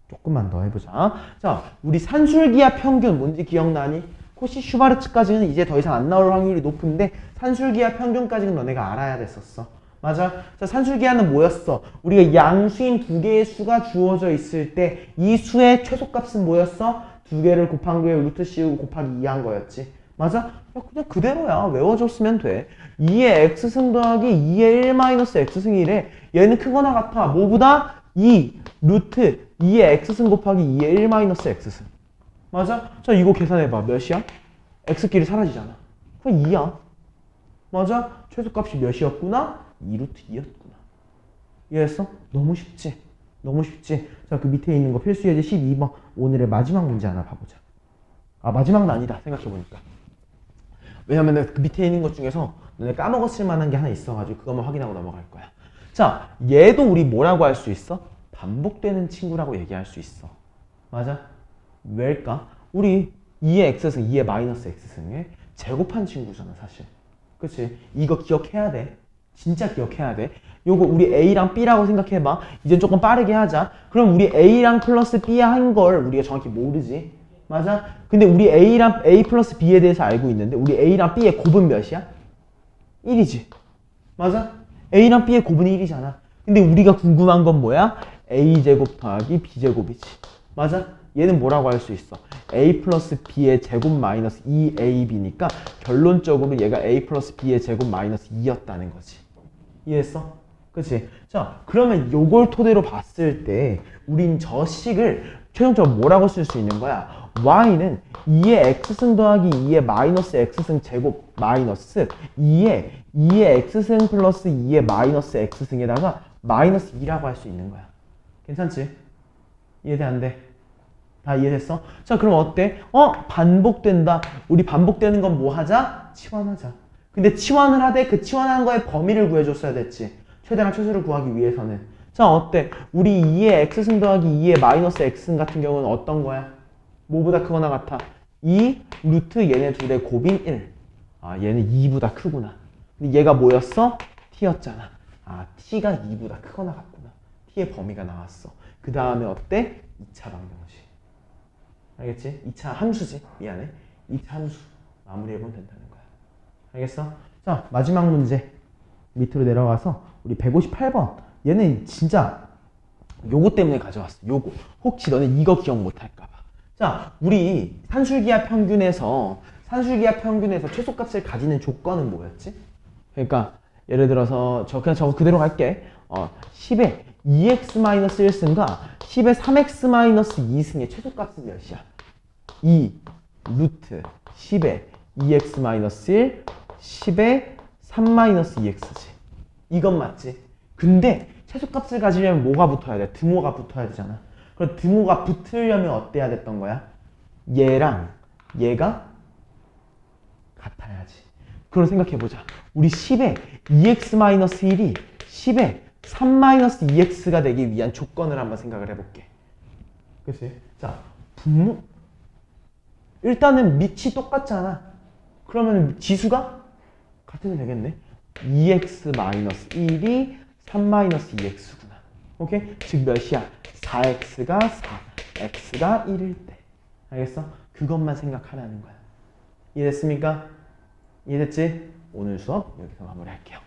[SPEAKER 1] 조금만 더 해보자. 자, 우리 산술기압 평균 뭔지 기억나니? 코시 슈바르츠까지는 이제 더 이상 안 나올 확률이 높은데 산술기압 평균까지는 너네가 알아야 됐었어. 맞아? 자, 산술기압은 뭐였어? 우리가 양수인 두 개의 수가 주어져 있을 때 이 수의 최소값은 뭐였어? 두 개를 곱한 거에 루트 씌우고 곱하기 2 한 거였지. 맞아? 야, 그냥 그대로야. 외워줬으면 돼. 2의 x승 더하기 2의 1 마이너스 x승이래. 얘는 크거나 같아. 뭐보다? 2 루트 2의 x승 곱하기 2의 1 마이너스 x승. 맞아? 자, 이거 계산해봐. 몇이야? x끼리 사라지잖아. 그럼 2야. 맞아? 최소값이 몇이었구나? 2루트 2였구나. 이해했어? 너무 쉽지? 너무 쉽지? 자, 그 밑에 있는 거 필수 예제 12번. 오늘의 마지막 문제 하나 봐보자. 아, 마지막은 아니다. 생각해보니까. 왜냐면 그 밑에 있는 것 중에서 너네 까먹었을 만한 게 하나 있어가지고 그것만 확인하고 넘어갈 거야. 자, 얘도 우리 뭐라고 할 수 있어? 반복되는 친구라고 얘기할 수 있어. 맞아? 왜일까? 우리 2의 x승, 2의 마이너스 x승에 제곱한 친구잖아, 사실. 그치? 이거 기억해야 돼. 진짜 기억해야 돼. 요거 우리 A랑 B라고 생각해봐. 이제 조금 빠르게 하자. 그럼 우리 A랑 플러스 B 한 걸 우리가 정확히 모르지. 맞아? 근데 우리 A랑 A 플러스 B에 대해서 알고 있는데 우리 A랑 B의 곱은 몇이야? 1이지. 맞아? A랑 B의 곱은 1이잖아. 근데 우리가 궁금한 건 뭐야? A제곱 더하기 B제곱이지. 맞아? 얘는 뭐라고 할 수 있어? A 플러스 B의 제곱 마이너스 2AB니까 결론적으로 얘가 A 플러스 B의 제곱 마이너스 2였다는 거지. 이해했어? 그치? 자, 그러면 요걸 토대로 봤을 때 우린 저 식을 최종적으로 뭐라고 쓸 수 있는 거야? y는 2의 x승 더하기 2의 마이너스 x승 제곱 마이너스 2의 x승 플러스 2의 마이너스 x승에다가 마이너스 2라고 할 수 있는 거야. 괜찮지? 이해돼 안 돼? 다 이해됐어? 자, 그럼 어때? 반복된다. 우리 반복되는 건 뭐 하자? 치환하자. 근데 치환을 하되 그 치환한 거의 범위를 구해줬어야 됐지. 최대랑 최소를 구하기 위해서는. 자, 어때? 우리 2의 x승 더하기 2의 마이너스 x승 같은 경우는 어떤 거야? 뭐보다 크거나 같아? 2 루트 얘네 둘의 곱인 1. 아, 얘는 2보다 크구나. 근데 얘가 뭐였어? t였잖아. 아, t가 2보다 크거나 같구나. t의 범위가 나왔어. 그 다음에 어때? 2차 방정식. 알겠지? 2차 함수지. 미안해. 2차 함수. 마무리해보면 된다는 거야. 알겠어? 자, 마지막 문제. 밑으로 내려가서 우리 158번. 얘는 진짜 요거 때문에 가져왔어. 요거. 혹시 너네 이거 기억 못할까봐. 자, 우리 산술기압 평균에서 최소값을 가지는 조건은 뭐였지? 그러니까 예를 들어서 그냥 저거 그대로 갈게. 10의 2x-1승과 10의 3x-2승의 최소값은 몇이야? 2 루트 10의 2x-1 10의 3-2x지. 이건 맞지? 근데 최소값을 가지려면 뭐가 붙어야 돼? 등호가 붙어야 되잖아. 그럼 등호가 붙으려면 어때야 됐던 거야? 얘랑 얘가 같아야지. 그럼 생각해보자. 우리 10에 2x-1이 10에 3-2x가 되기 위한 조건을 한번 생각을 해볼게. 그치? 자, 분모. 일단은 밑이 똑같잖아. 그러면 지수가 같으면 되겠네. 2x-1이 3-2x구나. 오케이? 즉 몇이야? 4x가 4, x가 1일 때. 알겠어? 그것만 생각하라는 거야. 이해됐습니까? 이해됐지? 오늘 수업 여기서 마무리할게요.